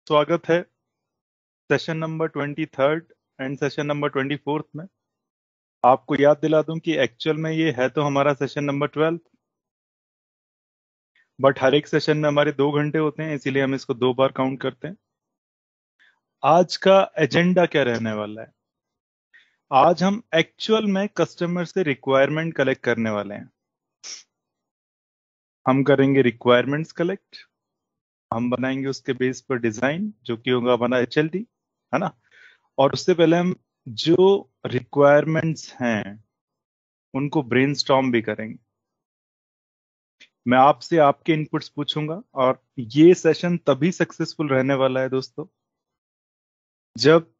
स्वागत है session number 23 and session number 24 में। आपको याद दिला दूं कि एक्चुअल में ये है तो हमारा सेशन नंबर 12, बट हर एक सेशन में हमारे 2 घंटे होते हैं, इसीलिए हम इसको 2 बार काउंट करते हैं। आज का एजेंडा क्या रहने वाला है? आज हम एक्चुअल में कस्टमर से रिक्वायरमेंट कलेक्ट करने वाले हैं। हम करेंगे रिक्वायरमेंट्स कलेक्ट, हम बनाएंगे उसके बेस पर डिजाइन जो कि होगा हमारा HLD, है ना। और उससे पहले हम जो रिक्वायरमेंट्स हैं उनको ब्रेनस्टॉर्म भी करेंगे। मैं आपसे आपके इनपुट्स पूछूंगा और ये सेशन तभी सक्सेसफुल रहने वाला है दोस्तों जब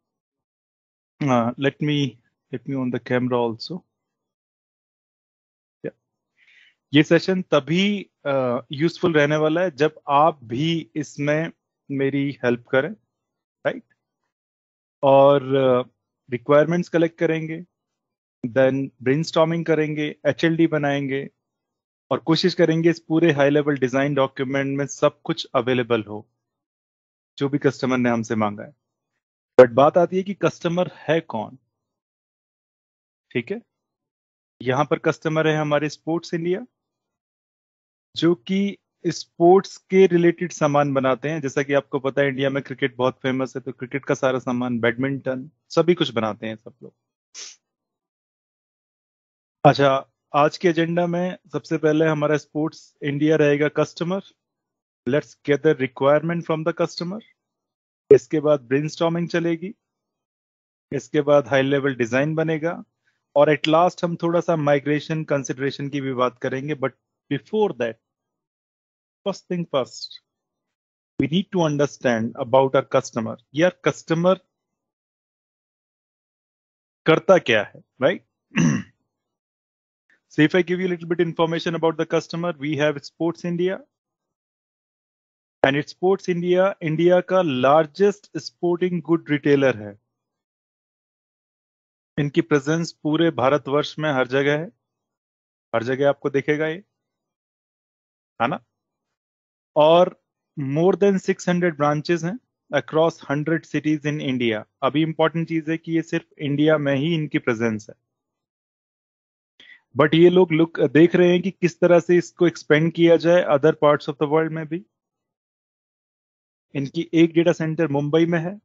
let me on the camera also. ये सेशन तभी यूजफुल रहने वाला है जब आप भी इसमें मेरी हेल्प करें, राइट। और रिक्वायरमेंट्स कलेक्ट करेंगे, देन ब्रेनस्टॉर्मिंग करेंगे, HLD बनाएंगे और कोशिश करेंगे इस पूरे हाई लेवल डिजाइन डॉक्यूमेंट में सब कुछ अवेलेबल हो जो भी कस्टमर ने हमसे मांगा है। बट बात आती है कि कस्टमर है कौन। ठीक है, यहाँ पर कस्टमर है हमारे स्पोर्ट्स इंडिया, जो कि स्पोर्ट्स के रिलेटेड सामान बनाते हैं। जैसा कि आपको पता है इंडिया में क्रिकेट बहुत फेमस है, तो क्रिकेट का सारा सामान, बैडमिंटन, सभी कुछ बनाते हैं सब लोग। अच्छा, आज के एजेंडा में सबसे पहले हमारा स्पोर्ट्स इंडिया रहेगा customer. Let's get the requirement from the customer. इसके बाद ब्रेनस्टॉर्मिंग चलेगी, इसके बाद हाई लेवल डिजाइन बनेगा और एट लास्ट हम थोड़ा सा माइग्रेशन कंसिडरेशन की भी बात करेंगे। But before that, first thing first, we need to understand about our customer. यार कस्टमर करता क्या है, right? So if I give you a little bit information about the customer, we have Sports India, and it's Sports India India का largest sporting good retailer है। इनकी presence पूरे भारतवर्ष में हर जगह है, हर जगह आपको दिखेगा ये, है ना। और मोर देन 600 ब्रांचेस हैं अक्रॉस 100 सिटीज इन इंडिया। अभी इंपॉर्टेंट चीज है कि ये सिर्फ इंडिया में ही इनकी प्रेजेंस है, बट ये लोग लुक देख रहे हैं कि किस तरह से इसको एक्सपेंड किया जाए other parts of the world में भी। इनकी एक डेटा सेंटर मुंबई में है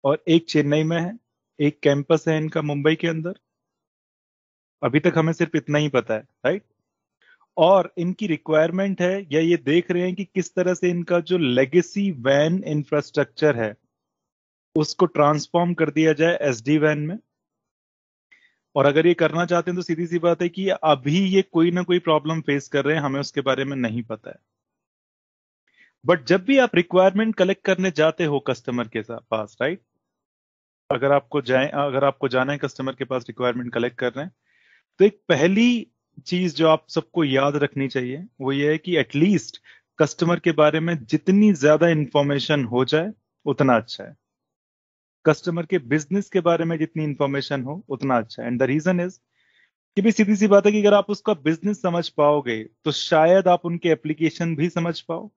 और एक चेन्नई में है। एक कैंपस है इनका मुंबई के अंदर। अभी तक हमें सिर्फ इतना ही पता है, राइट। और इनकी रिक्वायरमेंट है या ये देख रहे हैं कि किस तरह से इनका जो लेगेसी वैन इंफ्रास्ट्रक्चर है उसको ट्रांसफॉर्म कर दिया जाए SD वैन में। और अगर ये करना चाहते हैं तो सीधी सी बात है कि अभी ये कोई ना कोई प्रॉब्लम फेस कर रहे हैं, हमें उसके बारे में नहीं पता है। बट जब भी आप रिक्वायरमेंट कलेक्ट करने जाते हो कस्टमर के पास, राइट, अगर आपको जाना है कस्टमर के पास रिक्वायरमेंट कलेक्ट कर रहे हैं, तो एक पहली चीज जो आप सबको याद रखनी चाहिए वो ये है कि एटलीस्ट कस्टमर के बारे में जितनी ज्यादा इंफॉर्मेशन हो जाए उतना अच्छा है। कस्टमर के बिजनेस के बारे में जितनी इंफॉर्मेशन हो उतना अच्छा है। एंड द रीजन इज कि भी सीधी सी बात है कि अगर आप उसका बिजनेस समझ पाओगे तो शायद आप उनके एप्लीकेशन भी समझ पाओ,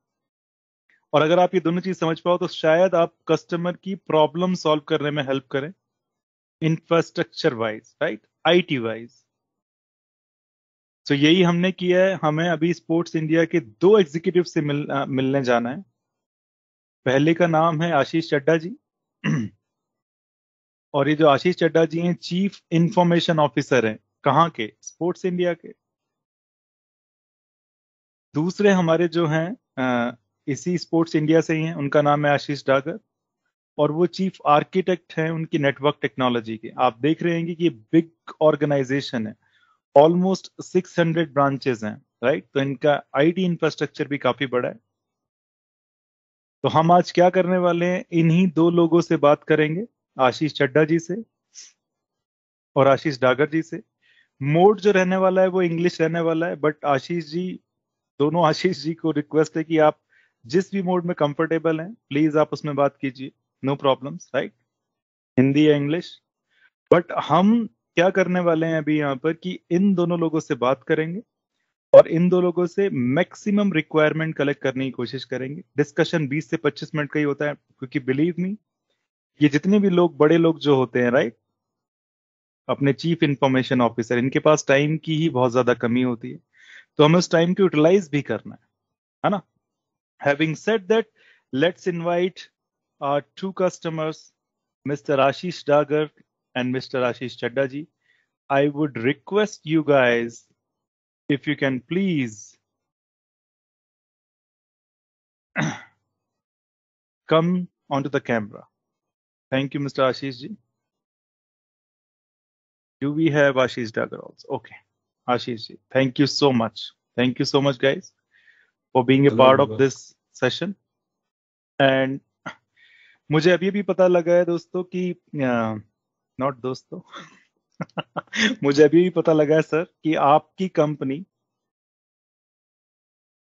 और अगर आप ये दोनों चीज समझ पाओ तो शायद आप कस्टमर की प्रॉब्लम सॉल्व करने में हेल्प करें, infrastructure wise, right, IT wise. तो यही हमने किया है। हमें अभी स्पोर्ट्स इंडिया के 2 एग्जीक्यूटिव से मिलने जाना है। पहले का नाम है आशीष चड्डा जी और ये जो आशीष चड्डा जी हैं चीफ इंफॉर्मेशन ऑफिसर हैं, कहाँ के? स्पोर्ट्स इंडिया के। दूसरे हमारे जो हैं इसी स्पोर्ट्स इंडिया से ही हैं, उनका नाम है आशीष डागर और वो चीफ आर्किटेक्ट हैं उनकी नेटवर्क टेक्नोलॉजी के। आप देख रहे हैं कि ये बिग ऑर्गेनाइजेशन है, ऑलमोस्ट 600 ब्रांचेस हैं, राइट। तो इनका IT इंफ्रास्ट्रक्चर भी काफी बड़ा है। तो हम आज क्या करने वाले हैं, इन्हीं 2 लोगों से बात करेंगे, आशीष चड्डा जी से और आशीष डागर जी से। मोड जो रहने वाला है वो इंग्लिश रहने वाला है, बट आशीष जी, दोनों आशीष जी को रिक्वेस्ट है कि आप जिस भी मोड में कंफर्टेबल हैं प्लीज आप उसमें बात कीजिए, नो प्रॉब्लम्स, राइट, हिंदी या इंग्लिश। बट हम क्या करने वाले हैं अभी यहाँ पर कि इन दोनों लोगों से बात करेंगे और इन दो लोगों से मैक्सिमम रिक्वायरमेंट कलेक्ट करने की कोशिश करेंगे। डिस्कशन 20 से 25 मिनट का ही होता है, क्योंकि बिलीव मी, ये जितने भी लोग, बड़े लोग जो होते हैं, राइट, अपने चीफ इंफॉर्मेशन ऑफिसर, इनके पास टाइम की ही बहुत ज्यादा कमी होती है। तो हमें उस टाइम को यूटिलाइज भी करना है ना। Having said that, let's invite our two customers, mister Ashish Dagar and Mr. Ashish Chadda ji. I would request you guys, if you can please come onto the camera. Thank you, Mr. Ashish ji. Do we have Ashish Dagar also? Okay. Ashish ji, thank you so much. Thank you so much, guys, for being a part of this session. And मुझे अभी भी पता लगा है दोस्तों कि not दोस्तों मुझे अभी भी पता लगा है सर कि आपकी कंपनी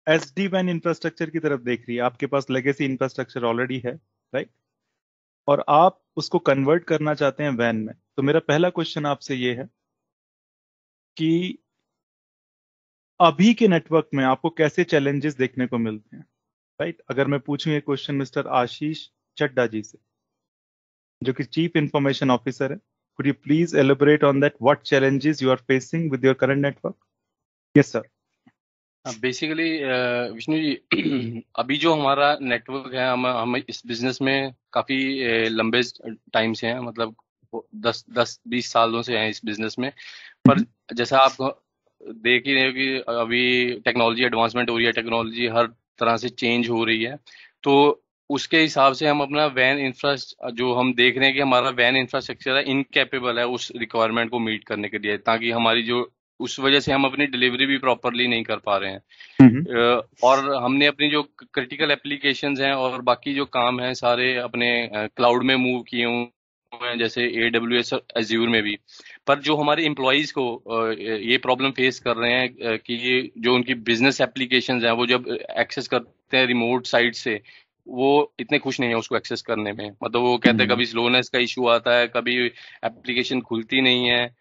SD WAN इंफ्रास्ट्रक्चर की तरफ देख रही है। आपके पास लेगेसी इंफ्रास्ट्रक्चर ऑलरेडी है, राइट, और आप उसको कन्वर्ट करना चाहते हैं वैन में। तो मेरा पहला क्वेश्चन आपसे ये है कि अभी के नेटवर्क में आपको कैसे चैलेंजेस देखने को मिलते हैं, राइट। अगर मैं पूछूं ये क्वेश्चन मिस्टर आशीष चड्डा जी से, जो कि चीफ इंफॉर्मेशन ऑफिसर है, could you please elaborate on that, what challenges you are facing with your current network? Yes sir. Basically Vishnu ji, अभी जो हमारा नेटवर्क है, हम इस बिजनेस में काफी लंबे टाइम से हैं, मतलब 10-20 सालों से हैं इस बिजनेस में। पर जैसा आप देख ही रहे हो कि अभी टेक्नोलॉजी एडवांसमेंट हो रही है, टेक्नोलॉजी हर तरह से चेंज हो रही है, तो उसके हिसाब से हम अपना वैन जो हम देख रहे हैं कि हमारा वैन इंफ्रास्ट्रक्चर है इनकेपेबल है उस रिक्वायरमेंट को मीट करने के लिए, ताकि हमारी जो उस वजह से हम अपनी डिलीवरी भी प्रॉपरली नहीं कर पा रहे हैं। और हमने अपनी जो क्रिटिकल एप्लीकेशंस हैं और बाकी जो काम है सारे अपने क्लाउड में मूव किए हुए हैं, जैसे AWS और Azure में भी। पर जो हमारे एम्प्लॉयज को ये प्रॉब्लम फेस कर रहे हैं कि ये जो उनकी बिजनेस एप्लीकेशंस हैं वो जब एक्सेस करते हैं रिमोट साइट से, वो इतने खुश नहीं है उसको एक्सेस करने में। मतलब वो कहते हैं कभी स्लोनेस का इशू आता है, कभी एप्लीकेशन खुलती नहीं है।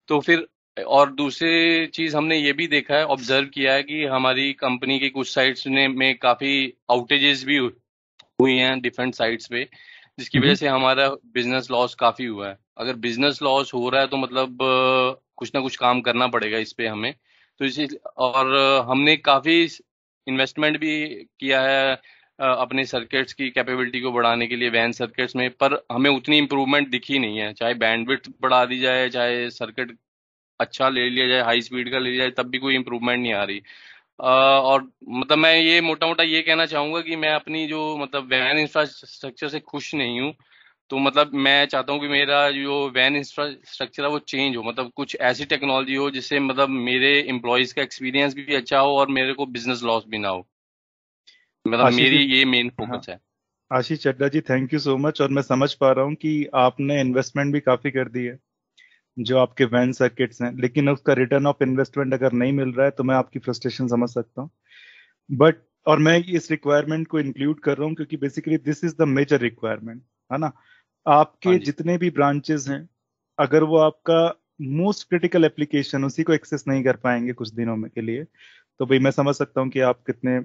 तो फिर और दूसरी चीज हमने ये भी देखा है, ऑब्जर्व किया है कि हमारी कंपनी की कुछ साइट्स में काफी आउटेजेस भी हुई हैं डिफरेंट साइट्स पे, जिसकी वजह से हमारा बिजनेस लॉस काफी हुआ है। अगर बिजनेस लॉस हो रहा है तो मतलब कुछ ना कुछ काम करना पड़ेगा इस पे हमें। तो इसी और हमने काफी इन्वेस्टमेंट भी किया है अपने सर्किट्स की कैपेबिलिटी को बढ़ाने के लिए वैन सर्किट्स में, पर हमें उतनी इम्प्रूवमेंट दिखी नहीं है। चाहे बैंडविड्थ बढ़ा दी जाए, चाहे सर्किट अच्छा ले लिया जाए, हाई स्पीड का ले लिया जाए, तब भी कोई इम्प्रूवमेंट नहीं आ रही। और मतलब मैं ये मोटा मोटा ये कहना चाहूंगा कि मैं अपनी जो मतलब वैन इंफ्रास्ट्रक्चर से खुश नहीं हूँ। तो मतलब मैं चाहता हूँ कि मेरा जो वैन इंफ्रास्ट्रक्चर है वो चेंज हो, मतलब कुछ ऐसी टेक्नोलॉजी हो जिससे मतलब मेरे एम्प्लॉयज का एक्सपीरियंस भी अच्छा हो और मेरे को बिजनेस लॉस भी ना हो। मतलब आशीष मेरी जी, ये मेन हाँ, फोकस है। आशीष चड्डा जी, थैंक यू सो मच। और मैं समझ पा रहा हूँ कि आपने इन्वेस्टमेंट भी काफी कर दी है जो आपके वैन सर्किट्स हैं, लेकिन उसका रिटर्न ऑफ इन्वेस्टमेंट अगर नहीं मिल रहा है तो मैं आपकी फ्रस्ट्रेशन समझ सकता हूँ। बट और मैं इस रिक्वायरमेंट को इंक्लूड कर रहा हूँ क्योंकि basically this is the major requirement, है ना। आपके हाँ जी। जितने भी ब्रांचेस हैं, अगर वो आपका मोस्ट क्रिटिकल एप्लीकेशन उसी को एक्सेस नहीं कर पाएंगे कुछ दिनों में के लिए, तो भाई मैं समझ सकता हूँ कि आप कितने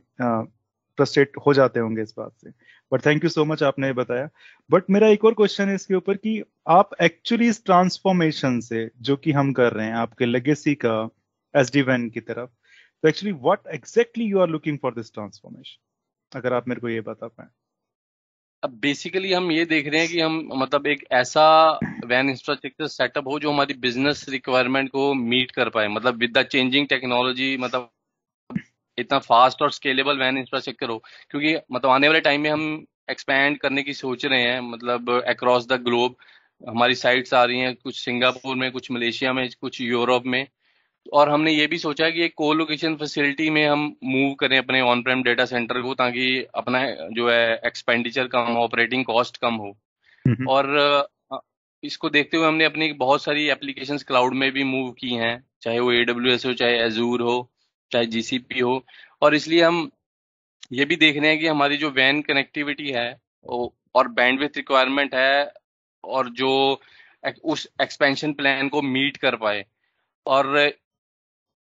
फ्रस्ट्रेट हो जाते होंगे इस बात से। But thank you so much, आपने ये बताया। बट मेरा एक और क्वेश्चन है इसके ऊपर कि आप एक्चुअली इस ट्रांसफॉर्मेशन से जो कि हम कर रहे हैं आपके लेगेसी का SD WAN की तरफ, तो actually what exactly you are looking for this transformation, अगर आप मेरे को ये बता पाए। अब बेसिकली हम ये देख रहे हैं कि हम मतलब एक ऐसा वैन इंफ्रास्ट्रक्चर सेटअप हो जो हमारी बिजनेस रिक्वायरमेंट को मीट कर पाए, मतलब विद द चेंजिंग टेक्नोलॉजी, मतलब इतना फास्ट और स्केलेबल वैन इंफ्रास्ट्रक्चर हो। क्योंकि मतलब आने वाले टाइम में हम एक्सपैंड करने की सोच रहे हैं, मतलब अक्रॉस द ग्लोब हमारी साइट्स आ रही हैं, कुछ सिंगापुर में, कुछ मलेशिया में, कुछ यूरोप में। और हमने ये भी सोचा कि एक को लोकेशन फैसिलिटी में हम मूव करें अपने ऑन प्रेम डेटा सेंटर को, ताकि अपना जो है एक्सपेंडिचर कम हो, ऑपरेटिंग कॉस्ट कम हो। हम्म। और इसको देखते हुए हमने अपनी बहुत सारी एप्लीकेशंस क्लाउड में भी मूव की हैं, चाहे वो AWS हो, चाहे Azure हो, चाहे GCP हो। और इसलिए हम ये भी देख रहे हैं कि हमारी जो वैन कनेक्टिविटी है और बैंडविड्थ रिक्वायरमेंट है, और जो उस एक्सपेंशन प्लान को मीट कर पाए। और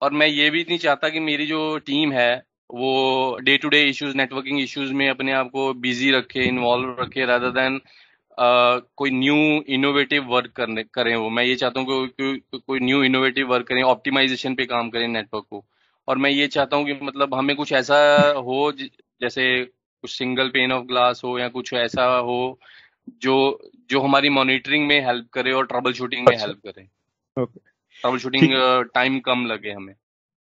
और मैं ये भी नहीं चाहता कि मेरी जो टीम है वो day to day issues, networking issues में अपने आप को बिजी रखे, इन्वॉल्व रखे, रादर देन कोई न्यू इनोवेटिव वर्क करें। वो मैं ये चाहता हूँ कि कोई न्यू इनोवेटिव वर्क करें, ऑप्टिमाइजेशन पे काम करें नेटवर्क को। और मैं ये चाहता हूँ कि मतलब हमें कुछ ऐसा हो जैसे कुछ सिंगल पेन ऑफ ग्लास हो या कुछ ऐसा हो जो जो हमारी मॉनिटरिंग में हेल्प करे और ट्रबल शूटिंग में अच्छा, हेल्प करे। ओके, ट्रबल शूटिंग ठीक। टाइम कम लगे हमें।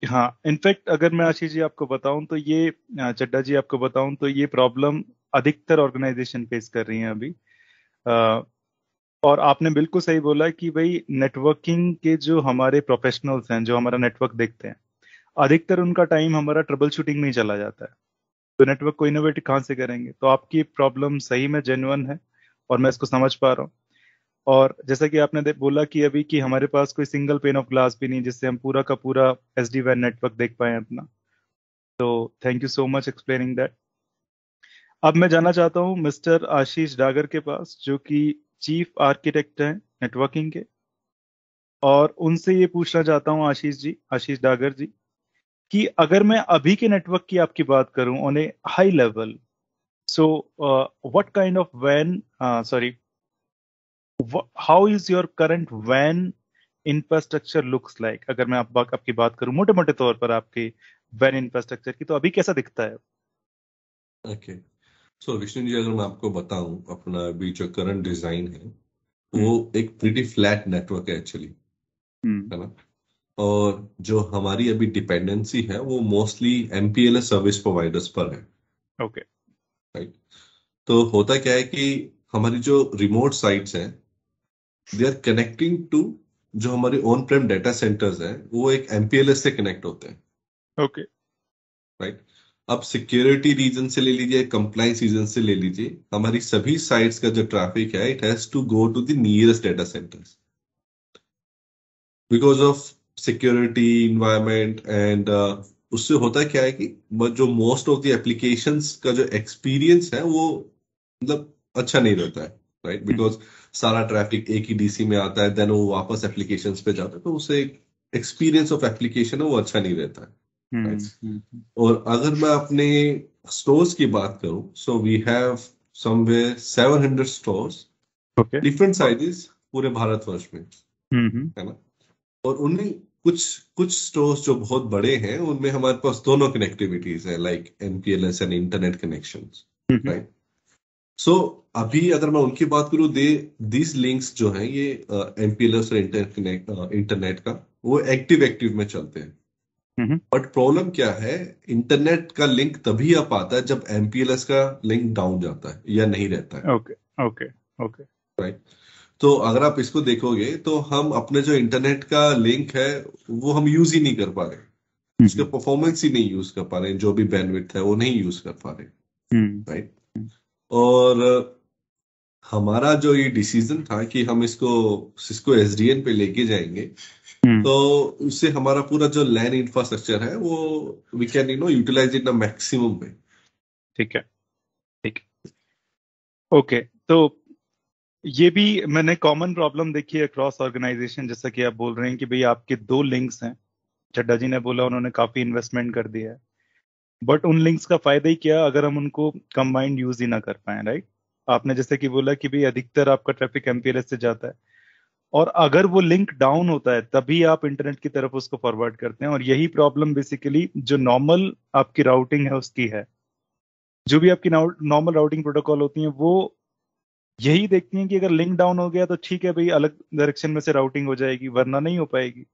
हाँ, इनफैक्ट अगर मैं आशीष जी आपको बताऊं तो ये चड्डा जी आपको बताऊं तो ये प्रॉब्लम अधिकतर ऑर्गेनाइजेशन फेस कर रही हैं अभी। अ, और आपने बिल्कुल सही बोला कि भाई नेटवर्किंग के जो हमारे प्रोफेशनल्स हैं जो हमारा नेटवर्क देखते हैं, अधिकतर उनका टाइम हमारा ट्रबल शूटिंग में ही चला जाता है। तो नेटवर्क को इनोवेट कहाँ से करेंगे? तो आपकी प्रॉब्लम सही में जेन्युइन है और मैं इसको समझ पा रहा हूँ। और जैसा कि आपने बोला कि अभी कि हमारे पास कोई सिंगल पेन ऑफ ग्लास भी नहीं जिससे हम पूरा का पूरा एसडी वैन नेटवर्क देख पाए अपना। तो thank you so much explaining that. अब मैं जानना चाहता हूँ मिस्टर आशीष डागर के पास, जो कि चीफ आर्किटेक्ट हैं नेटवर्किंग के, और उनसे ये पूछना चाहता हूँ आशीष जी, आशीष डागर जी, कि अगर मैं अभी के नेटवर्क की आपकी बात करूं on A high level, so what kind of van, sorry, how is your current van infrastructure looks like? अगर मैं आपकी बात करूं मोटे मोटे तौर पर आपके वैन इंफ्रास्ट्रक्चर की, तो अभी कैसा दिखता है? ओके, सो विष्णु जी, अगर मैं आपको बताऊं अपना अभी जो करंट डिजाइन है वो हम्म। एक प्रीटी फ्लैट नेटवर्क है एक्चुअली, हम्म। है ना। और जो हमारी अभी डिपेंडेंसी है वो मोस्टली एमपीएलएस सर्विस प्रोवाइडर्स पर है, ओके। राइट। तो होता क्या है कि हमारी जो रिमोट साइट्स हैं दे आर कनेक्टिंग टू जो हमारे ऑन प्रेम डेटा सेंटर्स हैं, वो एक एमपीएलएस से कनेक्ट होते हैं, ओके। राइट। अब सिक्योरिटी रीजन से ले लीजिए, कंप्लाइंस रीजन से ले लीजिए, हमारी सभी साइट्स का जो ट्रैफिक है it has to go to the nearest data centres because of security environment and उससे होता क्या है कि जो मोस्ट ऑफ द एप्लीकेशंस का जो एक्सपीरियंस है वो मतलब अच्छा नहीं रहता है, राइट। हम्म। बिकॉज सारा ट्रैफिक एक ही डीसी में आता है, देन वो वापस एप्लीकेशंस पे जाता है, तो उससे एक्सपीरियंस ऑफ एप्लीकेशन है वो अच्छा नहीं रहता है, राइट। और अगर मैं अपने स्टोर्स की बात करूं, so we have somewhere 700 stores, okay. Different sizes पूरे भारतवर्ष में, हम्म। है ना। और उन्हीं कुछ कुछ स्टोर्स जो बहुत बड़े हैं उनमें हमारे पास दोनों कनेक्टिविटीज है, like MPLS and internet connections, hmm. Right. So अभी अगर मैं उनकी बात करूं, दे दिस लिंक्स जो हैं ये एमपीएलएस और इंटरनेट का वो एक्टिव में चलते हैं। हम्म। बट प्रॉब्लम क्या है, इंटरनेट का लिंक तभी आ पाता है जब एमपीएलएस का लिंक डाउन जाता है या नहीं रहता है, ओके। ओके। ओके। राइट। तो अगर आप इसको देखोगे तो हम अपने जो इंटरनेट का लिंक है वो हम यूज ही नहीं कर पा रहे, उसका हम्म। परफॉर्मेंस ही नहीं यूज कर पा रहे, जो भी बैंडविड्थ है वो नहीं यूज कर पा रहे, हम्म। राइट। और हमारा जो ये डिसीजन था कि हम इसको एसडीएन पे लेके जाएंगे, हम्म। तो उससे हमारा पूरा जो लैन इंफ्रास्ट्रक्चर है वो we can utilise it maximum में। ठीक है। ठीक है। ओके। तो ये भी मैंने कॉमन प्रॉब्लम देखी है अक्रॉस ऑर्गेनाइजेशन, जैसा कि आप बोल रहे हैं कि भाई आपके दो लिंक्स हैं। चड्डा जी ने बोला उन्होंने काफी इन्वेस्टमेंट कर दिया है, बट उन लिंक्स का फायदा ही क्या अगर हम उनको कंबाइंड यूज ही ना कर पाए, राइट? आपने जैसे कि बोला कि भाई अधिकतर आपका ट्रैफिक एमपीएलएस से जाता है, और अगर वो लिंक डाउन होता है तभी आप इंटरनेट की तरफ उसको फॉरवर्ड करते हैं। और यही प्रॉब्लम बेसिकली जो नॉर्मल आपकी राउटिंग है उसकी है। जो भी आपकी नॉर्मल राउटिंग प्रोटोकॉल होती है वो यही देखती हैं कि अगर लिंक डाउन हो गया तो ठीक है भाई, अलग डायरेक्शन में से राउटिंग हो जाएगी, वरना नहीं हो पाएगी।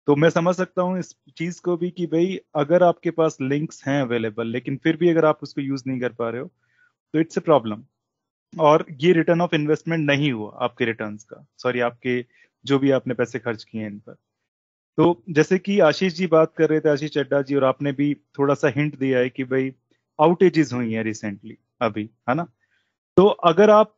तो मैं समझ सकता हूँ इस चीज को भी कि भाई अगर आपके पास लिंक्स हैं अवेलेबल लेकिन फिर भी अगर आप उसको यूज नहीं कर पा रहे हो तो इट्स ए प्रॉब्लम। और ये रिटर्न ऑफ इन्वेस्टमेंट नहीं हुआ आपके रिटर्न्स का, सॉरी, आपके जो भी आपने पैसे खर्च किए हैं इन पर। तो जैसे कि आशीष जी बात कर रहे थे, आशीष चड्डा जी, और आपने भी थोड़ा सा हिंट दिया है कि भाई आउटेजेस हुई हैं रिसेंटली अभी, है ना? तो अगर आप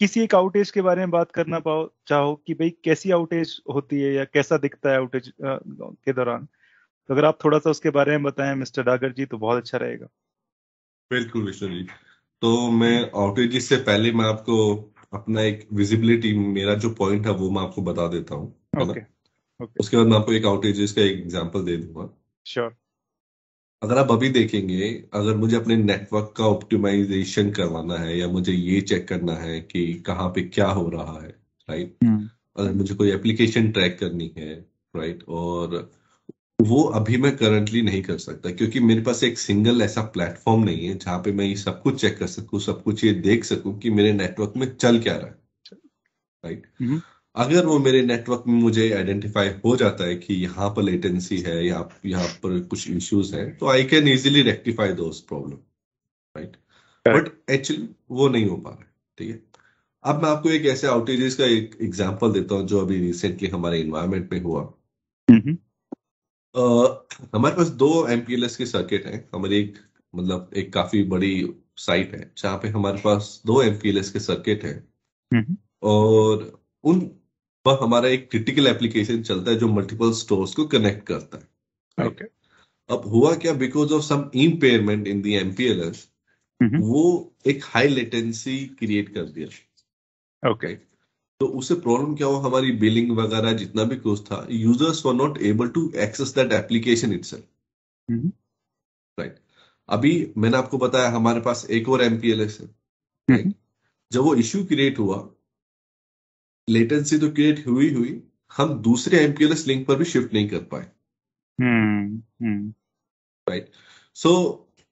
किसी एक आउटेज के बारे में बात करना पाओ चाहो कि भाई कैसी आउटेज होती है या कैसा दिखता है आउटेज के दौरान, तो अगर आप थोड़ा सा उसके बारे में बताएं मिस्टर डागर जी तो बहुत अच्छा रहेगा। बिल्कुल विष्णु जी, तो मैं आउटेजेस से पहले मैं आपको अपना एक विजिबिलिटी, मेरा जो पॉइंट है वो मैं आपको बता देता हूँ, है ना। ओके। ओके, उसके बाद मैं आपको एक आउटेजेस का एग्जांपल दे दूंगा। श्योर। अगर आप अभी देखेंगे, अगर मुझे अपने नेटवर्क का ऑप्टिमाइजेशन करवाना है या मुझे ये चेक करना है कि कहाँ पे क्या हो रहा है, राइट, अगर मुझे कोई एप्लीकेशन ट्रैक करनी है, राइट, और वो अभी मैं करंटली नहीं कर सकता क्योंकि मेरे पास एक सिंगल ऐसा प्लेटफॉर्म नहीं है जहां पे मैं ये सब कुछ चेक कर सकूं, सब कुछ ये देख सकूं कि मेरे नेटवर्क में चल क्या रहा है, राइट। अगर वो मेरे नेटवर्क में मुझे आइडेंटिफाई हो जाता है कि यहाँ पर लेटेंसी है या यहाँ पर कुछ इश्यूज हैं, तो I can easily rectify those problem, right. Correct. But actually वो नहीं हो पा रहा है, ठीक है। अब मैं आपको एक ऐसे आउटेजेस का एक एग्जांपल देता हूँ जो अभी रिसेंटली हमारे इन्वायरमेंट में हुआ। अ, हमारे पास 2 MPLS के सर्किट हैं। हमारी एक मतलब एक काफी बड़ी साइट है जहाँ पे हमारे पास 2 MPLS के सर्किट हैं, और उन पर हमारा एक क्रिटिकल एप्लीकेशन चलता है जो मल्टीपल स्टोर्स को कनेक्ट करता है, राइट। ओके। अब हुआ क्या, because of some impairment in the MPLS, वो एक हाई लेटेंसी क्रिएट कर दिया, ओके। राइट। तो उससे प्रॉब्लम क्या हुआ, हमारी बिलिंग वगैरह जितना भी कुछ था, users were not able to access that application itself, right. अभी मैंने आपको बताया हमारे पास एक और MPLS है, राइट। जब वो इश्यू क्रिएट हुआ, लेटेंसी तो क्रिएट हुई हुई, हम दूसरे MPLS लिंक पर भी शिफ्ट नहीं कर पाए, राइट। सो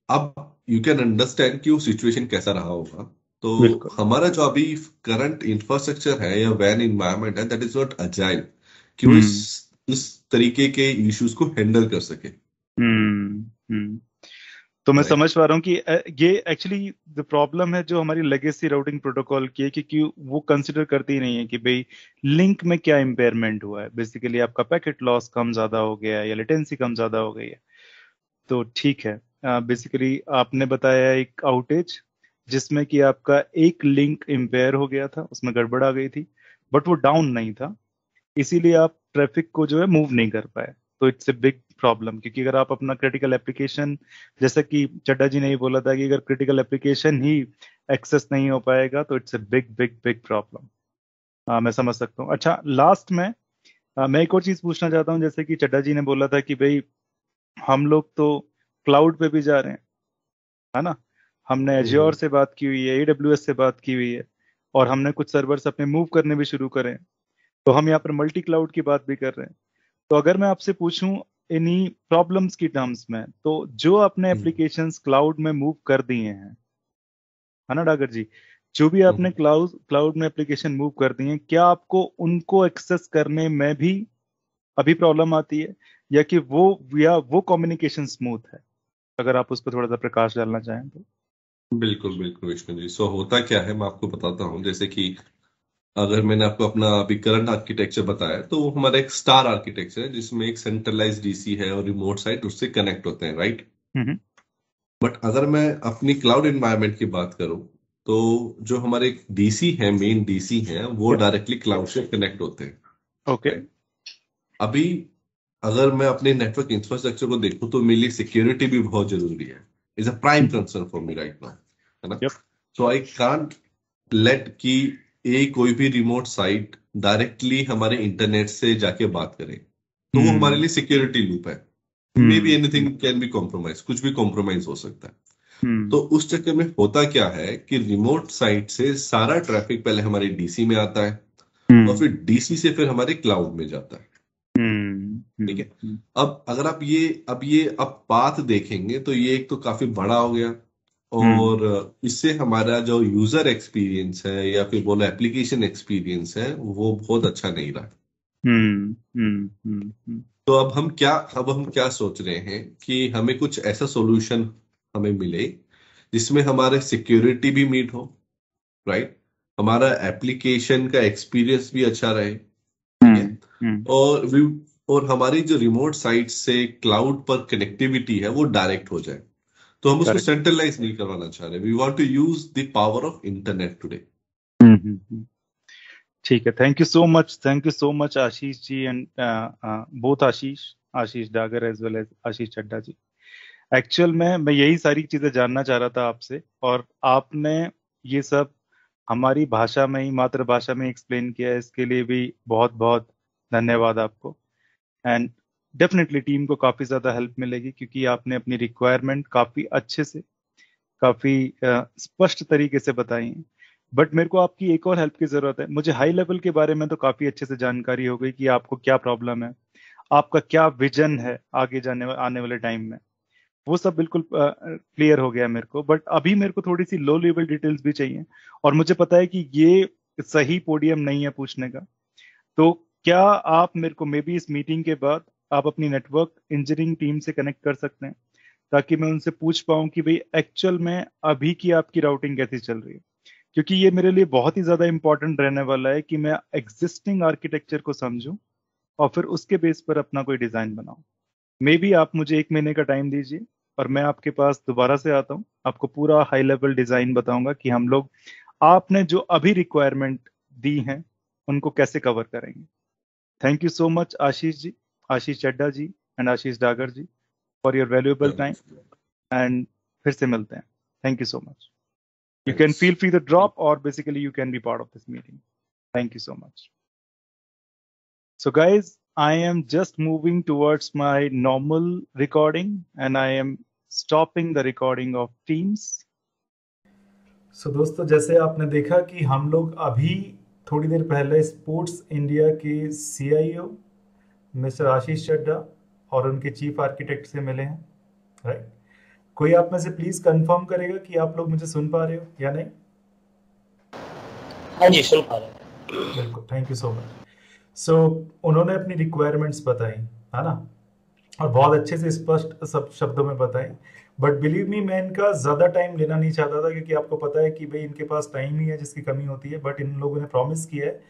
अब यू कैन अंडरस्टैंड कि वो सिचुएशन कैसा रहा होगा। तो बिल्कुल। हमारा जो अभी करंट इंफ्रास्ट्रक्चर है या वैन इन्वायरमेंट है, दैट इज नॉट अजाइल कि वो इस तरीके के इश्यूज को हैंडल कर सके, तो मैं राइट। समझ पा रहा हूँ कि ये एक्चुअली द प्रॉब्लम है जो हमारी लेगेसी राउटिंग प्रोटोकॉल की है, क्योंकि वो कंसिडर करती ही नहीं है कि भाई लिंक में क्या इम्पेयरमेंट हुआ है। बेसिकली आपका पैकेट लॉस कम ज्यादा हो गया है या लेटेंसी कम ज्यादा हो गई है। तो ठीक है, बेसिकली आपने बताया एक आउटेज जिसमें कि आपका एक लिंक इम्पेयर हो गया था, उसमें गड़बड़ आ गई थी, बट वो डाउन नहीं था, इसीलिए आप ट्रैफिक को जो है मूव नहीं कर पाए। तो इट्स ए बिग प्रॉब्लम, क्योंकि अगर आप अपना क्रिटिकल एप्लीकेशन, जैसा कि चड्डा जी ने ही बोला था कि अगर क्रिटिकल एप्लीकेशन ही एक्सेस नहीं हो पाएगा तो it's a big big big problem. मैं समझ सकता हूँ। अच्छा, लास्ट में मैं एक और चीज पूछना चाहता हूँ। जैसे कि चड्डा जी ने बोला था कि भाई हम लोग तो क्लाउड पे भी जा रहे हैं, है ना। हमने एज्योर से बात की हुई है, AWS से बात की हुई है, और हमने कुछ सर्वर्स अपने मूव करने भी शुरू करे हैं। तो हम यहाँ पर मल्टी क्लाउड की बात भी कर रहे हैं। तो अगर मैं आपसे पूछूं इन्हीं प्रॉब्लम्स की टर्म्स में, तो जो आपने एप्लीकेशंस क्लाउड में मूव कर दिए हैं, है ना डागर जी, जो भी आपने क्लाउड क्लाउड में एप्लीकेशन मूव कर दिए हैं, क्या आपको उनको एक्सेस करने में भी अभी प्रॉब्लम आती है, या वो कम्युनिकेशन स्मूथ है? अगर आप उस पर थोड़ा सा प्रकाश डालना चाहें तो। बिल्कुल बिल्कुल विष्णु जी। सो होता क्या है, मैं आपको बताता हूँ। जैसे कि अगर मैंने आपको अपना अभी करंट आर्किटेक्चर बताया, तो वो हमारा एक स्टार आर्किटेक्चर है जिसमें एक सेंट्रलाइज डीसी है और रिमोट साइट उससे कनेक्ट होते हैं, राइट। बट अगर मैं अपनी क्लाउड एनवायरनमेंट की बात करूं, तो जो हमारे डीसी है, मेन डीसी हैं, वो डायरेक्टली क्लाउड से कनेक्ट होते हैं, ओके। राइट। अभी अगर मैं अपने नेटवर्क इंफ्रास्ट्रक्चर को देखूं तो मेरे लिए सिक्योरिटी भी बहुत जरूरी है। Is a prime concern for me right now, है ना। सो आई कांट लेट कि कोई भी रिमोट साइट डायरेक्टली हमारे इंटरनेट से जाके बात करे, तो वो हमारे लिए सिक्योरिटी लूप है। May be anything can be compromise, कुछ भी कॉम्प्रोमाइज हो सकता है। तो उस चक्कर में होता क्या है कि रिमोट साइट से सारा ट्रैफिक पहले हमारे डीसी में आता है और फिर डीसी से फिर हमारे क्लाउड में जाता है, ठीक है। अब अगर आप पाथ देखेंगे तो ये एक तो काफी बड़ा हो गया, और इससे हमारा जो यूजर एक्सपीरियंस है या फिर बोलो एप्लीकेशन एक्सपीरियंस है, वो बहुत अच्छा नहीं रहा। तो अब हम क्या सोच रहे हैं कि हमें कुछ ऐसा सॉल्यूशन हमें मिले जिसमें हमारे सिक्योरिटी भी मीट हो, राइट, हमारा एप्लीकेशन का एक्सपीरियंस भी अच्छा रहे, ठीक है, और हमारी जो रिमोट साइट से क्लाउड पर कनेक्टिविटी है वो डायरेक्ट हो जाए। तो हम उसको सेंट्रलाइज नहीं करवाना चाह रहे। We want to use the power of internet today. ठीक है, thank you so much, thank you so much Ashish ji, and both Ashish Dagar as well as Ashish Chadda ji. Actual में मैं यही सारी चीजें जानना चाह रहा था आपसे, और आपने ये सब हमारी भाषा में ही, मातृभाषा में एक्सप्लेन किया है। इसके लिए भी बहुत बहुत धन्यवाद आपको। एंड डेफिनेटली टीम को काफी ज्यादा हेल्प मिलेगी, क्योंकि आपने अपनी रिक्वायरमेंट काफी अच्छे से, काफी स्पष्ट तरीके से बताई है। बट मेरे को आपकी एक और हेल्प की जरूरत है। मुझे हाई लेवल के बारे में तो काफी अच्छे से जानकारी हो गई कि आपको क्या प्रॉब्लम है, आपका क्या विजन है आगे आने वाले टाइम में, वो सब बिल्कुल क्लियर हो गया मेरे को। बट अभी मेरे को थोड़ी सी लो लेवल डिटेल्स भी चाहिए, और मुझे पता है कि ये सही पोडियम नहीं है पूछने का। तो क्या आप मेरे को मे बी इस मीटिंग के बाद आप अपनी नेटवर्क इंजीनियरिंग टीम से कनेक्ट कर सकते हैं, ताकि मैं उनसे पूछ पाऊं कि भाई एक्चुअल में अभी की आपकी राउटिंग कैसी चल रही है। क्योंकि ये मेरे लिए बहुत ही ज्यादा इंपॉर्टेंट रहने वाला है कि मैं एग्जिस्टिंग आर्किटेक्चर को समझूं और फिर उसके बेस पर अपना कोई डिजाइन बनाऊं। मे बी आप मुझे 1 महीने का टाइम दीजिए, और मैं आपके पास दोबारा से आता हूं, आपको पूरा हाई लेवल डिजाइन बताऊंगा कि हम लोग आपने जो अभी रिक्वायरमेंट दी हैं उनको कैसे कवर करेंगे। Thank you so much Ashish ji, Ashish Chadda ji and Ashish Dagar ji, for your valuable time. And फिर से मिलते हैं। Thank you so much. You can feel free to drop, or basically you can be part of this meeting. Thank you so much. So guys, I am just moving towards my normal recording, and I am stopping the recording of Teams. So दोस्तों, जैसे आपने देखा कि हम लोग अभी थोड़ी देर पहले स्पोर्ट्स इंडिया के CIO मिस्टर आशीष चड्डा और उनके चीफ आर्किटेक्ट से मिले हैं, राइट? कोई आप में से प्लीज कंफर्म करेगा कि आप लोग मुझे सुन पा रहे हो या नहीं? हाँ जी, सुन पा रहे हैं। बिल्कुल, थैंक यू सो मच। सो उन्होंने अपनी रिक्वायरमेंट्स बताई, है ना, और बहुत अच्छे से स्पष्ट सब शब्दों में बताई। बट बिलीव मी, मैं इनका ज्यादा टाइम लेना नहीं चाहता था, क्योंकि आपको पता है कि भाई इनके पास टाइम ही है जिसकी कमी होती है। बट इन लोगों ने प्रॉमिस किया है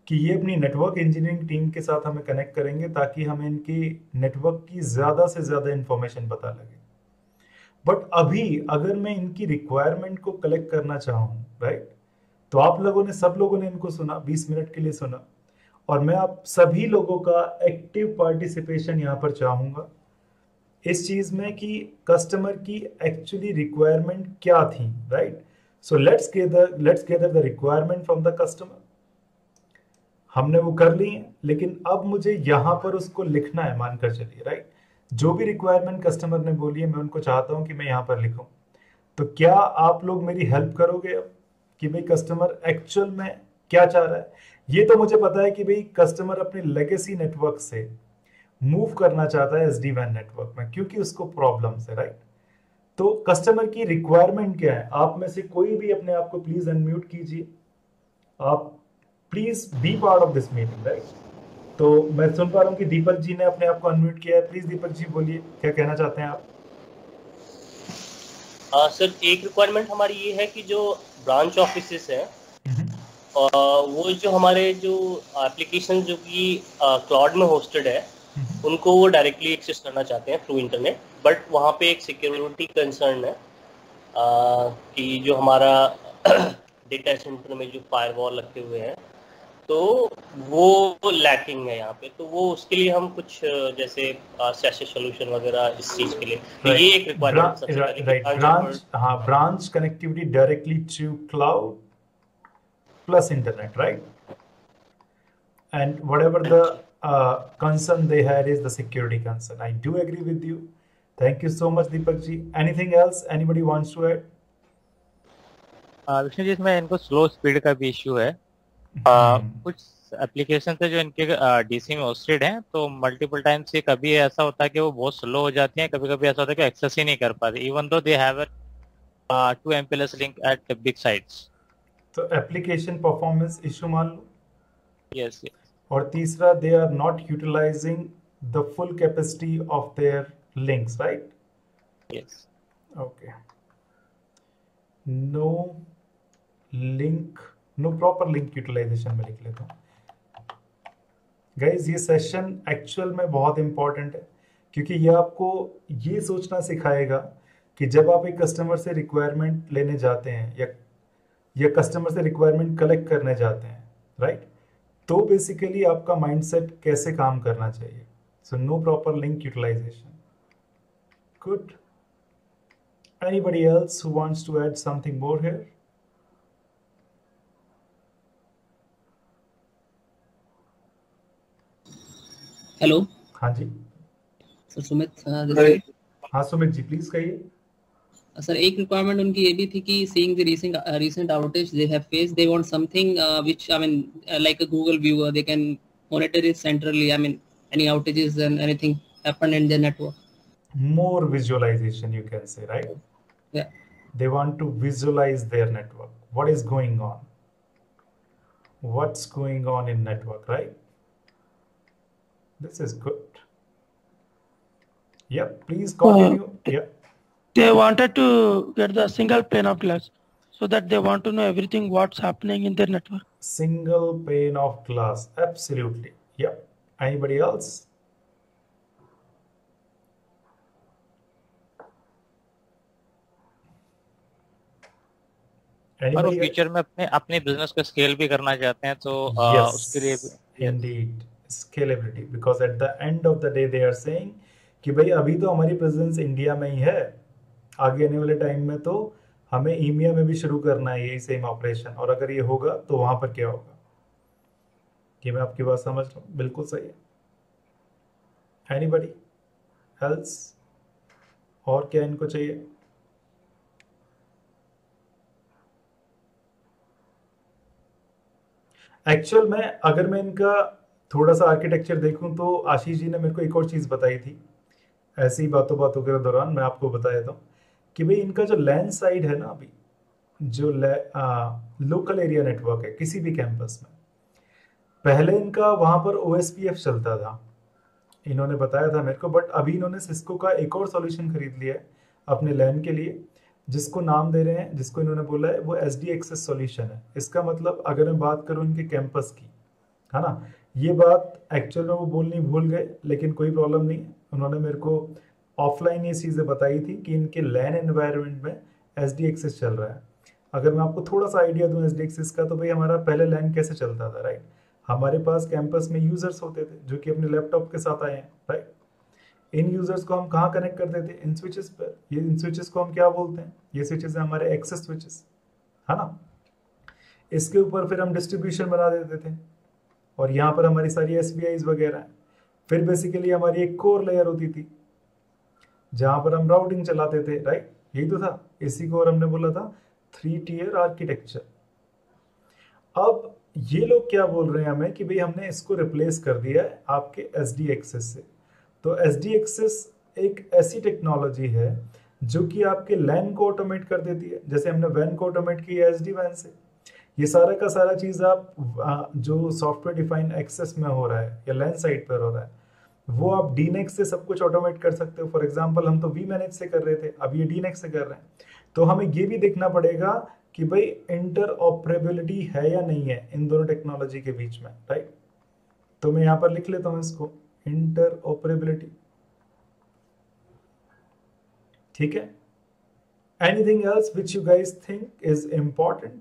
कि ये अपनी नेटवर्क इंजीनियरिंग टीम के साथ हमें कनेक्ट करेंगे, ताकि हमें इनकी नेटवर्क की ज्यादा से ज्यादा इंफॉर्मेशन पता लगे। बट अभी अगर मैं इनकी रिक्वायरमेंट को कलेक्ट करना चाहूँ, राइट, तो आप लोगों ने, सब लोगों ने इनको सुना, 20 मिनट के लिए सुना, और मैं आप सभी लोगों का एक्टिव पार्टिसिपेशन यहाँ पर चाहूंगा इस चीज में कि कस्टमर की एक्चुअली रिक्वायरमेंट क्या थी, right? So let's gather the requirement from the customer. हमने वो कर ली है, लेकिन अब मुझे यहाँ पर उसको लिखना है, मानकर चलिए, राइट? जो भी रिक्वायरमेंट कस्टमर ने बोली है, मैं उनको चाहता हूं कि मैं यहाँ पर लिखूं। तो क्या आप लोग मेरी हेल्प करोगे अब कि भाई कस्टमर एक्चुअल में क्या चाह रहा है? ये तो मुझे पता है कि भाई कस्टमर अपने लेगेसी नेटवर्क से मूव करना चाहता है SD-WAN नेटवर्क में, क्योंकि उसको प्रॉब्लम है, राइट? तो कस्टमर की रिक्वायरमेंट क्या है? आप में से कोई भी अपने आप को प्लीज अनम्यूट कीजिए। आप please be part of this meeting, right? तो मैं सुन पा रहा हूँ कि दीपक जी ने अपने आप को अनम्यूट किया है। प्लीज दीपक जी बोलिए, क्या कहना चाहते हैं आप? सर, एक रिक्वायरमेंट हमारी ये है कि जो ब्रांच ऑफिसेस हैं, वो जो हमारे जो एप्लीकेशन जो कि क्लाउड में होस्टेड है, उनको वो डायरेक्टली एक्सेस करना चाहते हैं थ्रू इंटरनेट। बट वहाँ पे एक सिक्योरिटी कंसर्न है कि जो हमारा डेटा सेंटर में जो फायरवॉल रखे हुए हैं, तो वो लैकिंग है यहाँ पे। तो वो उसके लिए हम कुछ जैसे सैशे सॉल्यूशन वगैरह इस चीज के लिए, तो ये एक रिक्वायरमेंट सबसे पहले। Branch connectivity directly to cloud plus internet, right? And whatever the concern they had is the security concern. I do agree with you. Thank you so much, Deepak ji. Anything else anybody wants to add? Vishnu ji, इसमें इनको slow speed का भी issue है। कुछ application है जो इनके DC में होस्टेड हैं, तो मल्टीपल टाइम्स ये कभी ऐसा होता है कि वो बहुत स्लो हो जाती हैं, कभी कभी ऐसा होता है कि एक्सेस ही नहीं कर पाते, even though they have 2 MPLS link at big sites. तो एप्लीकेशन परफॉर्मेंस इशू मान लो। यस। और तीसरा, they are not utilising the full capacity of their links, right? Yes. Okay. No link, no proper link utilisation में लिख लेता हूँ। Guys, ये सेशन एक्चुअल में बहुत इंपॉर्टेंट है, क्योंकि ये आपको ये सोचना सिखाएगा कि जब आप एक कस्टमर से रिक्वायरमेंट लेने जाते हैं या कस्टमर से रिक्वायरमेंट कलेक्ट करने जाते हैं, राइट, तो बेसिकली आपका माइंडसेट कैसे काम करना चाहिए। So no proper link utilisation. Good. Anybody else who wants to add something more here? Hello. हाँ जी सर सुमित हाँ सुमित जी प्लीज कहिए। सर एक रिक्वायरमेंट उनकी ये भी थी कि seeing the recent outage they have faced, they want something which I mean like a Google viewer, they can monitor it centrally. I mean any outages and anything happen in their network. More visualization you can say, right? Yeah. They want to visualize their network. What is going on? What's going on in network, right? This is good. Yeah, please continue. Yeah. They wanted to get the single pane of glass so that they want to know everything what's happening in their network. Single pane of glass. Absolutely. Yeah. Anybody else? और वो future में अपने business को scale भी करना चाहते हैं तो उसके लिए indeed scalability because at the end of the day they are saying कि भाई अभी तो हमारी प्रेजेंस इंडिया में ही है, आगे आने वाले टाइम में तो हमें ईमिया में भी शुरू करना है यही सेम ऑपरेशन, और अगर ये होगा तो वहां पर क्या होगा। कि मैं आपकी बात समझ रहा हूँ, बिल्कुल सही है। Anybody else? और क्या इनको चाहिए? एक्चुअल में अगर मैं इनका थोड़ा सा आर्किटेक्चर देखूं तो आशीष जी ने मेरे को एक और चीज बताई थी ऐसी बातों के दौरान, मैं आपको बता देता हूँ कि भाई इनका जो लैंड साइड है ना, अभी जो लोकल एरिया नेटवर्क है किसी भी कैंपस में, पहले इनका वहां पर OSPF चलता था, इन्होंने बताया था मेरे को, बट अभी इन्होंने सिस्को का एक और सॉल्यूशन खरीद लिया है अपने लैन के लिए, जिसको नाम दे रहे हैं, जिसको इन्होंने बोला है वो SDAccess सॉल्यूशन है। इसका मतलब अगर मैं बात करूं इनके कैंपस की, है ना, ये बात एक्चुअल में वो बोलनी भूल गए, लेकिन कोई प्रॉब्लम नहीं है, उन्होंने मेरे को ऑफलाइन ये चीज़ें बताई थी कि इनके लैन एनवायरनमेंट में SDAccess चल रहा है। अगर मैं आपको थोड़ा सा आइडिया दूं SDAccess का, तो भाई हमारा पहले लैन कैसे चलता था, राइट? हमारे पास कैंपस में यूजर्स होते थे जो कि अपने लैपटॉप के साथ आए हैं, राइट? इन यूजर्स को हम कहाँ कनेक्ट करते थे? इन स्विचेस पर। ये इन स्विचेस को हम क्या बोलते हैं? ये स्विचेस हैं हमारे एक्सेस स्विचेस, है ना। इसके ऊपर फिर हम डिस्ट्रीब्यूशन बना देते थे और यहाँ पर हमारी सारी SBIs वगैरह हैं। फिर बेसिकली हमारी एक कोर लेयर होती थी जहां पर हम राउटिंग चलाते थे, राइट? यही तो था, इसी को और हमने बोला था 3 tier आर्किटेक्चर। अब ये लोग क्या बोल रहे हैं हमें कि भाई हमने इसको रिप्लेस कर दिया है आपके SDAccess से। तो SDAccess एक ऐसी टेक्नोलॉजी है जो कि आपके लैन को ऑटोमेट कर देती है, जैसे हमने वैन को ऑटोमेट किया SD-WAN से। ये सारा का सारा चीज आप जो सॉफ्टवेयर डिफाइंड एक्सेस में हो रहा है या लैन साइड पर हो रहा है, वो आप DNAX से सब कुछ ऑटोमेट कर सकते हो। फॉर एग्जांपल हम तो vManage से कर रहे थे, अब ये DNAX से कर रहे हैं। तो हमें ये भी देखना पड़ेगा कि भाई इंटरऑपरेबिलिटी है या नहीं है इन दोनों टेक्नोलॉजी के बीच में, राइट? तो मैं यहाँ पर लिख लेता हूँ इसको, इंटरऑपरेबिलिटी, ठीक है। Anything else which you guys think is important?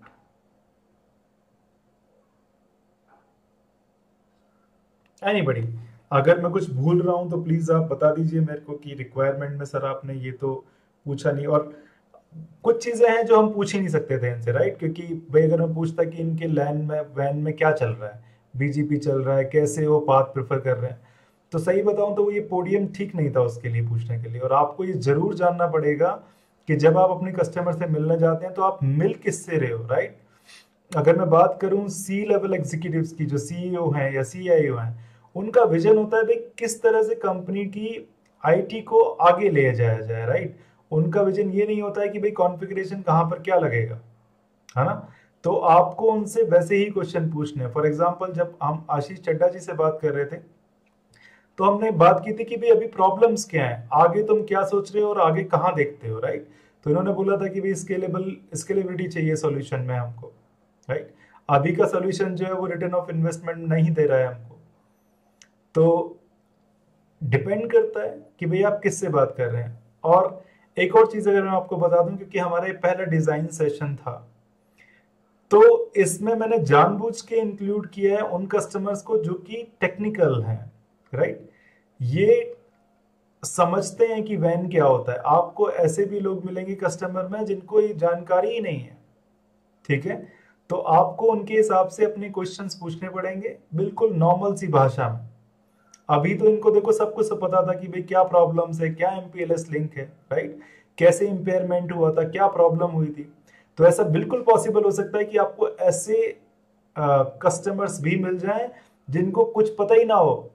Anybody? अगर मैं कुछ भूल रहा हूं तो प्लीज आप बता दीजिए मेरे को कि रिक्वायरमेंट में सर आपने ये तो पूछा नहीं, और कुछ चीजें हैं जो हम पूछ ही नहीं सकते थे इनसे, राइट? क्योंकि भाई अगर मैं पूछता कि इनके लैन में वैन में क्या चल रहा है, BGP चल रहा है, कैसे वो पाथ प्रेफर कर रहे हैं, तो सही बताऊं तो ये पोडियम ठीक नहीं था उसके लिए पूछने के लिए। और आपको ये जरूर जानना पड़ेगा कि जब आप अपने कस्टमर से मिलने जाते हैं तो आप मिल किससे रहे हो, राइट? अगर मैं बात करूं C-लेवल एग्जीक्यूटिव्स की, जो CEO हैं या CIO हैं, उनका विजन होता है भाई किस तरह से कंपनी की IT को आगे ले जाया जाए, राइट? उनका विजन ये नहीं होता है कि भाई कॉन्फ़िगरेशन कहां पर क्या लगेगा, है ना। तो आपको उनसे वैसे ही क्वेश्चन पूछने हैं। फॉर एग्जांपल जब हम आशीष चड्डा जी से बात कर रहे थे तो हमने बात की थी कि भाई अभी प्रॉब्लम्स क्या है, आगे तुम क्या सोच रहे हो और आगे कहां देखते हो, राइट? तो इन्होंने बोला था कि भाई स्केलेबिलिटी चाहिए सॉल्यूशन में हमको, राइट? अभी का सॉल्यूशन जो है वो रिटर्न ऑफ इन्वेस्टमेंट नहीं दे रहा है हमको। तो डिपेंड करता है कि भाई आप किससे बात कर रहे हैं। और एक और चीज अगर मैं आपको बता दूं, क्योंकि हमारा ये पहला डिजाइन सेशन था, तो इसमें मैंने जानबूझ के इंक्लूड किया है उन कस्टमर्स को जो कि टेक्निकल हैं, राइट? ये समझते हैं कि वैन क्या होता है। आपको ऐसे भी लोग मिलेंगे कस्टमर में जिनको ये जानकारी ही नहीं है, ठीक है? तो आपको उनके हिसाब से अपने क्वेश्चंस पूछने पड़ेंगे बिल्कुल नॉर्मल सी भाषा में। अभी तो इनको देखो सब कुछ पता था कि भाई क्या प्रॉब्लम्स है, क्या MPLS लिंक है, राइट, कैसे इम्पेयरमेंट हुआ था, क्या प्रॉब्लम हुई थी। तो ऐसा बिल्कुल पॉसिबल हो सकता है कि आपको ऐसे कस्टमर्स भी मिल जाएं जिनको कुछ पता ही ना हो।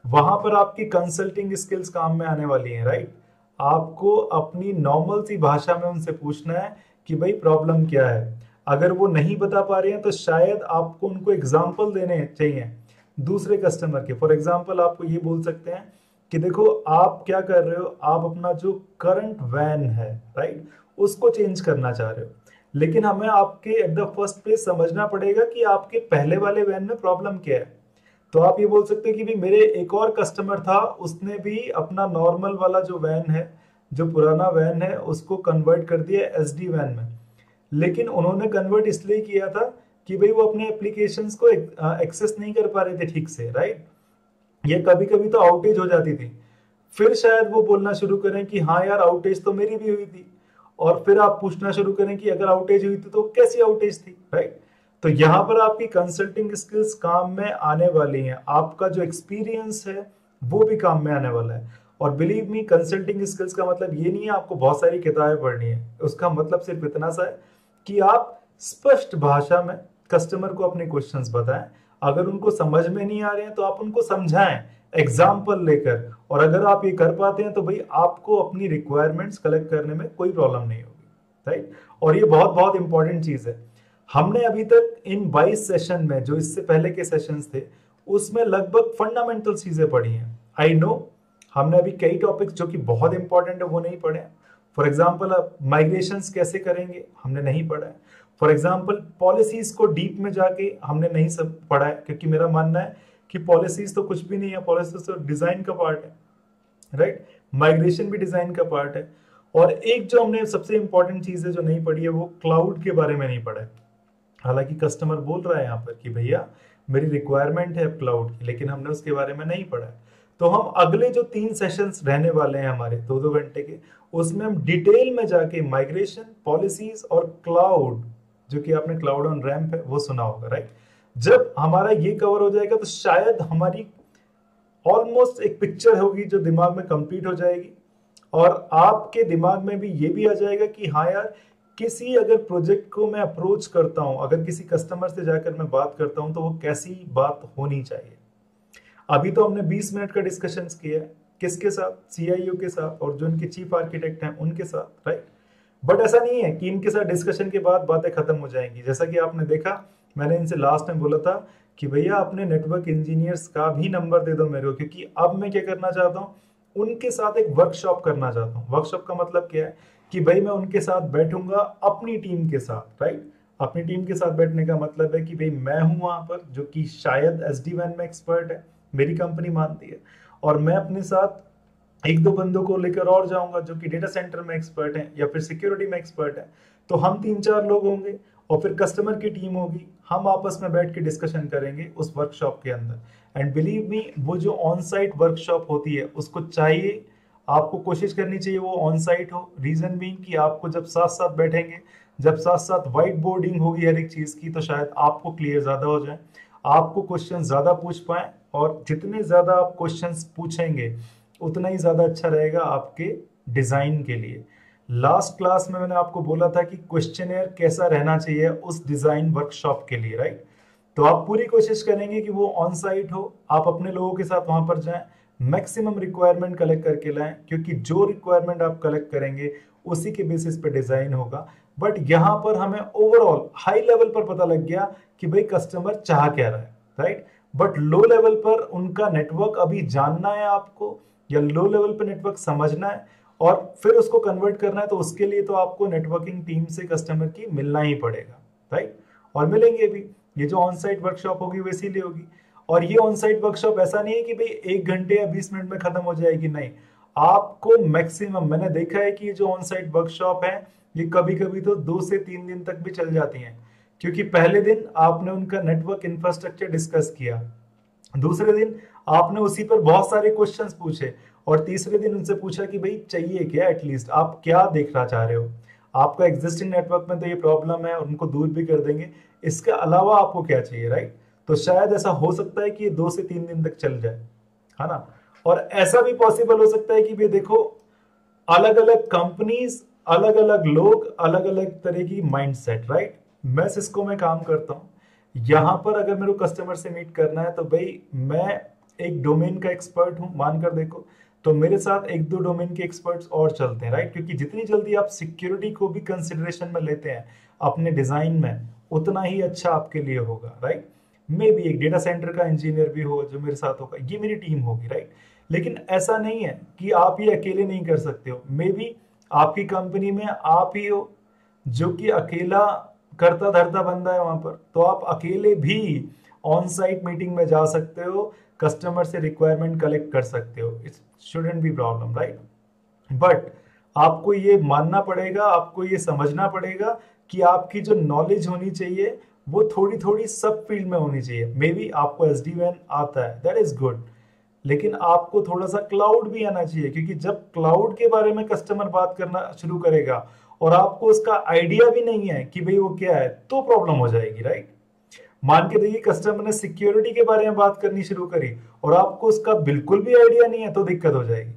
वहां पर आपकी कंसल्टिंग स्किल्स काम में आने वाली हैं, राइट। आपको अपनी नॉर्मल सी भाषा में उनसे पूछना है कि भाई प्रॉब्लम क्या है। अगर वो नहीं बता पा रहे हैं तो शायद आपको उनको एग्जाम्पल देने चाहिए दूसरे कस्टमर के। फॉर एग्जाम्पल आपको ये बोल सकते हैं कि देखो आप क्या कर रहे हो, आप अपना जो करंट वैन है, राइट, उसको चेंज करना चाह रहे हो, लेकिन हमें आपके एट द फर्स्ट प्लेस समझना पड़ेगा कि आपके पहले वाले वैन में प्रॉब्लम क्या है। तो आप ये बोल सकते हैं कि भी मेरे एक और कस्टमर था, उसने भी अपना नॉर्मल वाला जो वैन है, जो पुराना वैन है, उसको कन्वर्ट कर दिया SD वैन में। लेकिन उन्होंने कन्वर्ट इसलिए किया था कि भाई वो अपने एप्लीकेशंस को एक्सेस नहीं कर पा रहे थे ठीक से, राइट। ये कभी कभी तो आउटेज हो जाती थी। फिर शायद वो बोलना शुरू करें कि हाँ यार आउटेज तो मेरी भी हुई थी, और फिर आप पूछना शुरू करें कि अगर आउटेज हुई थी तो कैसी आउटेज थी, राइट। तो यहाँ पर आपकी कंसल्टिंग स्किल्स काम में आने वाली हैं, आपका जो एक्सपीरियंस है वो भी काम में आने वाला है। और बिलीव मी, कंसल्टिंग स्किल्स का मतलब ये नहीं है आपको बहुत सारी किताबें पढ़नी है। उसका मतलब सिर्फ इतना सा है कि आप स्पष्ट भाषा में कस्टमर को अपने क्वेश्चंस बताएं। अगर उनको समझ में नहीं आ रहे हैं तो आप उनको समझाएं एग्जाम्पल लेकर, और अगर आप ये कर पाते हैं तो भाई आपको अपनी रिक्वायरमेंट्स कलेक्ट करने में कोई प्रॉब्लम नहीं होगी, राइट। और ये बहुत बहुत इंपॉर्टेंट चीज है। हमने अभी तक इन 22 सेशन में, जो इससे पहले के सेशंस थे, उसमें लगभग फंडामेंटल चीजें पढ़ी हैं। आई नो हमने अभी कई टॉपिक्स जो कि बहुत इंपॉर्टेंट है वो नहीं पढ़े। फॉर एग्जाम्पल अब माइग्रेशंस कैसे करेंगे हमने नहीं पढ़ा है। फॉर एग्जाम्पल पॉलिसीज को डीप में जाके हमने नहीं सब पढ़ा है, क्योंकि मेरा मानना है कि पॉलिसीज तो कुछ भी नहीं है, पॉलिसीज तो डिजाइन का पार्ट है, राइट। माइग्रेशन भी डिजाइन का पार्ट है। और एक जो हमने सबसे इंपॉर्टेंट चीज है जो नहीं पढ़ी है, वो क्लाउड के बारे में नहीं पढ़ा है। हालांकि कस्टमर बोल रहा है यहाँ पर कि भैया मेरी रिक्वायरमेंट है क्लाउड की, लेकिन हमने उसके बारे में नहीं पढ़ा है। तो हम अगले जो 3 सेशंस रहने वाले हैं हमारे 2-2 घंटे के, उसमें हम डिटेल में जाके माइग्रेशन, पॉलिसीज और क्लाउड, जो कि आपने क्लाउड ऑन रैम्प है वो सुना होगा, राइट। जब हमारा ये कवर हो जाएगा तो शायद हमारी ऑलमोस्ट एक पिक्चर होगी जो दिमाग में कंप्लीट हो जाएगी, और आपके दिमाग में भी ये भी आ जाएगा कि हाँ यार, किसी अगर प्रोजेक्ट को मैं अप्रोच करता हूं, अगर किसी कस्टमर से जाकर मैं बात करता हूं, तो वो कैसी बात होनी चाहिए। अभी तो हमने 20 मिनट का डिस्कशन किया है, किसके साथ, CIO के साथ और जो इनके चीफ आर्किटेक्ट हैं उनके साथ, राइट। बट ऐसा नहीं है कि इनके साथ डिस्कशन के बाद बातें खत्म हो जाएंगी। जैसा कि आपने देखा, मैंने इनसे लास्ट में बोला था कि भैया अपने नेटवर्क इंजीनियर्स का भी नंबर दे दो मेरे को, क्योंकि अब मैं क्या करना चाहता हूँ, उनके साथ एक वर्कशॉप करना चाहता हूँ। वर्कशॉप का मतलब क्या है कि भाई मैं उनके साथ बैठूंगा अपनी टीम के साथ, राइट। अपनी टीम के साथ बैठने का मतलब है कि भाई मैं हूं वहां पर जो कि शायद SD-WAN में एक्सपर्ट है, मेरी कंपनी मानती है, और मैं अपने साथ 1-2 बंदों को लेकर और जाऊंगा जो कि डेटा सेंटर में एक्सपर्ट है या फिर सिक्योरिटी में एक्सपर्ट है। तो हम 3-4 लोग होंगे और फिर कस्टमर की टीम होगी, हम आपस में बैठ के डिस्कशन करेंगे उस वर्कशॉप के अंदर। एंड बिलीव मी, वो जो ऑन साइट वर्कशॉप होती है उसको चाहिए, आपको कोशिश करनी चाहिए वो ऑन साइट हो। रीजन भी कि आपको जब साथ साथ बैठेंगे, जब साथ साथ व्हाइट बोर्डिंग होगी हर एक चीज की, तो शायद आपको क्लियर ज्यादा हो जाए, आपको क्वेश्चन ज्यादा पूछ पाए, और जितने ज्यादा आप क्वेश्चंस पूछेंगे उतना ही ज्यादा अच्छा रहेगा आपके डिजाइन के लिए। लास्ट क्लास में मैंने आपको बोला था कि क्वेश्चनर कैसा रहना चाहिए उस डिजाइन वर्कशॉप के लिए, राइट। तो आप पूरी कोशिश करेंगे कि वो ऑन साइट हो, आप अपने लोगों के साथ वहां पर जाएं, मैक्सिमम रिक्वायरमेंट कलेक्ट करके लाएं, क्योंकि जो रिक्वायरमेंट आप कलेक्ट करेंगे उसी के बेसिस पे डिजाइन होगा। बट यहाँ पर हमें ओवरऑल हाई लेवल पर पता लग गया कि भाई कस्टमर चाह क्या रहा है, राइट। बट लो लेवल पर उनका नेटवर्क अभी जानना है आपको, या लो लेवल पर नेटवर्क समझना है और फिर उसको कन्वर्ट करना है, तो उसके लिए तो आपको नेटवर्किंग टीम से कस्टमर की मिलना ही पड़ेगा, राइट। और मिलेंगे भी, ये जो ऑन साइट वर्कशॉप होगी वो इसीलिए होगी। और ये ऑन साइट वर्कशॉप ऐसा नहीं है कि भाई 1 घंटे या 20 मिनट में खत्म हो जाएगी, नहीं। आपको मैक्सिमम, मैंने देखा है कि ये जो ऑन साइट वर्कशॉप है ये कभी कभी तो 2 से 3 दिन तक भी चल जाती हैं, क्योंकि पहले दिन आपने उनका नेटवर्क इंफ्रास्ट्रक्चर डिस्कस किया, दूसरे दिन आपने उसी पर बहुत सारे क्वेश्चंस पूछे, और तीसरे दिन उनसे पूछा कि भाई चाहिए क्या, एटलीस्ट आप क्या देखना चाह रहे हो, आपका एग्जिस्टिंग नेटवर्क में तो ये प्रॉब्लम है, उनको दूर भी कर देंगे, इसके अलावा आपको क्या चाहिए, राइट। तो शायद ऐसा हो सकता है कि ये 2 से 3 दिन तक चल जाए, है ना। और ऐसा भी पॉसिबल हो सकता है कि भाई देखो, अलग अलग कंपनीज, अलग अलग लोग, अलग अलग तरह की माइंडसेट, राइट। मैं सिस्को में काम करता हूँ, यहां पर अगर मेरे को कस्टमर से मीट करना है तो भाई मैं एक डोमेन का एक्सपर्ट हूं, मानकर देखो, तो मेरे साथ 1-2 डोमेन के एक्सपर्ट्स और चलते हैं, राइट। क्योंकि जितनी जल्दी आप सिक्योरिटी को भी कंसिडरेशन में लेते हैं अपने डिजाइन में, उतना ही अच्छा आपके लिए होगा, राइट। मे भी एक डेटा सेंटर का इंजीनियर भी हो जो मेरे साथ होगा, ये मेरी टीम होगी, राइट। लेकिन ऐसा नहीं है कि आप ये अकेले नहीं कर सकते हो। मे बी आपकी कंपनी में आप ही हो जो कि अकेला करता धरता बंदा है वहां पर, तो आप अकेले भी ऑन साइट मीटिंग में जा सकते हो, कस्टमर से रिक्वायरमेंट कलेक्ट कर सकते हो। It shouldn't be problem, right. But आपको ये मानना पड़ेगा, आपको ये समझना पड़ेगा कि आपकी जो नॉलेज होनी चाहिए वो थोड़ी थोड़ी सब फील्ड में होनी चाहिए। मे बी आपको SD-WAN आता है, दैट इज गुड, लेकिन आपको थोड़ा सा क्लाउड भी आना चाहिए, क्योंकि जब क्लाउड के बारे में कस्टमर बात करना शुरू करेगा और आपको उसका आइडिया भी नहीं है कि भाई वो क्या है, तो प्रॉब्लम हो जाएगी, राइट। मान के देखिए कस्टमर ने सिक्योरिटी के बारे में बात करनी शुरू करी और आपको उसका बिल्कुल भी आइडिया नहीं है, तो दिक्कत हो जाएगी,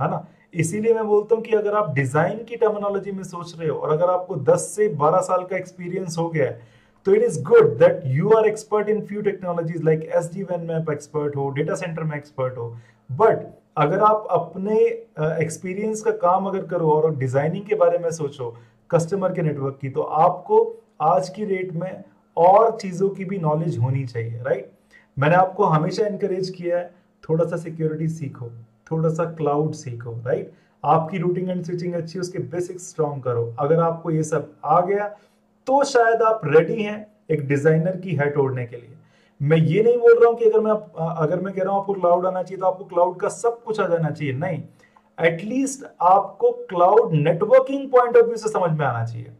है ना। इसीलिए मैं बोलता हूं कि अगर आप डिजाइन की टर्मिनोलॉजी में सोच रहे हो और अगर आपको 10 से 12 साल का एक्सपीरियंस हो गया है, तो it is good that you are expert in few technologies like SD-WAN में आप एक्सपर्ट हो, डेटा सेंटर में एक्सपर्ट हो। बट अगर आप अपने एक्सपीरियंस का काम अगर करो और डिजाइनिंग के बारे में सोचो कस्टमर के नेटवर्क की, तो आपको आज की डेट में और चीजों की भी नॉलेज होनी चाहिए, राइट। मैंने आपको हमेशा इनकरेज किया है, थोड़ा सा सिक्योरिटी सीखो, थोड़ा सा क्लाउड सीखो, राइट। आपकी रूटिंग एंड स्विचिंग अच्छी, उसके बेसिक्स स्ट्रॉन्ग करो। अगर आपको ये सब आ गया तो शायद आप रेडी हैं एक डिजाइनर की हैट ओढ़ने के लिए। मैं ये नहीं बोल रहा हूं कि अगर मैं कह रहा हूं आपको क्लाउड आना चाहिए तो आपको क्लाउड का सब कुछ आ जाना चाहिए, नहीं। एटलीस्ट आपको cloud networking point of view से समझ में आना चाहिए,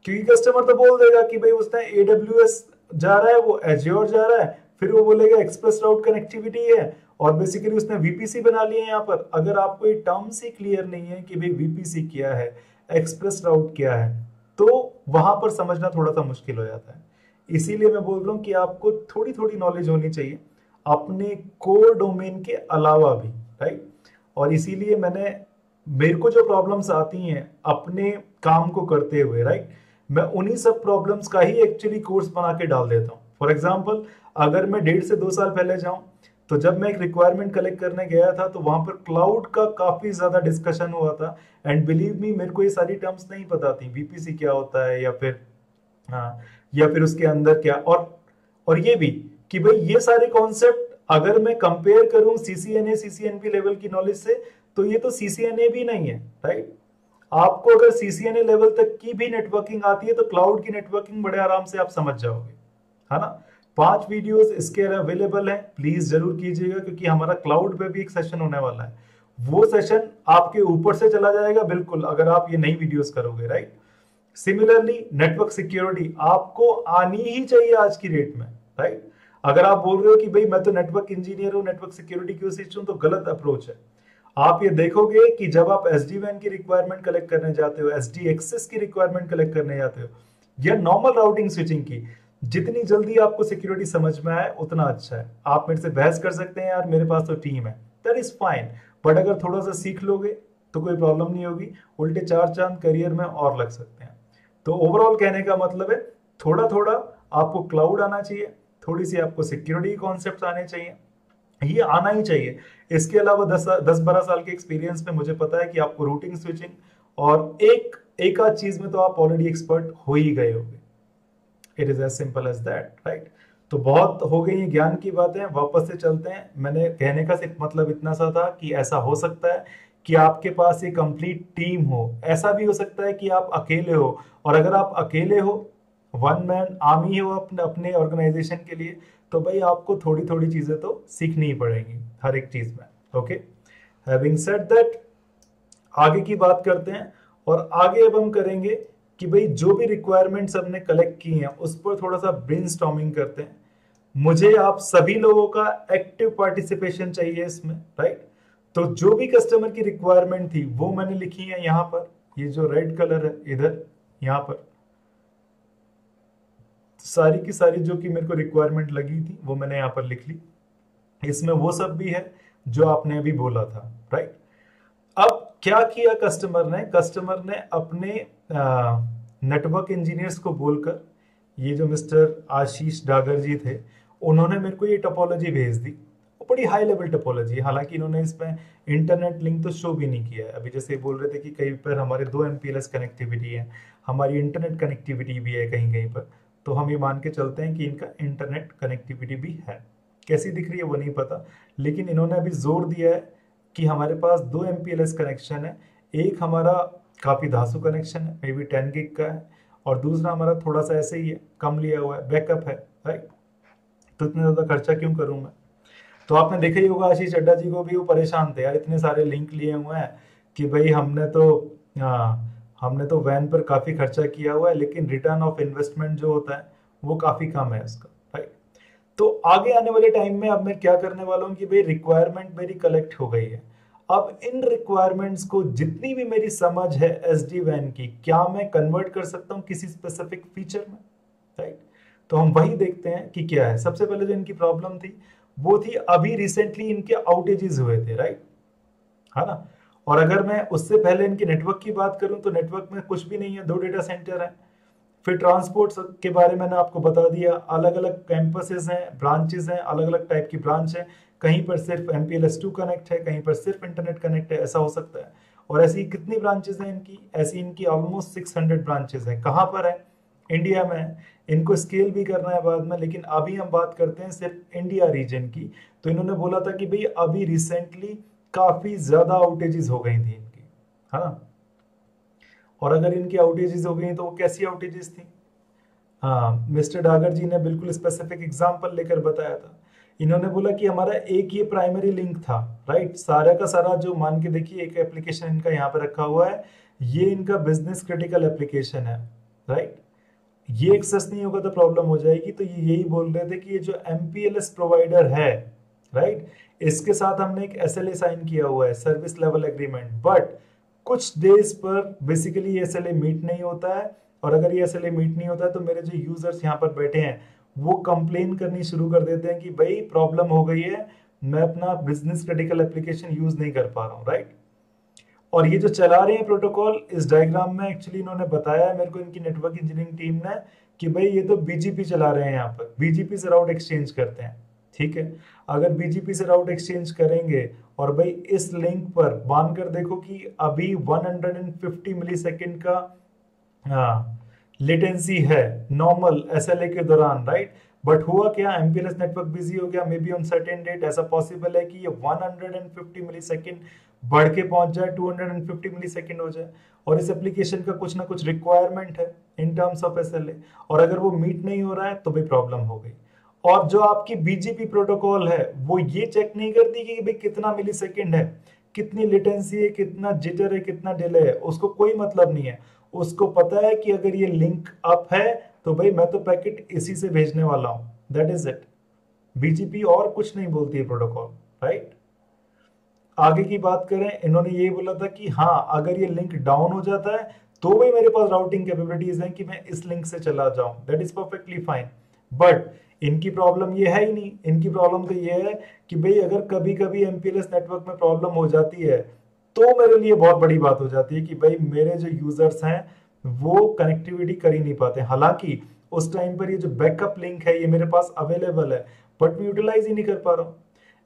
क्योंकि कस्टमर तो बोल देगा कि भाई उसने AWS जा रहा है, वो Azure जा रहा है, फिर वो बोलेगा एक्सप्रेस राउट कनेक्टिविटी है और बेसिकली उसने VPC बना लिए यहाँ पर। अगर आपको ये टर्म्स ही क्लियर नहीं है कि भाई VPC क्या है, एक्सप्रेस राउट क्या है, तो वहां पर समझना थोड़ा सा मुश्किल हो जाता है। इसीलिए मैं बोल रहा हूं कि आपको थोड़ी थोड़ी नॉलेज होनी चाहिए अपने कोर डोमेन के अलावा भी, राइट। और इसीलिए मेरे को जो प्रॉब्लम्स आती हैं अपने काम को करते हुए, राइट, मैं उन्हीं सब प्रॉब्लम्स का ही एक्चुअली कोर्स बना के डाल देता हूँ। फॉर एग्जाम्पल, अगर मैं 1.5 से 2 साल पहले जाऊं तो जब मैं एक रिक्वायरमेंट कलेक्ट करने गया था तो वहां पर क्लाउड का काफी ज्यादा डिस्कशन हुआ था, एंड बिलीव मी मेरे को ये सारी टर्म्स नहीं पता थी, VPC क्या होता है या फिर उसके अंदर क्या, और ये भी कि भाई ये सारे कॉन्सेप्ट अगर मैं कंपेयर करूं CCNA CCNP लेवल की नॉलेज से, तो ये तो CCNA भी नहीं है, राइट। आपको अगर CCNA लेवल तक की भी नेटवर्किंग आती है तो क्लाउड की नेटवर्किंग बड़े आराम से आप समझ जाओगे, है ना। 5 वीडियोस इसके अवेलेबल है, प्लीज जरूर कीजिएगा, क्योंकि हमारा क्लाउड पे भी एक सेशन होने वाला है। वो सेशन आपके ऊपर से चला जाएगा बिल्कुल अगर आप ये नई वीडियोस करोगे, राइट। सिमिलरली नेटवर्क सिक्योरिटी आपको आनी ही चाहिए आज की डेट में, राइट। अगर आप बोल रहे हो कि भाई मैं तो नेटवर्क इंजीनियर हूं, नेटवर्क सिक्योरिटी क्यों सीखूं, तो गलत अप्रोच है। आप ये देखोगे कि जब आप SD-WAN की रिक्वायरमेंट कलेक्ट करने जाते हो, SD एक्सेस की रिक्वायरमेंट कलेक्ट करने जाते हो, या नॉर्मल राउटिंग स्विचिंग की, जितनी जल्दी आपको सिक्योरिटी समझ में आए उतना अच्छा है। आप मेरे से बहस कर सकते हैं, यार मेरे पास तो टीम है, दैट इज फाइन, बट अगर थोड़ा सा सीख लोगे तो कोई प्रॉब्लम नहीं होगी, उल्टे 4 चांद करियर में और लग सकते हैं। तो ओवरऑल कहने का मतलब है थोड़ा थोड़ा आपको क्लाउड आना चाहिए, थोड़ी सी आपको सिक्योरिटी कॉन्सेप्ट आने चाहिए, ये आना ही चाहिए। इसके अलावा 10-12 साल के एक्सपीरियंस में मुझे पता है कि आपको रूटिंग स्विचिंग और एक आध चीज में तो आप ऑलरेडी एक्सपर्ट हो ही गए होंगे। It is as simple as that, right. तो बहुत हो गई ज्ञान की बातें, वापस से चलते हैं। मैंने कहने का सिर्फ मतलब इतना सा था कि ऐसा हो सकता है कि आपके पास एक कंप्लीट टीम हो, ऐसा भी हो सकता है कि आप अकेले हो, और अगर आप अकेले हो, वन मैन आर्मी हो अपने ऑर्गेनाइजेशन के लिए, तो भाई आपको थोड़ी थोड़ी चीजें तो सीखनी ही पड़ेंगी हर एक चीज में, ओके। हैविंग सेड दैट, आगे की बात करते हैं, और आगे अब हम करेंगे कि भाई जो भी रिक्वायरमेंट्स हमने कलेक्ट की हैं उस पर थोड़ा सा ब्रेनस्टॉर्मिंग करते हैं। मुझे आप सभी लोगों का एक्टिव पार्टिसिपेशन चाहिए इसमें, राइट। तो जो भी कस्टमर की रिक्वायरमेंट थी वो मैंने लिखी है यहाँ पर, ये जो रेड कलर है इधर यहाँ पर, सारी की सारी जो कि मेरे को रिक्वायरमेंट लगी थी वो मैंने यहाँ पर लिख ली। इसमें वो सब भी है जो आपने अभी बोला था, राइट। अब क्या किया कस्टमर ने अपने नेटवर्क इंजीनियर्स को बोलकर, ये जो मिस्टर आशीष डागर जी थे, उन्होंने मेरे को ये टोपोलॉजी भेज दी। बड़ी हाई लेवल टोपोलॉजी, हालांकि इन्होंने इसमें इंटरनेट लिंक तो शो भी नहीं किया है। अभी जैसे बोल रहे थे कि कहीं पर हमारे 2 MPLS कनेक्टिविटी है, हमारी इंटरनेट कनेक्टिविटी भी है कहीं कहीं पर, तो हम ये मान के चलते हैं कि इनका इंटरनेट कनेक्टिविटी भी है। कैसी दिख रही है वो नहीं पता, लेकिन इन्होंने अभी जोर दिया है कि हमारे पास 2 MPLS कनेक्शन है। एक हमारा काफी धांसू कनेक्शन है, मे बी 10 गिग का है, और दूसरा हमारा थोड़ा सा ऐसे ही है, कम लिया हुआ है, बैकअप है, राइट। तो इतना ज्यादा खर्चा क्यों करूं मैं? तो आपने देखा ही होगा आशीष चड्डा जी को भी, वो परेशान थे यार, इतने सारे लिंक लिए हुए हैं कि भाई हमने तो वैन पर काफी खर्चा किया हुआ है, लेकिन रिटर्न ऑफ इन्वेस्टमेंट जो होता है वो काफी कम है उसका, राइट। तो आगे आने वाले टाइम में अब मैं क्या करने वाला हूँ कि भाई रिक्वायरमेंट मेरी कलेक्ट हो गई है। अब इन रिक्वायरमेंट्स को जितनी भी मेरी समझ है SD WAN की, क्या मैं कन्वर्ट कर सकता हूँ किसी स्पेसिफिक फीचर में, राइट। तो हम वही देखते हैं कि क्या है। सबसे पहले जो इनकी प्रॉब्लम थी वो थी अभी रिसेंटली इनके आउटेजेस हुए थे, राइट, है ना। और अगर मैं उससे पहले इनके नेटवर्क की बात करूं तो नेटवर्क में कुछ भी नहीं है, 2 डेटा सेंटर है। फिर ट्रांसपोर्ट के बारे में मैंने आपको बता दिया, अलग अलग कैंपसेस हैं, ब्रांचेस हैं, अलग अलग टाइप की ब्रांच है। कहीं पर सिर्फ MPLS2 कनेक्ट है, कहीं पर सिर्फ इंटरनेट कनेक्ट है, ऐसा हो सकता है। और ऐसी कितनी ब्रांचेस हैं इनकी? ऐसी इनकी ऑलमोस्ट 600 ब्रांचेस हैं। कहाँ पर है? इंडिया में है। इनको स्केल भी करना है बाद में, लेकिन अभी हम बात करते हैं सिर्फ इंडिया रीजन की। तो इन्होंने बोला था कि भाई अभी रिसेंटली काफी ज्यादा आउटेजेस हो गई थी इनकी, है ना। और अगर इनकी आउटेजेस हो गई तो वो कैसी आउटेजेस थी? हाँ, मिस्टर डागर जी ने बिल्कुल स्पेसिफिक एग्जांपल लेकर बताया था। इन्होंने बोला कि हमारा एक ये प्राइमरी लिंक था, राइट। सारा का सारा जो मान के देखिए, एक एप्लीकेशन इनका यहाँ पर रखा हुआ है, ये इनका बिजनेस क्रिटिकल एप्लीकेशन है, राइट। ये एक्सेस नहीं होगा तो प्रॉब्लम हो जाएगी। तो ये यही बोल रहे थे कि ये जो MPLS प्रोवाइडर है, राइट, इसके साथ हमने एक SLA साइन किया हुआ है, सर्विस लेवल एग्रीमेंट, बट कुछ डेज पर बेसिकली ये SLA मीट नहीं होता है। और अगर ये SLA मीट नहीं होता है तो मेरे जो यूजर्स यहाँ पर बैठे हैं वो कंप्लेन करनी शुरू कर देते हैं कि भाई प्रॉब्लम हो गई है, मैं अपना बिजनेस क्रिटिकल एप्लीकेशन यूज नहीं कर पा रहा हूँ, राइट। और ये जो चला रहे हैं प्रोटोकॉल, इस डायग्राम में एक्चुअली इन्होंने बताया मेरे को, इनकी नेटवर्क इंजीनियरिंग टीम ने, कि भाई ये तो BGP चला रहे हैं, यहाँ पर BGP से राउट एक्सचेंज करते हैं, ठीक है। अगर BGP से राउट एक्सचेंज करेंगे और भाई इस लिंक पर मान कर देखो कि अभी 150 मिलीसेकंड का लेटेंसी है नॉर्मल SLA के दौरान, राइट। बट हुआ क्या, MPLS नेटवर्क बिजी हो गया, may be on certain date ऐसा पॉसिबल है कि ये 150 मिलीसेकंड बढ़ के पहुंच जाए, 250 मिलीसेकंड हो जाए। और इस एप्लीकेशन का कुछ ना कुछ रिक्वायरमेंट है इन टर्म्स ऑफ SLA, और अगर वो मीट नहीं हो रहा है तो भी प्रॉब्लम हो गई। और जो आपकी BGP प्रोटोकॉल है वो ये चेक नहीं करती कि भाई कितना मिलीसेकंड है, कितनी लेटेंसी है, कितना जिटर है, कितना डिले है, उसको कोई मतलब नहीं है। उसको पता है कि अगर ये लिंक अप है तो भाई मैं तो पैकेट इसी से भेजने वाला हूं, दैट इज इट। BGP और कुछ नहीं बोलती है प्रोटोकॉल, राइट। आगे की बात करें, इन्होंने ये बोला था कि हाँ, अगर ये लिंक डाउन हो जाता है तो भाई मेरे पास राउटिंग कैपेबिलिटीज हैं कि मैं इस लिंक से चला जाऊं, that is perfectly fine. But इनकी प्रॉब्लम ये है ही नहीं। इनकी प्रॉब्लम तो ये है कि भाई अगर कभी कभी MPLS नेटवर्क में प्रॉब्लम हो जाती है तो मेरे लिए बहुत बड़ी बात हो जाती है कि भाई मेरे जो यूजर्स हैं वो कनेक्टिविटी कर ही नहीं पाते। हालांकि उस टाइम पर ये जो बैकअप लिंक है ये मेरे पास अवेलेबल है, बट मैं यूटिलाइज ही नहीं कर पा रहा हूँ।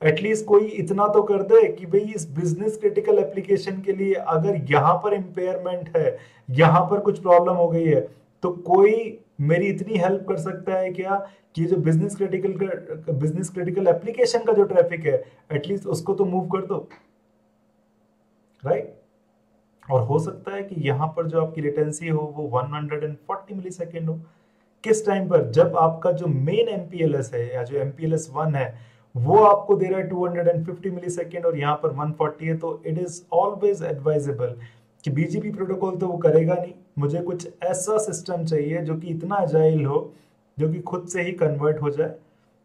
एटलीस्ट कोई इतना तो कर दे कि भाई इस बिजनेस क्रिटिकल एप्लीकेशन के लिए अगर यहाँ पर इम्पेयरमेंट है, यहाँ पर कुछ प्रॉब्लम हो गई है, तो कोई मेरी इतनी हेल्प कर सकता है क्या कि जो बिजनेस क्रिटिकल एप्लीकेशन का जो ट्रैफिक है एटलीस्ट उसको तो मूव कर दो, राइट। और हो सकता है कि यहाँ पर जो आपकी लेटेंसी हो वो 140 मिलीसेकंड हो। किस टाइम पर? जब आपका जो मेन MPLS है या जो MPLS 1 है वो आपको दे रहा है 250 मिलीसेकंड और यहाँ पर 140 है, तो इट इज ऑलवेज एडवाइजेबल कि BGP प्रोटोकॉल तो वो करेगा नहीं, मुझे कुछ ऐसा सिस्टम चाहिए जो कि इतना अजाइल हो, जो कि खुद से ही कन्वर्ट हो जाए,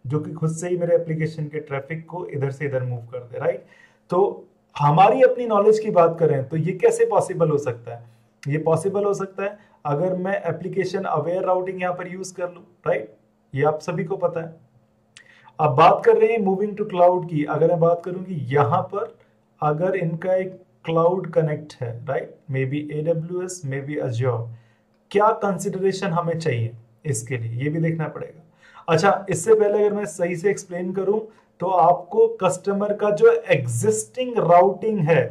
जो कि खुद से ही मेरे एप्लीकेशन के ट्रैफिक को इधर से इधर मूव कर दे, राइट। तो हमारी अपनी नॉलेज की बात करें तो ये कैसे पॉसिबल हो सकता है? ये पॉसिबल हो सकता है अगर मैं एप्लीकेशन अवेयर राउटिंग यहाँ पर यूज कर लूं, राइट? ये आप सभी को पता है। अब बात कर रहे हैं मूविंग टू क्लाउड की। अगर मैं बात करूं कि यहाँ पर अगर इनका एक क्लाउड कनेक्ट है, right, may be AWS, may be Azure, क्या कंसिडरेशन हमें चाहिए इसके लिए, ये भी देखना पड़ेगा। अच्छा, इससे पहले अगर मैं सही से एक्सप्लेन करूं तो आपको कस्टमर का जो एग्जिस्टिंग राउटिंग है,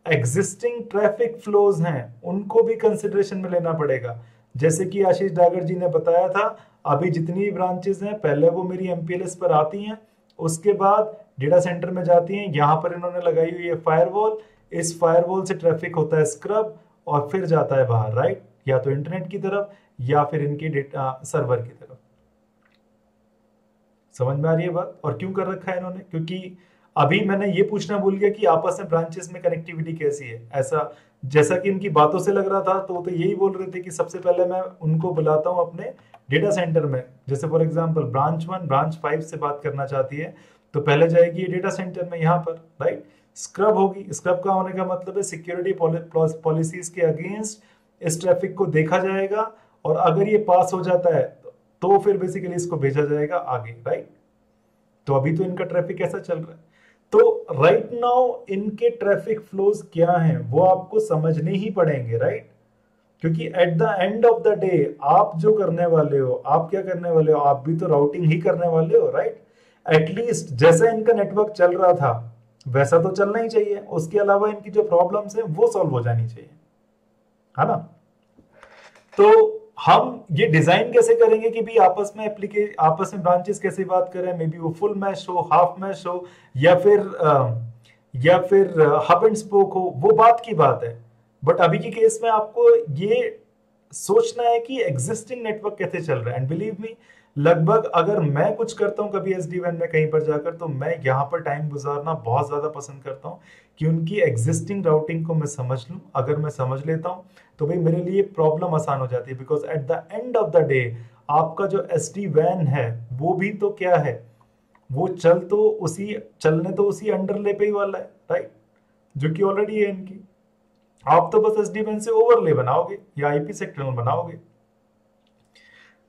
एग्जिस्टिंग ट्रैफिक फ्लोज हैं, उनको भी कंसिडरेशन में लेना पड़ेगा। जैसे कि आशीष डागर जी ने बताया था, अभी जितनी भी ब्रांचेस हैं पहले वो मेरी MPLS पर आती हैं, उसके बाद डेटा सेंटर में जाती हैं, यहाँ पर इन्होंने लगाई हुई है फायरवॉल, इस फायरवॉल से ट्रैफिक होता है स्क्रब और फिर जाता है बाहर, राइट, या तो इंटरनेट की तरफ या फिर इनके डेटा सर्वर की तरफ। समझ में आ रही है बात? और क्यों कर रखा है इन्होंने? क्योंकि अभी मैंने ये पूछना भूल गया कि आपस में ब्रांचेस में कनेक्टिविटी कैसी है। ऐसा जैसा कि इनकी बातों से लग रहा था तो यही बोल रहे थे कि सबसे पहले मैं उनको बुलाता हूं अपने डेटा सेंटर में। जैसे फॉर एग्जांपल ब्रांच 1 ब्रांच 5 से बात करना चाहती है तो पहले जाएगी ये डेटा सेंटर में, यहाँ पर, राइट, स्क्रब होगी। स्क्रब का होने का मतलब है सिक्योरिटी पॉलिसीज के अगेंस्ट इस ट्रैफिक को देखा जाएगा और अगर ये पास हो जाता है तो फिर बेसिकली इसको भेजा जाएगा आगे, राइट। तो अभी तो इनका ट्रैफिक ऐसा चल रहा है। तो राइट नाउ इनके ट्रैफिक फ्लोज क्या हैं वो आपको समझने ही पड़ेंगे, राइट, क्योंकि at the end of the day आप जो करने वाले हो, आप क्या करने वाले हो, आप भी तो राउटिंग ही करने वाले हो, राइट। एटलीस्ट जैसा इनका नेटवर्क चल रहा था वैसा तो चलना ही चाहिए, उसके अलावा इनकी जो प्रॉब्लम्स है वो सॉल्व हो जानी चाहिए, है ना। तो हम ये डिजाइन कैसे करेंगे कि भी आपस में ब्रांचेस कैसे बात करें, मे बी वो फुल मैश हो, हाफ मैश हो, या फिर हब एंड स्पोक हो, वो बात की बात है। बट अभी के केस में आपको ये सोचना है कि एग्जिस्टिंग नेटवर्क कैसे चल रहा है। एंड बिलीव मी, लगभग अगर मैं कुछ करता हूं कभी SD-WAN में कहीं पर जाकर, तो मैं यहाँ पर टाइम गुजारना बहुत ज्यादा पसंद करता हूँ कि उनकी एग्जिस्टिंग राउटिंग को मैं समझ लूं। अगर मैं समझ लेता हूं तो भाई मेरे लिए प्रॉब्लम आसान हो जाती है, because at the end of the day आपका जो SD-WAN है वो भी तो क्या है, वो चलने तो उसी अंडरले पे ही वाला है, राइट, जो कि ऑलरेडी है इनकी। आप तो बस SD-WAN से ओवरले बनाओगे या IP सेक्टर बनाओगे।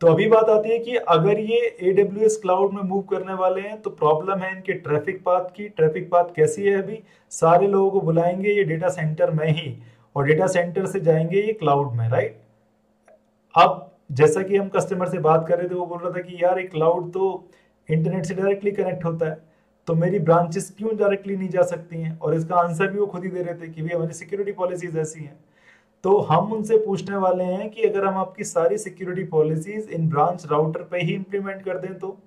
तो अभी बात आती है कि अगर ये AWS क्लाउड में मूव करने वाले हैं तो प्रॉब्लम है इनके ट्रैफिक पाथ की। ट्रैफिक पाथ कैसी है? अभी सारे लोगों को बुलाएंगे ये डेटा सेंटर में ही और डेटा सेंटर से जाएंगे ये क्लाउड में, राइट। अब जैसा कि हम कस्टमर से बात कर रहे थे, वो बोल रहा था कि यार एक क्लाउड तो इंटरनेट से डायरेक्टली कनेक्ट होता है, तो मेरी ब्रांचेस क्यों डायरेक्टली नहीं जा सकती हैं? और इसका आंसर भी वो खुद ही दे रहे थे कि भाई हमारी सिक्योरिटी पॉलिसीज ऐसी हैं। तो हम उनसे पूछने वाले हैं कि अगर हम आपकी सारी सिक्योरिटी पॉलिसीज इन ब्रांच राउटर पे ही इंप्लीमेंट कर दें तो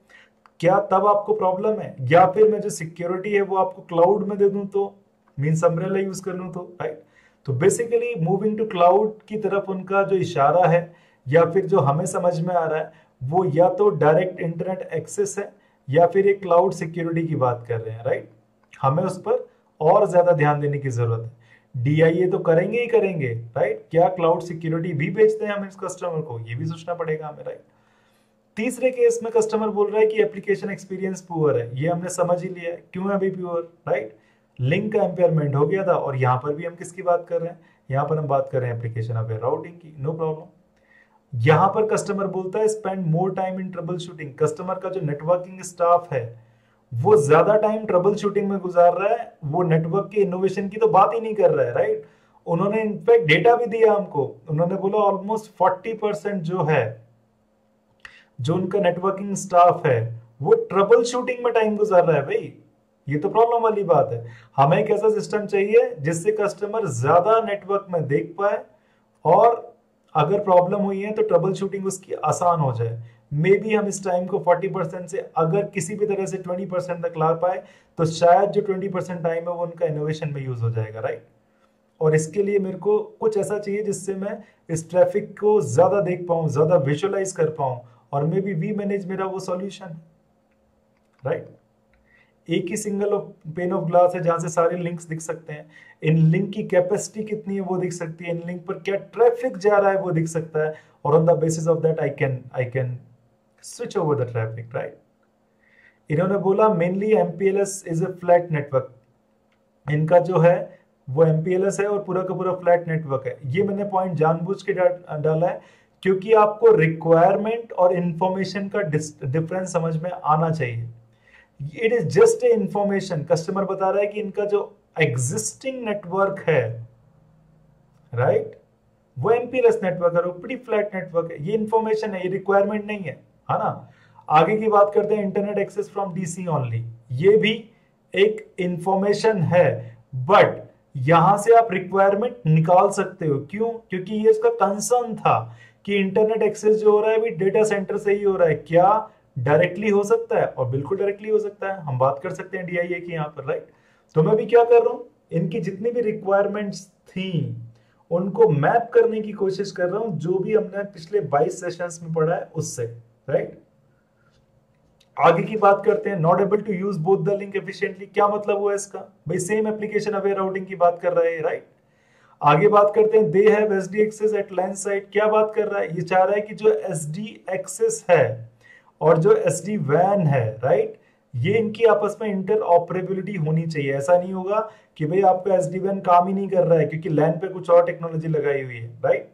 क्या तब आपको प्रॉब्लम है, या फिर मैं जो सिक्योरिटी है वो आपको क्लाउड में दे दूं तो, मींस अम्ब्रेला यूज कर लूं तो, राइट। तो बेसिकली मूविंग टू क्लाउड की तरफ उनका जो इशारा है या फिर जो हमें समझ में आ रहा है वो या तो डायरेक्ट इंटरनेट एक्सेस है या फिर एक क्लाउड सिक्योरिटी की बात कर रहे हैं, राइट। हमें उस पर और ज्यादा ध्यान देने की जरूरत है। DIA तो करेंगे ही करेंगे, राइट, क्या क्लाउड सिक्योरिटी भी बेचते हैं हम इस कस्टमर को, ये भी सोचना पड़ेगा हमें, राइट। तीसरे केस में कस्टमर बोल रहा है कि एप्लीकेशन एक्सपीरियंस पुअर है, ये हमने समझ ही लिया है क्यों है अभी पुअर, राइट। लिंक का एम्पेयरमेंट हो गया था और यहाँ पर भी हम किसकी बात कर रहे हैं, यहाँ पर हम बात कर रहे हैं एप्लीकेशन अवेयर राउटिंग की, नो प्रॉब्लम। यहाँ पर कस्टमर बोलता है spend more time in trouble shooting. Customer का जो नेटवर्किंग स्टाफ है वो ज्यादा टाइम ट्रबल शूटिंग में गुजार रहा है, वो नेटवर्क के इनोवेशन की तो बात ही नहीं कर रहा है, राइट। उन्होंने इनफैक्ट डेटा भी दिया हमको, उन्होंने बोला ऑलमोस्ट 40% जो है, जो उनका नेटवर्किंग स्टाफ है वो ट्रबल शूटिंग में टाइम गुजार रहा है। भाई ये तो प्रॉब्लम वाली बात है। हमें एक ऐसा सिस्टम चाहिए जिससे कस्टमर ज्यादा नेटवर्क में देख पाए और अगर प्रॉब्लम हुई है तो ट्रबल शूटिंग उसकी आसान हो जाए। मे बी हम इस टाइम को 40% से अगर किसी भी तरह से 20% तक ला पाए तो शायद जो 20% टाइम है वो उनका इनोवेशन में यूज हो जाएगा, राइट। और इसके लिए मेरे को कुछ ऐसा चाहिए जिससे मैं इस ट्रैफिक को ज्यादा देख पाऊं, ज्यादा विजुअलाइज कर पाऊं, और मे बी वी-मैनेज मेरा वो सॉल्यूशन है, राइट। एक ही सिंगल पेन ऑफ ग्लास है जहां से सारे लिंक्स दिख सकते हैं। इन लिंक की कैपेसिटी कितनी है वो दिख सकती है, इन लिंक पर क्या ट्रैफिक जा रहा है वो दिख सकता है, और on the basis of that I can switch over the traffic, right. इन्होंने बोला mainly MPLS is a flat network. इनका जो है वो MPLS है और पूरा का पूरा फ्लैट नेटवर्क है। ये मैंने पॉइंट जानबूझ के डाला है क्योंकि आपको रिक्वायरमेंट और इंफॉर्मेशन का डिफरेंस समझ में आना चाहिए। It is just a information. Customer बता रहा है कि इनका जो एग्जिस्टिंग नेटवर्क है, राइट, वो MPLS नेटवर्क है, प्रीटी फ्लैट नेटवर्क है। ये इंफॉर्मेशन है, ये रिक्वायरमेंट नहीं है ना। आगे की बात करते हैं, internet access from DC only. ये भी एक इंफॉर्मेशन है, बट यहां से आप रिक्वायरमेंट निकाल सकते हो। क्यों? क्योंकि ये इसका कंसर्न था कि इंटरनेट एक्सेस जो हो रहा है भी डेटा सेंटर से ही हो रहा है। क्या डायरेक्टली हो सकता है? और बिल्कुल डायरेक्टली हो सकता है। हम बात कर सकते हैं DIA की यहाँ पर, राइट। तो मैं भी क्या कर रहा हूं, इनकी जितनी भी रिक्वायरमेंट्स थी उनको मैप करने की कोशिश कर रहा हूं, जो भी हमने पिछले 22 सेशंस में पढ़ा है उससे, राइट। आगे की बात करते हैं, not able to use both the link efficiently. क्या मतलब हुआ इसका? भाई सेम एप्लीकेशन अवेयर राउटिंग की बात कर रहे हैं, राइट। आगे बात करते हैं, they have SD access at land side. क्या बात कर रहा है? ये चाह रहा है कि जो SD एक्सेस है और जो SD WAN है, राइट, ये इनकी आपस में इंटर ऑपरेबिलिटी होनी चाहिए। ऐसा नहीं होगा कि भाई आपका SD WAN काम ही नहीं कर रहा है क्योंकि लैन पे कुछ और टेक्नोलॉजी लगाई हुई है, right.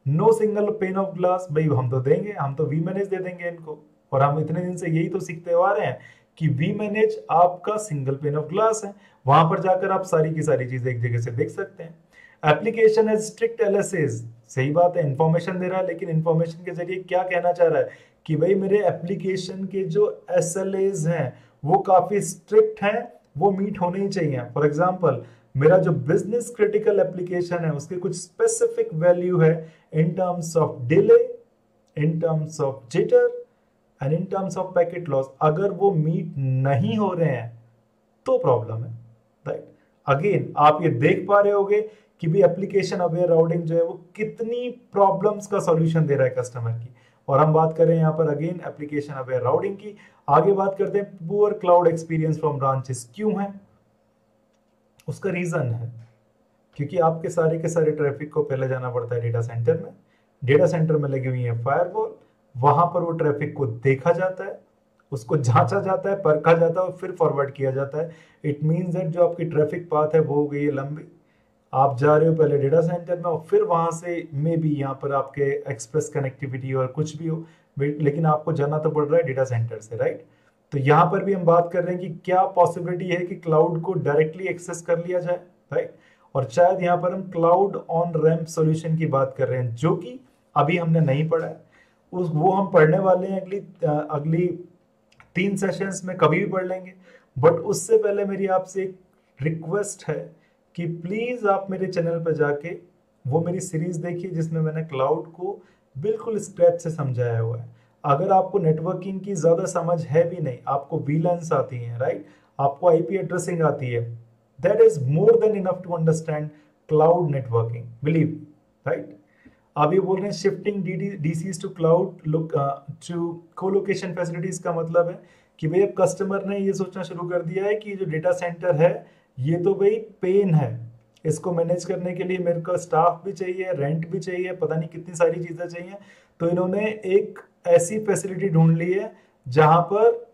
No single pane of glass. भाई हम तो देंगे, हम तो vManage दे देंगे इनको, और हम इतने दिन से यही तो सीखते आ रहे हैं कि vManage आपका सिंगल पेन ऑफ ग्लास है। वहां पर जाकर आप सारी की सारी चीजें एक जगह से देख सकते हैं। एप्लीकेशन है स्ट्रिक्ट LSAs। सही बात है, इंफॉर्मेशन दे रहा है, लेकिन इंफॉर्मेशन के जरिए क्या कहना चाह रहा है कि भाई मेरे एप्लीकेशन के जो SLAs हैं वो काफी स्ट्रिक्ट हैं, वो मीट होने ही चाहिए। फॉर एग्जाम्पल, मेरा जो बिजनेस क्रिटिकल एप्लीकेशन है उसके कुछ स्पेसिफिक वैल्यू है in terms of delay, in terms of jitter and in terms of packet loss. अगर वो मीट नहीं हो रहे हैं तो प्रॉब्लम है, राइट। अगेन आप ये देख पा रहे होगे कि भी एप्लीकेशन अवेयर राउटिंग जो है वो कितनी प्रॉब्लम्स का सॉल्यूशन दे रहा है कस्टमर की। और हम बात कर रहे हैं यहाँ पर अगेन एप्लीकेशन अवेयर राउटिंग की। आगे बात करते हैं, poor cloud experience from branches. क्यों है? उसका रीजन है क्योंकि आपके सारे के सारे ट्रैफिक को पहले जाना पड़ता है डेटा सेंटर में। डेटा सेंटर में लगी हुई है फायरवॉल, वहां पर वो ट्रैफिक को देखा जाता है, उसको जांचा जाता है, परखा जाता है और फिर फॉरवर्ड किया जाता है। इट मींस दैट जो आपकी ट्रैफिक पाथ है वो हो गई है लंबी। आप जा रहे हो पहले डेटा सेंटर में और फिर वहां से मे बी यहाँ पर आपके एक्सप्रेस कनेक्टिविटी और कुछ भी हो, लेकिन आपको जाना तो पड़ रहा है डेटा सेंटर से, राइट। तो यहाँ पर भी हम बात कर रहे हैं कि क्या पॉसिबिलिटी है कि क्लाउड को डायरेक्टली एक्सेस कर लिया जाए, राइट। और शायद यहाँ पर हम क्लाउड ऑन रैम्प सॉल्यूशन की बात कर रहे हैं, जो कि अभी हमने नहीं पढ़ा है। वो हम पढ़ने वाले हैं अगली 3 सेशंस में, कभी भी पढ़ लेंगे। बट उससे पहले मेरी आपसे एक रिक्वेस्ट है कि प्लीज आप मेरे चैनल पर जाके वो मेरी सीरीज देखिए जिसमें मैंने क्लाउड को बिल्कुल स्क्रैच से समझाया हुआ है। अगर आपको नेटवर्किंग की ज्यादा समझ है भी नहीं, आपको VLANs आती है, राइट, आपको IP एड्रेसिंग आती है, that is more than enough to understand cloud networking, believe, right. अब ये बोल रहे हैं shifting DCs to cloud to colocation facilities का मतलब है कि भाई अब कस्टमर ने ये सोचना शुरू कर दिया है कि जो डेटा सेंटर है ये तो भाई पेन है, इसको मैनेज करने के लिए मेरे को स्टाफ भी चाहिए, रेंट भी चाहिए, पता नहीं कितनी सारी चीजें चाहिए। तो इन्होंने एक ऐसी फैसिलिटी ढूंढ ली है जहां पर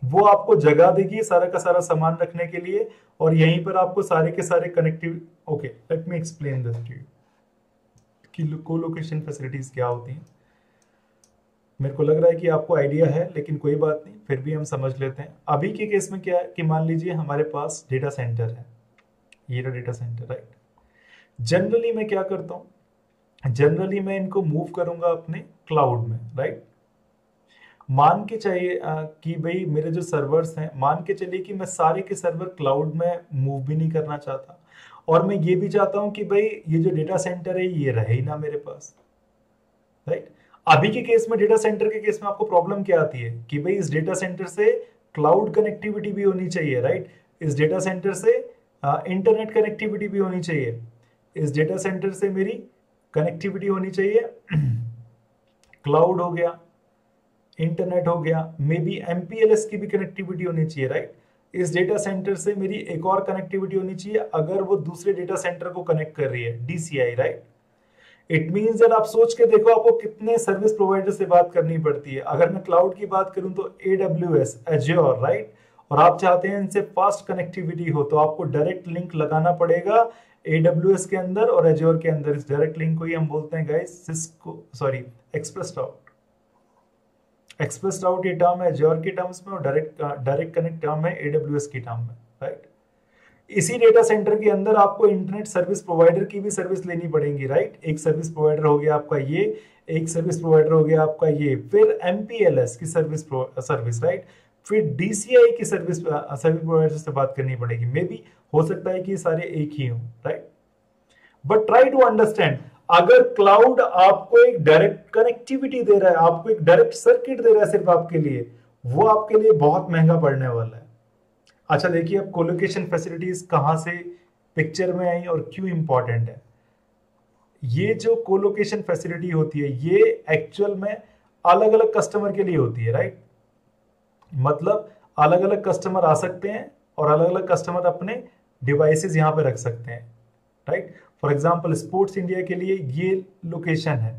वो आपको जगह देगी सारा का सारा सामान रखने के लिए, और यहीं पर आपको सारे के सारे connective. Okay, let me explain this to you कि कोलोकेशन फैसिलिटीज क्या होती हैं। मेरे को लग रहा है कि आपको आइडिया है, लेकिन कोई बात नहीं, फिर भी हम समझ लेते हैं। अभी के केस में क्या है कि मान लीजिए हमारे पास डेटा सेंटर है, ये रहा डेटा सेंटर, राइट। जनरली मैं क्या करता हूं, जनरली मैं इनको मूव करूंगा अपने क्लाउड में, राइट। मान के चाहिए कि भाई मेरे जो सर्वर्स हैं, मान के चलिए कि मैं सारे के सर्वर क्लाउड में मूव भी नहीं करना चाहता, और मैं ये भी चाहता हूं कि भाई ये जो डेटा सेंटर है ये रहे ही ना मेरे पास, राइट। अभी के केस में, डेटा सेंटर के केस में आपको प्रॉब्लम क्या आती है कि भाई इस डेटा सेंटर से क्लाउड कनेक्टिविटी भी होनी चाहिए, राइट। इस डेटा सेंटर से इंटरनेट कनेक्टिविटी भी होनी चाहिए, इस डेटा सेंटर से मेरी कनेक्टिविटी होनी चाहिए, क्लाउड हो गया, इंटरनेट हो गया, मे बी MPLS की भी कनेक्टिविटी होनी चाहिए, राइट। इस डेटा सेंटर से मेरी एक और कनेक्टिविटी होनी चाहिए अगर वो दूसरे डेटा सेंटर को कनेक्ट कर रही है, DCI, right. It means that आप सोच के देखो आपको कितने सर्विस प्रोवाइडर से बात करनी पड़ती है। अगर मैं क्लाउड की बात करूं तो AWS, Azure, राइट, और आप चाहते हैं इनसे फास्ट कनेक्टिविटी हो, तो आपको डायरेक्ट लिंक लगाना पड़ेगा AWS के अंदर और एज्योर के अंदर। इस डायरेक्ट लिंक को ही हम बोलते हैं गाइस एक्सप्रेस राउट। एक्सप्रेस राउट ये टर्म है एज्योर के टर्म्स में, और डायरेक्ट कनेक्ट टर्म है AWS की टर्म में, राइट। इसी डेटा सेंटर के अंदर आपको इंटरनेट सर्विस प्रोवाइडर की भी सर्विस लेनी पड़ेगी, राइट। एक सर्विस प्रोवाइडर हो गया आपका ये, एक सर्विस प्रोवाइडर हो गया आपका ये, फिर MPLS की सर्विस, राइट, फिर DCI की सर्विस प्रोवाइडर से बात करनी पड़ेगी। मे बी हो सकता है कि सारे एक ही हो, right. But try to understand, अगर क्लाउड आपको एक डायरेक्ट कनेक्टिविटी दे रहा है, आपको एक डायरेक्ट सर्किट दे रहा है सिर्फ आपके लिए, वो आपके लिए बहुत महंगा पड़ने वाला है। अच्छा देखिए, अब कोलोकेशन फैसिलिटीज कहां से पिक्चर में आई और क्यों इंपॉर्टेंट है। ये जो कोलोकेशन फैसिलिटी होती है ये एक्चुअल में अलग अलग कस्टमर के लिए होती है, राइट। मतलब अलग अलग कस्टमर आ सकते हैं और अलग अलग कस्टमर अपने डिवाइसेस यहां पे रख सकते हैं, right. For example sports India के लिए ये लोकेशन है,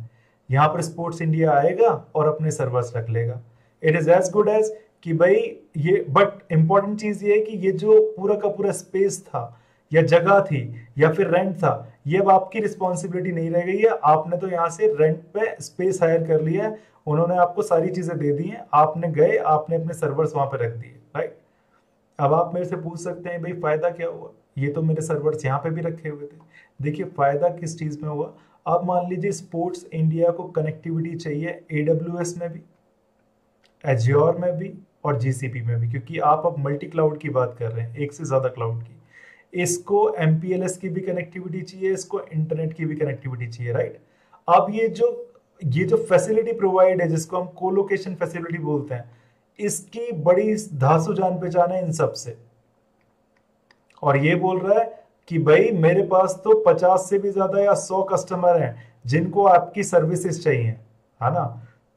यहां पर स्पोर्ट्स इंडिया आएगा और अपने सर्वर्स रख लेगा। It is as good as कि भाई ये, बट इंपॉर्टेंट चीज ये है कि ये जो पूरा का पूरा स्पेस था या जगह थी या फिर रेंट था, ये अब आपकी रिस्पॉन्सिबिलिटी नहीं रह गई है। आपने तो यहाँ से रेंट पे स्पेस हायर कर लिया है, उन्होंने आपको सारी चीजें दे दी हैं, आपने गए, आपने अपने सर्वर्स वहां पे रख दिए, राइट। अब आप मेरे से पूछ सकते हैं भाई फायदा क्या हुआ, ये तो मेरे सर्वर्स यहाँ पे भी रखे हुए थे। देखिए फायदा किस चीज में हुआ, अब मान लीजिए स्पोर्ट्स इंडिया को कनेक्टिविटी चाहिए AWS में भी, एज्योर में भी और GCP में भी, क्योंकि आप अब मल्टी क्लाउड की बात कर रहे हैं, एक से ज्यादा क्लाउड की। इसको MPLS की भी कनेक्टिविटी चाहिए, इसको इंटरनेट की भी कनेक्टिविटी चाहिए, राइट। अब ये जो फैसिलिटी प्रोवाइड है, जिसको हम कोलोकेशन फैसिलिटी बोलते हैं, इसकी बड़ी धांसू जान पहचान है इन सब से। और ये बोल रहा है कि भाई मेरे पास तो 50 से भी ज्यादा या 100 कस्टमर हैं जिनको आपकी सर्विसेज चाहिए, है ना।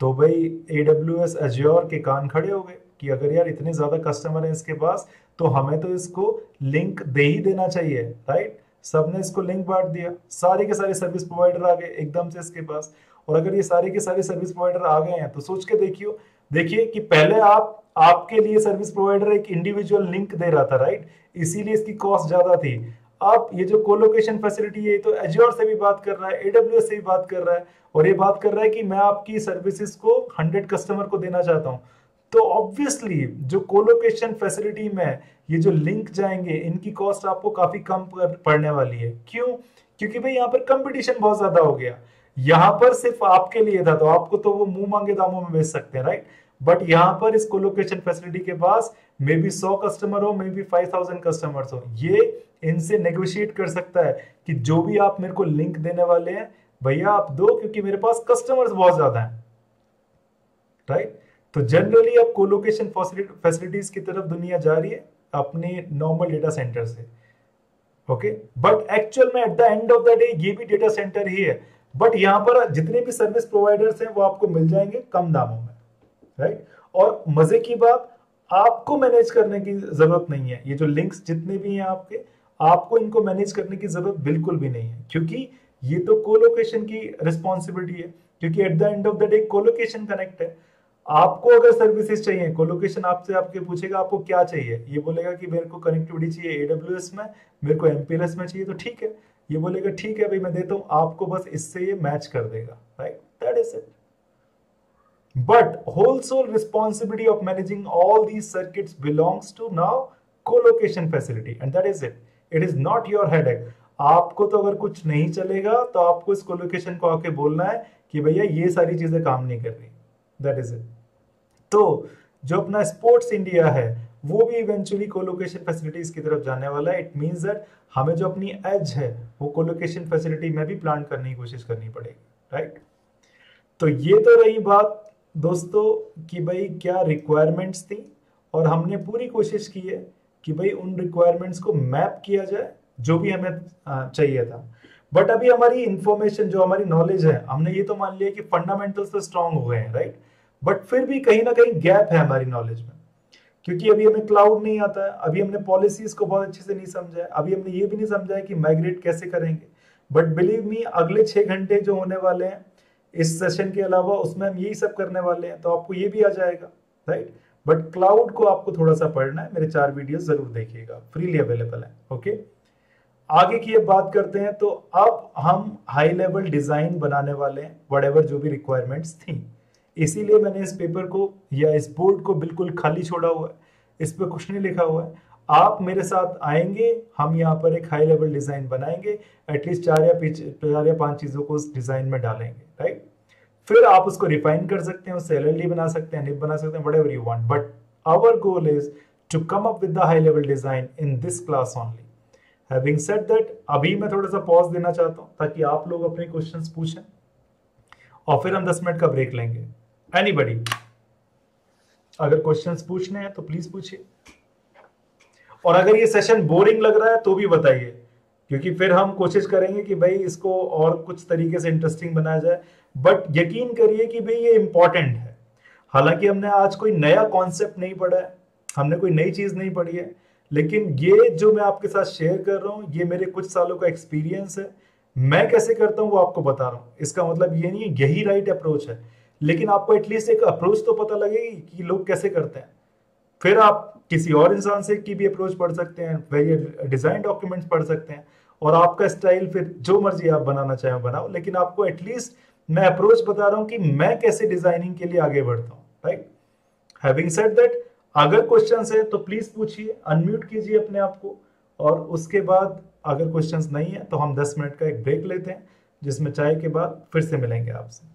तो भाई AWS एज्योर के कान खड़े हो गए कि अगर यार इतने ज्यादा कस्टमर हैं इसके पास, तो हमें तो इसको लिंक दे ही देना चाहिए, राइट। सबने इसको लिंक बांट दिया, सारे के सारे सर्विस प्रोवाइडर आ गए एकदम से इसके पास। और अगर ये सारे के सारे सर्विस प्रोवाइडर आ गए हैं तो सोच के देखिए कि पहले आपके लिए सर्विस प्रोवाइडर एक इंडिविजुअल लिंक दे रहा था, राइट, इसीलिए इसकी कॉस्ट ज्यादा थी। अब ये जो कोलोकेशन फैसिलिटी है तो एज्योर से भी बात कर रहा है, AWS से भी बात कर रहा है, और ये बात कर रहा है कि मैं आपकी सर्विसेज को 100 कस्टमर को देना चाहता हूं। तो ऑब्वियसली जो कोलोकेशन फैसिलिटी में ये जो लिंक जाएंगे, इनकी कॉस्ट आपको काफी कम पड़ने वाली है। क्यों? क्योंकि भाई यहाँ पर कंपटीशन बहुत ज्यादा हो गया। यहाँ पर सिर्फ आपके लिए था तो आपको तो वो मुंह मांगे दामों में बेच सकते हैं, राइट। बट यहाँ पर इस कोलोकेशन फैसिलिटी के पास मे बी 100 कस्टमर हो, मे बी 5000 कस्टमर्स हो, ये इनसे नेगोशिएट कर सकता है कि जो भी आप मेरे को लिंक देने वाले हैं भैया आप दो, क्योंकि मेरे पास कस्टमर्स बहुत ज्यादा हैं, राइट। तो जनरली अब कोलोकेशन फैसिलिटीज की तरफ दुनिया जा रही है अपने नॉर्मल डेटा सेंटर से, ओके। बट एक्चुअल में eight the end of the day ये भी डेटा सेंटर ही है, बट यहाँ पर जितने भी सर्विस प्रोवाइडर्स हैं वो आपको मिल जाएंगे कम दामों में, राइट। और मजे की बात, आपको मैनेज करने की जरूरत नहीं है। ये जो लिंक्स जितने भी हैं आपको इनको मैनेज करने की जरूरत बिल्कुल भी नहीं है, क्योंकि ये तो कोलोकेशन की रिस्पॉन्सिबिलिटी है। क्योंकि at the end of the day colocation connect है। आपको अगर सर्विसेज चाहिए, कोलोकेशन आपके पूछेगा आपको क्या चाहिए, ये बोलेगा कि मेरे को कनेक्टिविटी चाहिए AWS में, मेरे को MPLS में चाहिए, तो ठीक है, ये बोलेगा ठीक है भाई मैं देता हूं आपको, बस इससे ये मैच कर देगा, right. That is it. But whole sole responsibility of managing all these circuits belongs to now co-location facility, and that is it. It is not your headache. आपको तो अगर कुछ नहीं चलेगा तो आपको इस कोलोकेशन को आके बोलना है कि भैया ये सारी चीजें काम नहीं कर रही, दैट इज इट। तो जो अपना स्पोर्ट्स इंडिया है वो भी इवेंचुअली कोलोकेशन फैसिलिटीज की तरफ जाने वाला है। इट मींस दैट हमें जो अपनी एज है वो कोलोकेशन फैसिलिटी में भी प्लान करने की कोशिश करनी पड़ेगी, राइट। तो ये तो रही बात दोस्तों कि भाई क्या रिक्वायरमेंट्स थी, और हमने पूरी कोशिश की है कि भाई उन रिक्वायरमेंट्स को मैप किया जाए जो भी हमें चाहिए था। बट अभी हमारी इंफॉर्मेशन जो हमारी नॉलेज है, हमने ये तो मान लिया कि फंडामेंटल्स तो स्ट्रांग हो गए हैं, राइट। बट फिर भी कहीं ना कहीं गैप है हमारी नॉलेज में, क्योंकि अभी हमें क्लाउड नहीं आता है, अभी हमने पॉलिसीज को बहुत अच्छे से नहीं समझा है, अभी हमने ये भी नहीं समझा है कि माइग्रेट कैसे करेंगे। बट बिलीव मी, अगले 6 घंटे जो होने वाले हैं इस सेशन के अलावा, उसमें हम यही सब करने वाले हैं, तो आपको ये भी आ जाएगा, राइट। बट क्लाउड को आपको थोड़ा सा पढ़ना है, मेरे 4 वीडियो जरूर देखिएगा, फ्रीली अवेलेबल है। ओके, आगे की अब बात करते हैं। तो अब हम हाई लेवल डिजाइन बनाने वाले हैं, व्हाटएवर जो भी रिक्वायरमेंट्स थी। इसीलिए मैंने इस पेपर को या इस बोर्ड को बिल्कुल खाली छोड़ा हुआ है, इस पर कुछ नहीं लिखा हुआ है। आप मेरे साथ आएंगे, हम यहाँ पर एक हाई लेवल डिजाइन बनाएंगे, एटलीस्ट 4 या 5 चीजों को उस डिजाइन में डालेंगे, राइट। फिर आप उसको रिफाइन कर सकते हैं, उससे LLD बना सकते हैं, निप बना सकते हैं, whatever you want, but our goal is to come up with the high level design in this class only. Having said that, अभी मैं थोड़ा सा पॉज देना चाहता हूं ताकि आप लोग अपने क्वेश्चंस पूछें और फिर हम 10 मिनट का ब्रेक लेंगे। एनीबडी अगर क्वेश्चंस पूछने हैं तो प्लीज पूछिए, और अगर ये सेशन बोरिंग लग रहा है तो भी बताइए, क्योंकि फिर हम कोशिश करेंगे कि भाई इसको और कुछ तरीके से इंटरेस्टिंग बनाया जाए। बट यकीन करिए कि भाई ये इंपॉर्टेंट है। हालांकि हमने आज कोई नया कॉन्सेप्ट नहीं पढ़ा है, हमने कोई नई चीज नहीं पढ़ी है, लेकिन ये जो मैं आपके साथ शेयर कर रहा हूं ये मेरे कुछ सालों का एक्सपीरियंस है। मैं कैसे करता हूं वो आपको बता रहा हूं। इसका मतलब ये नहीं है यही राइट अप्रोच है, लेकिन आपको एटलीस्ट एक अप्रोच तो पता लगेगी कि लोग कैसे करते हैं। फिर आप किसी और इंसान से की भी अप्रोच पढ़ सकते हैं, वेरियस डिजाइन डॉक्यूमेंट्स पढ़ सकते हैं, और आपका स्टाइल फिर जो मर्जी आप बनाना चाहें बनाओ, लेकिन आपको एटलीस्ट मैं अप्रोच बता रहा हूं कि मैं कैसे डिजाइनिंग के लिए आगे बढ़ता हूं, राइट। हैविंग सेड दैट, अगर क्वेश्चंस है तो प्लीज पूछिए, अनम्यूट कीजिए अपने आप को, और उसके बाद अगर क्वेश्चंस नहीं है तो हम 10 मिनट का एक ब्रेक लेते हैं, जिसमें चाय के बाद फिर से मिलेंगे आपसे।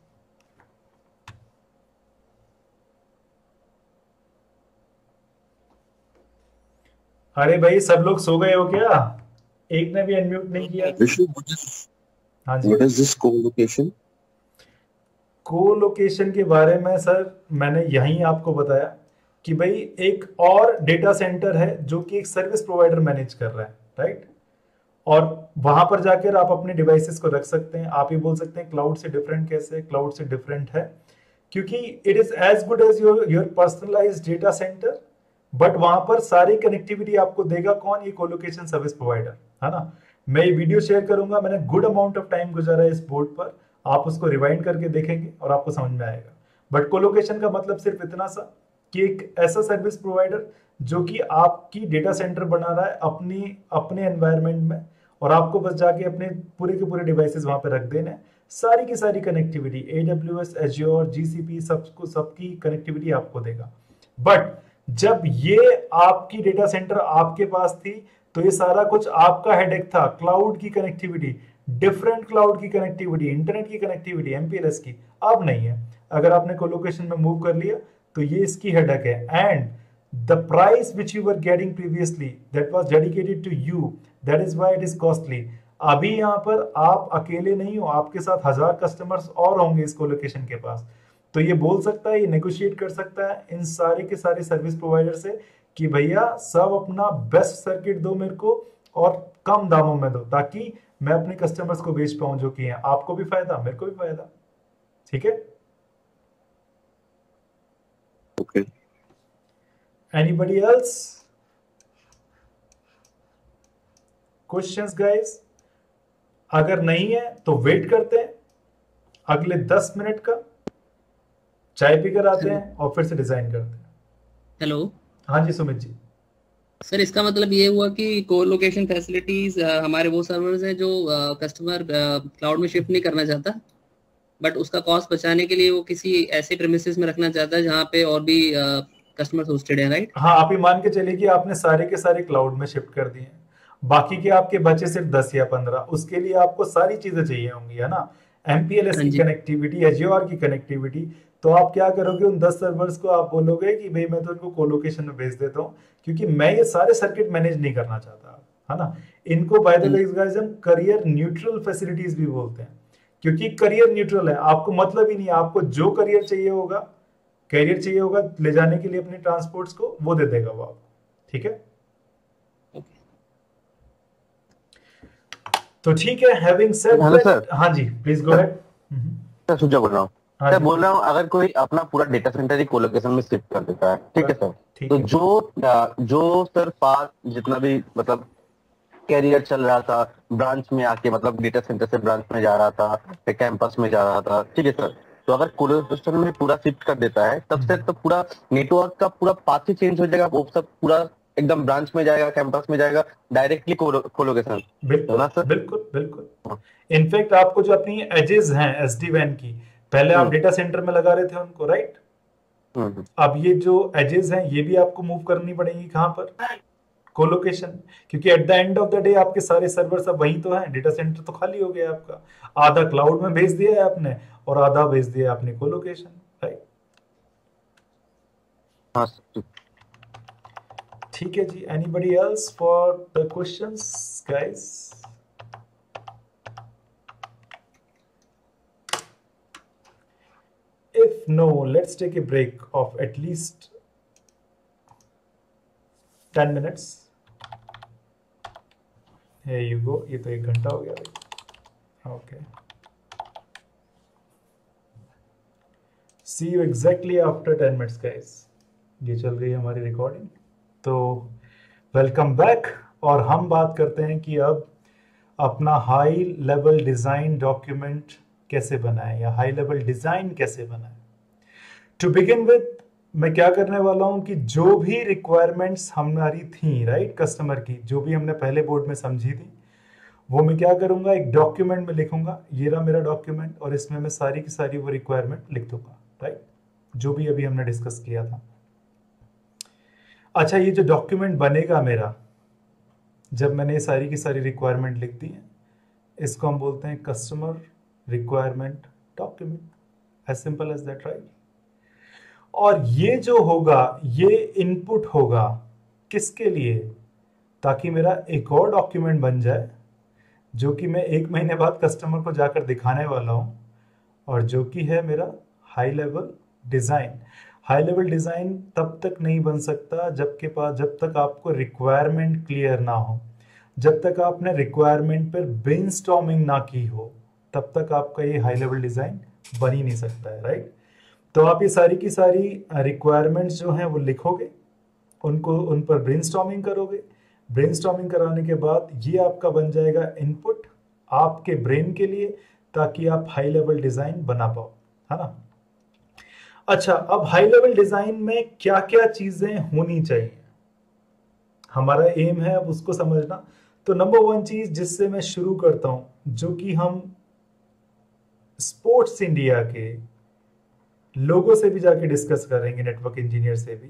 अरे भाई सब लोग सो गए हो क्या? एक ने भी अनम्यूट नहीं किया। हाँ जी, What is this co-location? Co-location के बारे में सर मैंने यहीं आपको बताया कि भाई एक और डेटा सेंटर है जो कि एक सर्विस प्रोवाइडर मैनेज कर रहा है, राइट। और वहां पर जाकर आप अपने डिवाइसेस को रख सकते हैं। आप ही बोल सकते हैं क्लाउड से डिफरेंट कैसे है? क्लाउड से डिफरेंट है क्योंकि it is as good as your personalised data centre, but वहां पर सारी कनेक्टिविटी आपको देगा कौन? ये कोलोकेशन सर्विस प्रोवाइडर, है ना। मैं ये वीडियो शेयर करूंगा, मैंने गुड अमाउंट ऑफ टाइम गुजारा है इस बोर्ड पर, आप उसको रिवाइंड करके देखेंगे और आपको समझ में आएगा। बट कोलोकेशन का मतलब सिर्फ इतना सा कि एक ऐसा सर्विस प्रोवाइडर जो कि आपकी डेटा सेंटर बना रहा है अपने एनवायरनमेंट में, और आपको बस जाके अपने पूरे के पूरे डिवाइसेस वहां पे रख देने, सारी की सारी कनेक्टिविटी AWS, Azure, GCP सबकी कनेक्टिविटी आपको देगा। बट जब ये आपकी डेटा सेंटर आपके पास थी तो ये सारा कुछ आपका हेडेक था। क्लाउड की कनेक्टिविटी, डिफरेंट क्लाउड की कनेक्टिविटी, इंटरनेट की कनेक्टिविटी, MPLS की, अब नहीं है। अगर आपने कोलोकेशन में मूव कर लिया तो ये इसकी हेडेक है। And the price which you were getting previously that was dedicated to you, that is why it is costly. अभी यहाँ पर आप अकेले नहीं हो, आपके साथ 1000 कस्टमर्स और होंगे इस कोलोकेशन के पास। तो ये बोल सकता है, ये नेगोशिएट कर सकता है इन सारे के सारे सर्विस प्रोवाइडर से कि भैया सब अपना बेस्ट सर्किट दो मेरे को और कम दामों में दो, ताकि मैं अपने कस्टमर्स को बेच पाऊं, जो कि है आपको भी फायदा मेरे को भी फायदा। ठीक है, Okay. Anybody else? Questions guys? अगर नहीं है तो वेट करते हैं अगले 10 मिनट का, चाय पीकर आते हैं और फिर से डिजाइन करते हैं। हेलो, हाँ जी सुमित जी। सर इसका मतलब ये हुआ कि कोलोकेशन फैसिलिटीज हमारे वो सर्वर्स हैं जो कस्टमर क्लाउड में शिफ्ट नहीं करना चाहता, बट उसका कॉस्ट बचाने के लिए वो किसी ऐसे प्रेमिसेस में रखना चाहता है जहाँ पे और भी कस्टमर्स होस्टेड हैं, राइट? हाँ, आप ही मान के चलिए कि आपने सारे के सारे क्लाउड में शिफ्ट कर दिए, बाकी के आपके बचे सिर्फ 10 या 15। उसके लिए आपको सारी चीजें चाहिए होंगी, है ना। MPLS की कनेक्टिविटी, Azure की कनेक्टिविटी। तो आप क्या करोगे, उन 10 सर्वर्स को आप बोलोगे कि भाई मैं तो इनको कोलोकेशन में भेज देता हूँ, क्योंकि मैं ये सारे सर्किट मैनेज नहीं करना चाहता, है ना। इनको बाय द वे गाइस हम करियर न्यूट्रल फैसिलिटीज भी बोलते हैं, क्योंकि करियर न्यूट्रल है। आपको मतलब ही नहीं, आपको जो करियर चाहिए होगा ले जाने के लिए अपने ट्रांसपोर्ट्स को, वो दे देगा वो आपको। ठीक है, तो ठीक है। हैविंग सेड दैट, हाँ जी प्लीज गो अहेड। सर सुजा बोल रहा हूँ। मैं बोल रहा हूँ अगर कोई अपना पूरा डेटा सेंटर ही कोलोकेशन में शिफ्ट कर देता है, ठीक है सर, तो जो सर पास जितना भी मतलब कैरियर चल रहा था ब्रांच में आके, मतलब डेटा सेंटर से ब्रांच में जा रहा था, फिर कैंपस में जा रहा था, ठीक है सर, तो अगर कोलोकेशन में पूरा शिफ्ट कर देता है तब से तो पूरा नेटवर्क का पूरा पाथ ही चेंज हो जाएगा, वो सब पूरा एकदम ब्रांच में जाएगा, कैंपस में जाएगा, डायरेक्टली कोलोकेशन। बिल्कुल बिल्कुल बिल्कुल। इनफैक्ट आपको जो अपनी एजेस हैं एसडी वैन की, पहले आप डेटा सेंटर में लगा रहे थे उनको, राइट? अब ये जो एजेस हैं ये भी आपको मूव करनी पड़ेगी कहां पर? कोलोकेशन। क्योंकि at the end of the day आपके सारे सर्वर सब वहीं तो हैं, डेटा सेंटर तो खाली हो गया आपका, आधा क्लाउड में भेज दिया है आपने और आधा भेज दिया आपने कोलोकेशन, राइट? ठीक है जी। Anybody else for the questions guys? If no, let's take a break of at least 10 minutes. Here you go. ये तो 1 घंटा हो गया भाई। Okay. See you exactly after 10 minutes, guys. ये चल गई हमारी रिकॉर्डिंग। तो वेलकम बैक, और हम बात करते हैं कि अब अपना हाई लेवल डिजाइन डॉक्यूमेंट कैसे बनाएं या हाई लेवल डिजाइन कैसे बनाएं। टू बिगिन विद मैं क्या करने वाला हूं कि जो भी रिक्वायरमेंट्स हमारी थी, राइट, कस्टमर की, जो भी हमने पहले बोर्ड में समझी थी, वो मैं क्या करूंगा, एक डॉक्यूमेंट में लिखूंगा। ये रहा मेरा डॉक्यूमेंट, और इसमें मैं सारी की सारी वो रिक्वायरमेंट लिख दूंगा, राइट, जो भी अभी हमने डिस्कस किया था। अच्छा, ये जो डॉक्यूमेंट बनेगा मेरा, जब मैंने ये सारी की सारी रिक्वायरमेंट लिख दी है, इसको हम बोलते हैं customer requirement document, as simple as that, right. और ये जो होगा ये इनपुट होगा किसके लिए? ताकि मेरा एक और डॉक्यूमेंट बन जाए जो कि मैं 1 महीने बाद कस्टमर को जाकर दिखाने वाला हूं, और जो कि है मेरा high level design. High level design तब तक नहीं बन सकता जब तक आपको रिक्वायरमेंट क्लियर ना हो, जब तक आपने रिक्वायरमेंट पर ब्रेनस्टॉर्मिंग ना की हो, तब तक आपका ये हाई लेवल डिजाइन बन ही नहीं सकता है, राइट। तो आप ये सारी की सारी रिक्वायरमेंट्स जो हैं वो लिखोगे, उन पर ब्रेनस्टॉर्मिंग करोगे। ब्रेनस्टॉर्मिंग कराने के बाद ये आपका बन जाएगा इनपुट आपके ब्रेन के लिए, ताकि आप हाई लेवल डिजाइन बना पाओ, है ना। अच्छा, अब हाई लेवल डिजाइन में क्या क्या चीजें होनी चाहिए, हमारा एम है अब उसको समझना। तो नंबर 1 चीज जिससे मैं शुरू करता हूं, जो कि हम स्पोर्ट्स इंडिया के लोगों से भी जाके डिस्कस करेंगे, नेटवर्क इंजीनियर से भी,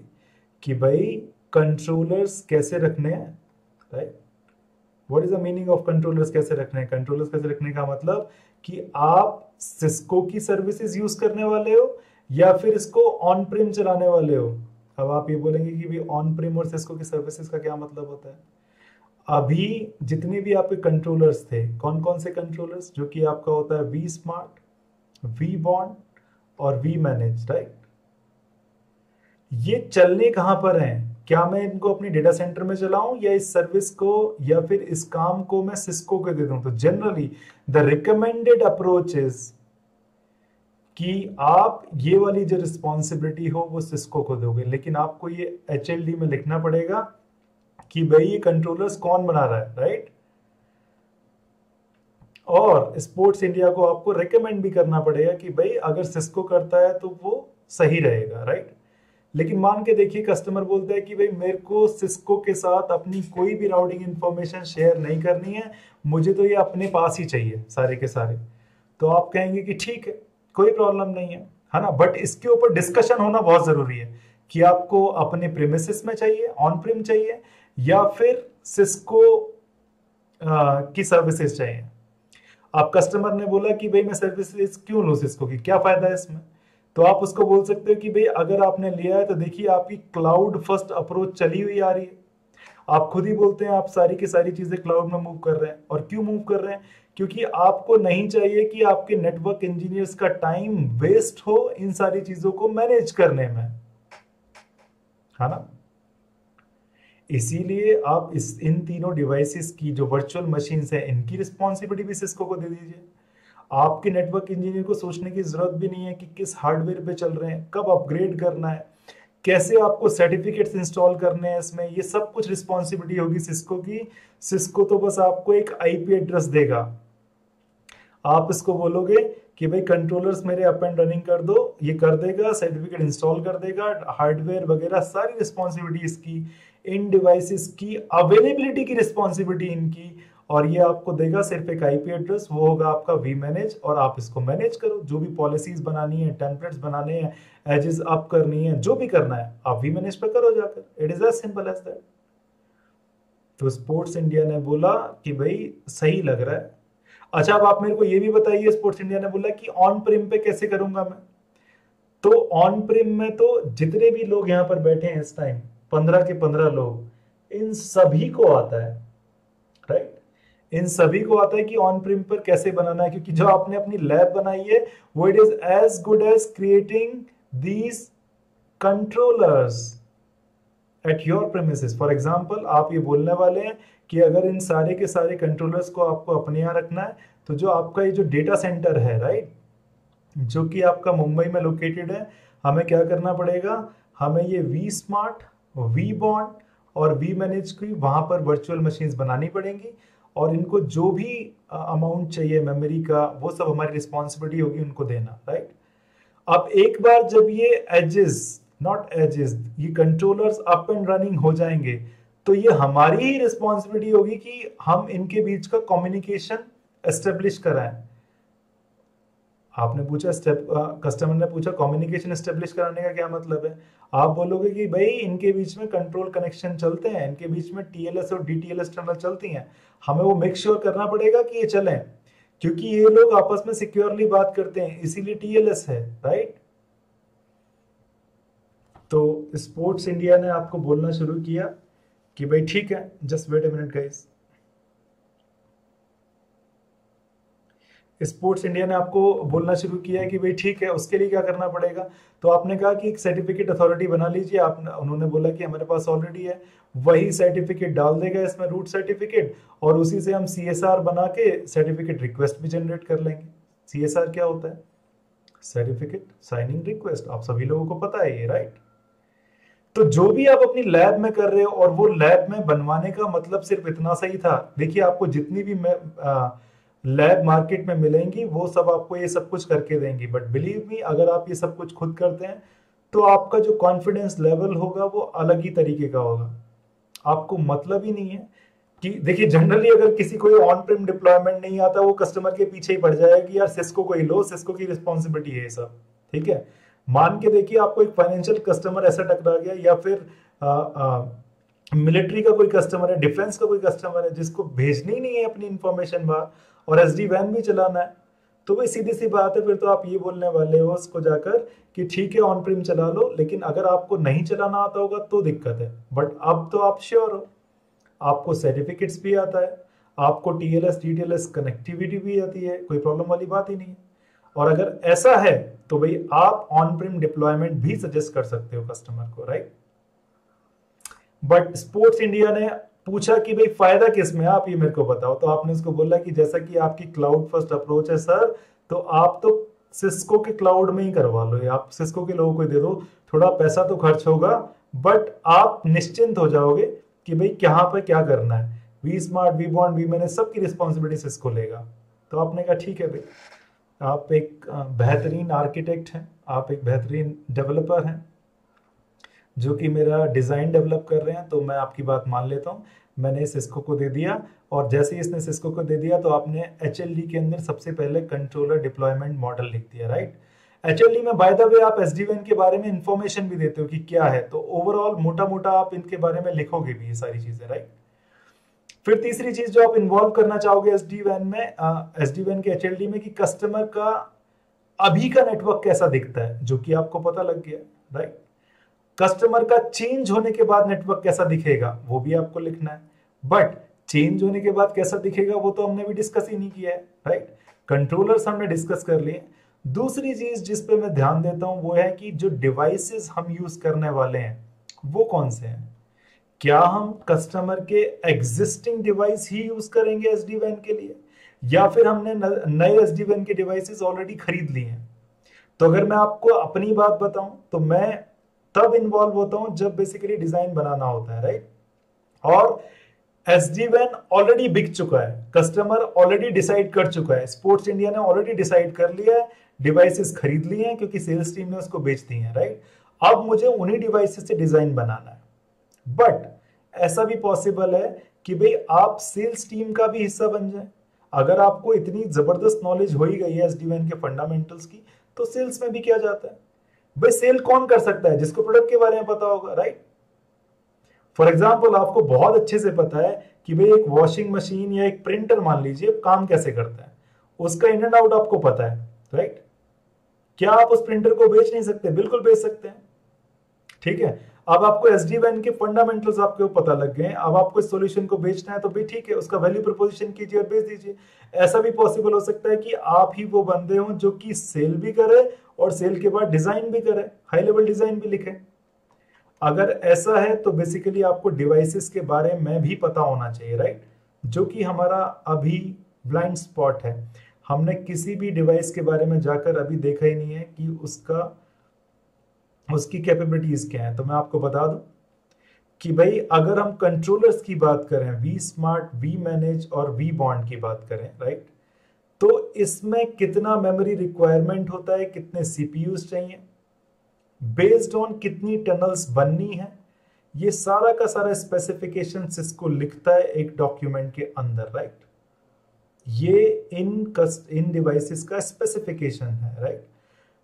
कि भाई कंट्रोलर्स कैसे रखने हैं, right. What is the meaning of controllers कैसे रखने हैं? कंट्रोलर्स कैसे रखने का मतलब कि आप सिस्को की सर्विसेज यूज करने वाले हो या फिर इसको ऑन प्रिम चलाने वाले हो। अब आप ये बोलेंगे कि भाई ऑन प्रिम और सिस्को की सर्विसेज का क्या मतलब होता है? अभी जितने भी आपके कंट्रोलर्स थे, कौन कौन से कंट्रोलर्स, जो कि आपका होता है वी स्मार्ट, वी बॉन्ड और वी मैनेज, राइट। ये चलने कहां पर हैं? क्या मैं इनको अपनी डेटा सेंटर में चलाऊं या इस सर्विस को या फिर इस काम को मैं सिस्को को दे दूं? तो generally the recommended approach is कि आप ये वाली जो रिस्पॉन्सिबिलिटी हो वो सिस्को को दोगे, लेकिन आपको ये HLD में लिखना पड़ेगा कि भाई ये कंट्रोलर्स कौन बना रहा है, राइट। और स्पोर्ट्स इंडिया को आपको रेकमेंड भी करना पड़ेगा कि भाई अगर सिस्को करता है तो वो सही रहेगा, राइट। लेकिन मान के देखिए कस्टमर बोलता है कि भाई मेरे को सिस्को के साथ अपनी कोई भी राउटिंग इंफॉर्मेशन शेयर नहीं करनी है, मुझे तो ये अपने पास ही चाहिए सारे के सारे। तो आप कहेंगे कि ठीक है, कोई प्रॉब्लम नहीं है ना। बट इसके ऊपर डिस्कशन होना बहुत जरूरी है कि आपको अपने प्रीमिसेस में चाहिए, ऑन प्रिम चाहिए, या फिर सिस्को की सर्विसेज चाहिए। आप कस्टमर ने बोला कि भाई मैं सर्विसेज क्यों लूं सिस्को की, क्या फायदा है इसमें? तो आप उसको बोल सकते हो कि भाई अगर आपने लिया है तो देखिए आपकी क्लाउड फर्स्ट अप्रोच चली हुई आ रही है। आप खुद ही बोलते हैं आप सारी की सारी चीजें क्लाउड में मूव कर रहे हैं। और क्यों मूव कर रहे हैं? क्योंकि आपको नहीं चाहिए कि आपके नेटवर्क इंजीनियर्स का टाइम वेस्ट हो इन सारी चीजों को मैनेज करने में, है ना। इसीलिए आप इन तीनों डिवाइसेस की जो वर्चुअल मशीन्स हैं इनकी रिस्पॉन्सिबिलिटी भी सिस्को को दे दीजिए। आपके नेटवर्क इंजीनियर को सोचने की जरूरत भी नहीं है कि किस हार्डवेयर पे चल रहे हैं, कब अपग्रेड करना है, कैसे आपको सर्टिफिकेट्स इंस्टॉल करने हैं इसमें, ये सब कुछ रिस्पॉन्सिबिलिटी होगी सिस्को की। सिस्को तो बस आपको एक IP एड्रेस देगा। आप इसको बोलोगे कि भाई कंट्रोलर्स मेरे अप एंड रनिंग कर दो, ये कर देगा, सर्टिफिकेट इंस्टॉल कर देगा, हार्डवेयर वगैरह सारी रिस्पॉन्सिबिलिटी इसकी, इन डिवाइसेस की अवेलेबिलिटी की रिस्पॉन्सिबिलिटी इनकी, और ये आपको देगा सिर्फ एक आईपी एड्रेस, वो होगा आपका वी मैनेज, और आप इसको मैनेज करो, जो भी पॉलिसीज बनानी है, टेम्पलेट्स बनाने हैं, एजेस अप करनी है, जो भी करना है आप वी मैनेज पे करो जाकर, it is as simple as that. तो स्पोर्ट्स इंडिया ने बोला कि भाई सही लग रहा है। अच्छा, अब आप मेरे को ये भी बताइए, स्पोर्ट्स इंडिया ने बोला कि ऑन प्रिम पे कैसे करूंगा मैं। तो ऑन प्रिम में तो जितने भी लोग यहाँ पर बैठे हैं इस टाइम, 15 के 15 लोग, इन सभी को आता है, राइट, इन सभी को आता है कि ऑन प्रिम पर कैसे बनाना है, क्योंकि जो आपने अपनी लैब बनाई है वो it is as good as creating these controllers at your premises. For example, आप ये बोलने वाले हैं कि अगर इन सारे के सारे कंट्रोलर्स को आपको अपने यहाँ रखना है, तो जो आपका ये जो डेटा सेंटर है, राइट, जो कि आपका मुंबई में लोकेटेड है, हमें क्या करना पड़ेगा, हमें ये वी स्मार्ट, वी बॉन्ड और वी मैनेज की वहां पर वर्चुअल मशीन्स बनानी पड़ेंगी, और इनको जो भी अमाउंट चाहिए मेमोरी का, वो सब हमारी रिस्पॉन्सिबिलिटी होगी उनको देना, राइट। अब एक बार जब ये एजेस, नॉट एजेस, ये कंट्रोलर्स अप एंड रनिंग हो जाएंगे, तो ये हमारी ही रिस्पॉन्सिबिलिटी होगी कि हम इनके बीच का कम्युनिकेशन एस्टेब्लिश कराएं। आपने पूछा, कस्टमर ने पूछा कम्युनिकेशन एस्टेब्लिश कराने का क्या मतलब है, आप बोलोगे कि भाई इनके बीच में कंट्रोल कनेक्शन चलते हैं, इनके बीच में टीएलएस और डीटीएलएस टनल चलती हैं, हमें वो मेक श्योर करना पड़ेगा कि ये चलें, क्योंकि ये लोग आपस में सिक्योरली बात करते हैं, इसीलिए टीएलएस है, राइट। तो स्पोर्ट्स इंडिया ने आपको बोलना शुरू किया कि भाई ठीक है, just wait a minute guys, sports India ने आपको बोलना शुरू किया है कि भाई ठीक है, उसके लिए क्या करना पड़ेगा। तो आपने कहा कि एक सर्टिफिकेट अथॉरिटी बना लीजिए, उन्होंने बोला कि हमारे पास ऑलरेडी है, वही सर्टिफिकेट डाल देगा इसमें, रूट सर्टिफिकेट, और उसी से हम सीएसआर बना के सर्टिफिकेट रिक्वेस्ट भी जनरेट कर लेंगे। सीएसआर क्या होता है, सर्टिफिकेट साइनिंग रिक्वेस्ट, आप सभी लोगों को पता है ये, राइट। तो जो भी आप अपनी लैब में कर रहे हो, और वो लैब में बनवाने का मतलब सिर्फ इतना सही था, देखिए आपको जितनी भी लैब मार्केट में मिलेंगी वो सब आपको ये सब कुछ करके देंगी, बट बिलीव मी, अगर आप ये सब कुछ खुद करते हैं तो आपका जो कॉन्फिडेंस लेवल होगा वो अलग ही तरीके का होगा। आपको मतलब ही नहीं है कि, देखिए जनरली अगर किसी को ऑन प्रिम डिप्लॉयमेंट नहीं आता, वो कस्टमर के पीछे ही पड़ जाएगा कि यार सिस्को को ही लो, सिस्को की रिस्पॉन्सिबिलिटी है ये सब, ठीक है। मान के देखिए आपको एक फाइनेंशियल कस्टमर ऐसा टकरा गया, या फिर मिलिट्री का कोई कस्टमर है, डिफेंस का कोई कस्टमर है, जिसको भेजनी ही नहीं है अपनी इंफॉर्मेशन बाहर, और एसडी वैन भी चलाना है, तो भाई सीधी सी बात है, फिर तो आप ये बोलने वाले हो उसको जाकर कि ठीक है ऑन प्रिम चला लो, लेकिन अगर आपको नहीं चलाना आता होगा तो दिक्कत है। बट अब तो आप श्योर हो, आपको सर्टिफिकेट्स भी आता है, आपको टीएलएस डीटीएलएस कनेक्टिविटी भी आती है, कोई प्रॉब्लम वाली बात ही नहीं है। और अगर ऐसा है तो भाई आप ऑन प्रिम डिप्लॉयमेंट भी सजेस्ट कर सकते हो कस्टमर को, राइट। बट स्पोर्ट्स इंडिया ने पूछा कि भाई फायदा किस में, आप ये मेरे को बताओ। तो आपने उसको बोला कि जैसा कि आपकी क्लाउड फर्स्ट अप्रोच है सर, तो आप तो सिस्को के क्लाउड में ही करवा लो, आप सिस्को के लोगों को दे दो, थोड़ा पैसा तो खर्च होगा बट आप निश्चिंत हो जाओगे कि भाई कहाँ पे क्या करना है, we smart, we bond, we manage, सबकी रिस्पॉन्सिबिलिटी सिस्को लेगा। तो आपने कहा ठीक है भाई, आप एक बेहतरीन आर्किटेक्ट हैं, आप एक बेहतरीन डेवलपर हैं जो कि मेरा डिज़ाइन डेवलप कर रहे हैं, तो मैं आपकी बात मान लेता हूँ। मैंने सिस्को को दे दिया, और जैसे ही इसने सिस्को को दे दिया तो आपने HLD के अंदर सबसे पहले कंट्रोलर डिप्लॉयमेंट मॉडल लिख दिया, राइट। HLD में बाय द वे आप SD-WAN के बारे में इंफॉर्मेशन भी देते हो कि क्या है, तो ओवरऑल मोटा मोटा आप इनके बारे में लिखोगे भी ये सारी चीजें, राइट। फिर तीसरी चीज जो आप इन्वॉल्व करना चाहोगे SD-WAN में, SD-WAN के HLD में, कि कस्टमर का अभी का नेटवर्क कैसा दिखता है, जो कि आपको पता लग गया, राइट। कस्टमर का चेंज होने के बाद नेटवर्क कैसा दिखेगा वो भी आपको लिखना है, बट चेंज होने के बाद कैसा दिखेगा वो तो हमने भी डिस्कस ही नहीं किया है, राइट। कंट्रोलर्स हमने डिस्कस कर लिए। दूसरी चीज जिस पे मैं ध्यान देता हूं वो है कि जो डिवाइसेस हम यूज करने वाले हैं वो कौन से हैं। क्या हम कस्टमर के एग्जिस्टिंग डिवाइस ही यूज करेंगे SD-WAN के लिए, या फिर हमने नए SD-WAN के डिवाइसेस ऑलरेडी खरीद लिए हैं। तो अगर मैं आपको अपनी बात बताऊं तो मैं तब इन्वॉल्व होता हूं जब बेसिकली डिजाइन बनाना होता है, राइट। और एसडी वैन ऑलरेडी बिक चुका है, कस्टमर ऑलरेडी डिसाइड कर चुका है, स्पोर्ट्स इंडिया ने ऑलरेडी डिसाइड कर लिया है, डिवाइसेस खरीद लिए हैं क्योंकि सेल्स टीम ने उसको बेच दी है, राइट। अब मुझे उन्हीं डिवाइसेस से डिजाइन बनाना है। बट ऐसा भी पॉसिबल है कि भाई आप सेल्स टीम का भी हिस्सा बन जाए। अगर आपको इतनी जबरदस्त नॉलेज हो ही गई है एसडी वैन के फंडामेंटल्स की, तो सेल्स में भी किया जाता है। भाई सेल कौन कर सकता है? जिसको प्रोडक्ट के बारे में पता होगा, राइट। फॉर एग्जाम्पल आपको बहुत अच्छे से पता है कि भाई एक वॉशिंग मशीन या एक प्रिंटर मान लीजिए काम कैसे करता है, उसका इन एंड आउट आपको पता है, राइट। क्या आप उस प्रिंटर को बेच नहीं सकते? बिल्कुल बेच सकते हैं, ठीक है। अब आपको एसडी वैन के फंडामेंटल्स आपको पता लग गए, अब आपको इस सॉल्यूशन को बेचना है तो भी ठीक है, उसका वैल्यू प्रपोजिशन कीजिए और बेच दीजिए। ऐसा भी पॉसिबल हो सकता है कि आप ही वो बंदे हो जो कि सेल भी करे और सेल के बाद डिजाइन भी करे, हाई लेवल डिजाइन भी लिखे। अगर ऐसा है तो बेसिकली आपको डिवाइसेस के बारे में भी पता होना चाहिए, राइट, जो कि हमारा अभी ब्लाइंड स्पॉट है। हमने किसी भी डिवाइस के बारे में जाकर अभी देखा ही नहीं है कि उसकी कैपेबिलिटीज क्या है। तो मैं आपको बता दूं कि भाई अगर हम कंट्रोलर्स की बात करें, वी स्मार्ट, वी मैनेज और वी बॉन्ड की बात करें, राइट, तो इसमें कितना मेमोरी रिक्वायरमेंट होता है, कितने सीपीयूज चाहिए, बेस्ड ऑन कितनी टनल्स बननी है, ये सारा का सारा स्पेसिफिकेशन सिस्को लिखता है एक डॉक्यूमेंट के अंदर, राइट। ये इन डिवाइसेस का स्पेसिफिकेशन है, राइट।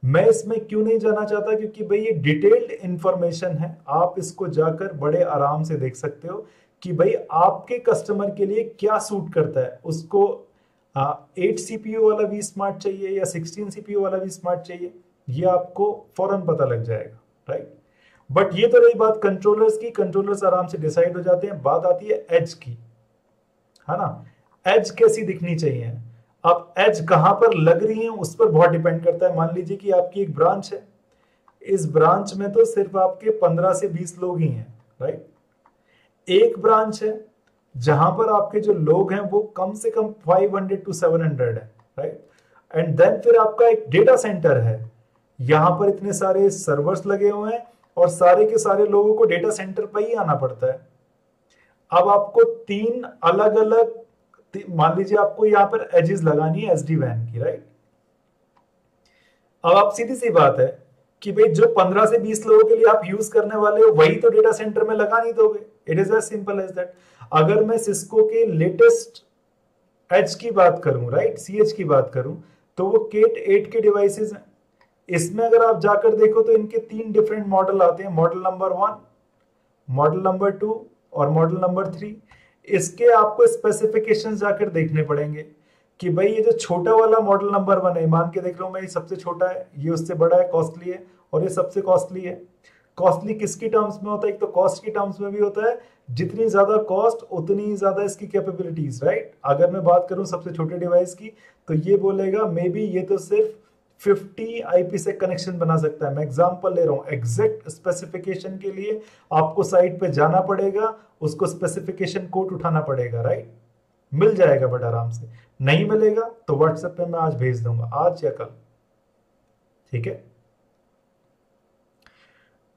मैं इसमें क्यों नहीं जाना चाहता, क्योंकि भाई ये डिटेल्ड इंफॉर्मेशन है, आप इसको जाकर बड़े आराम से देख सकते हो कि भाई आपके कस्टमर के लिए क्या सूट करता है। उसको 8 सीपीयू वाला वी स्मार्ट चाहिए या 16 सीपीयू वाला वी स्मार्ट चाहिए, ये आपको फौरन पता लग जाएगा, राइट। बट ये तो रही बात कंट्रोलर्स की, कंट्रोलर्स आराम से डिसाइड हो जाते हैं। बात आती है एज की, है ना। एज कैसी दिखनी चाहिए, अब एज कहां पर लग रही है उस पर बहुत डिपेंड करता है। मान लीजिए कि आपकी एक ब्रांच है, इस ब्रांच में तो सिर्फ आपके 15 से 20 लोग ही हैं, राइट। एक ब्रांच है जहां पर आपके जो लोग हैं वो कम से कम 500 to 700 है, राइट। एंड देन फिर आपका एक डेटा सेंटर है, यहां पर इतने सारे सर्वर्स लगे हुए हैं और सारे के सारे लोगों को डेटा सेंटर पर ही आना पड़ता है। अब आपको 3 अलग अलग, मान लीजिए आपको यहां पर एजेस लगानी है एसडी वैन की, राइट। अब आप सीधी सी बात है कि भाई जो 15 से 20 लोगों के लिए आप यूज करने वाले हो वही तो डेटा सेंटर में लगा नहीं दोगे। It is as simple as that. अगर मैं सिस्को के लेटेस्ट एज की बात करूं, राइट, सीएच की बात करूं, तो वो केट 8 के डिवाइसेस हैं। इसमें अगर आप जाकर देखो तो इनके 3 डिफरेंट मॉडल आते हैं, मॉडल नंबर 1, मॉडल नंबर 2 और मॉडल नंबर 3। इसके आपको स्पेसिफिकेशंस जाकर देखने पड़ेंगे कि भाई ये जो छोटा वाला मॉडल नंबर 1 है, मान के देख लो मैं, ये सबसे छोटा है, ये उससे बड़ा है, कॉस्टली है, और ये सबसे कॉस्टली है। कॉस्टली किसकी टर्म्स में होता है? एक तो कॉस्ट की टर्म्स में भी होता है, जितनी ज्यादा कॉस्ट उतनी ज्यादा इसकी कैपेबिलिटीज, राइट। अगर मैं बात करूं सबसे छोटे डिवाइस की तो ये बोलेगा मे बी ये तो सिर्फ 50 आईपी से कनेक्शन बना सकता है। मैं एग्जांपल ले रहा हूं, एग्जैक्ट स्पेसिफिकेशन के लिए आपको साइट पे जाना पड़ेगा, उसको स्पेसिफिकेशन कोड उठाना पड़ेगा, राइट। मिल जाएगा बट आराम से, नहीं मिलेगा तो व्हाट्सएप पे मैं आज भेज दूंगा, आज या कल, ठीक है।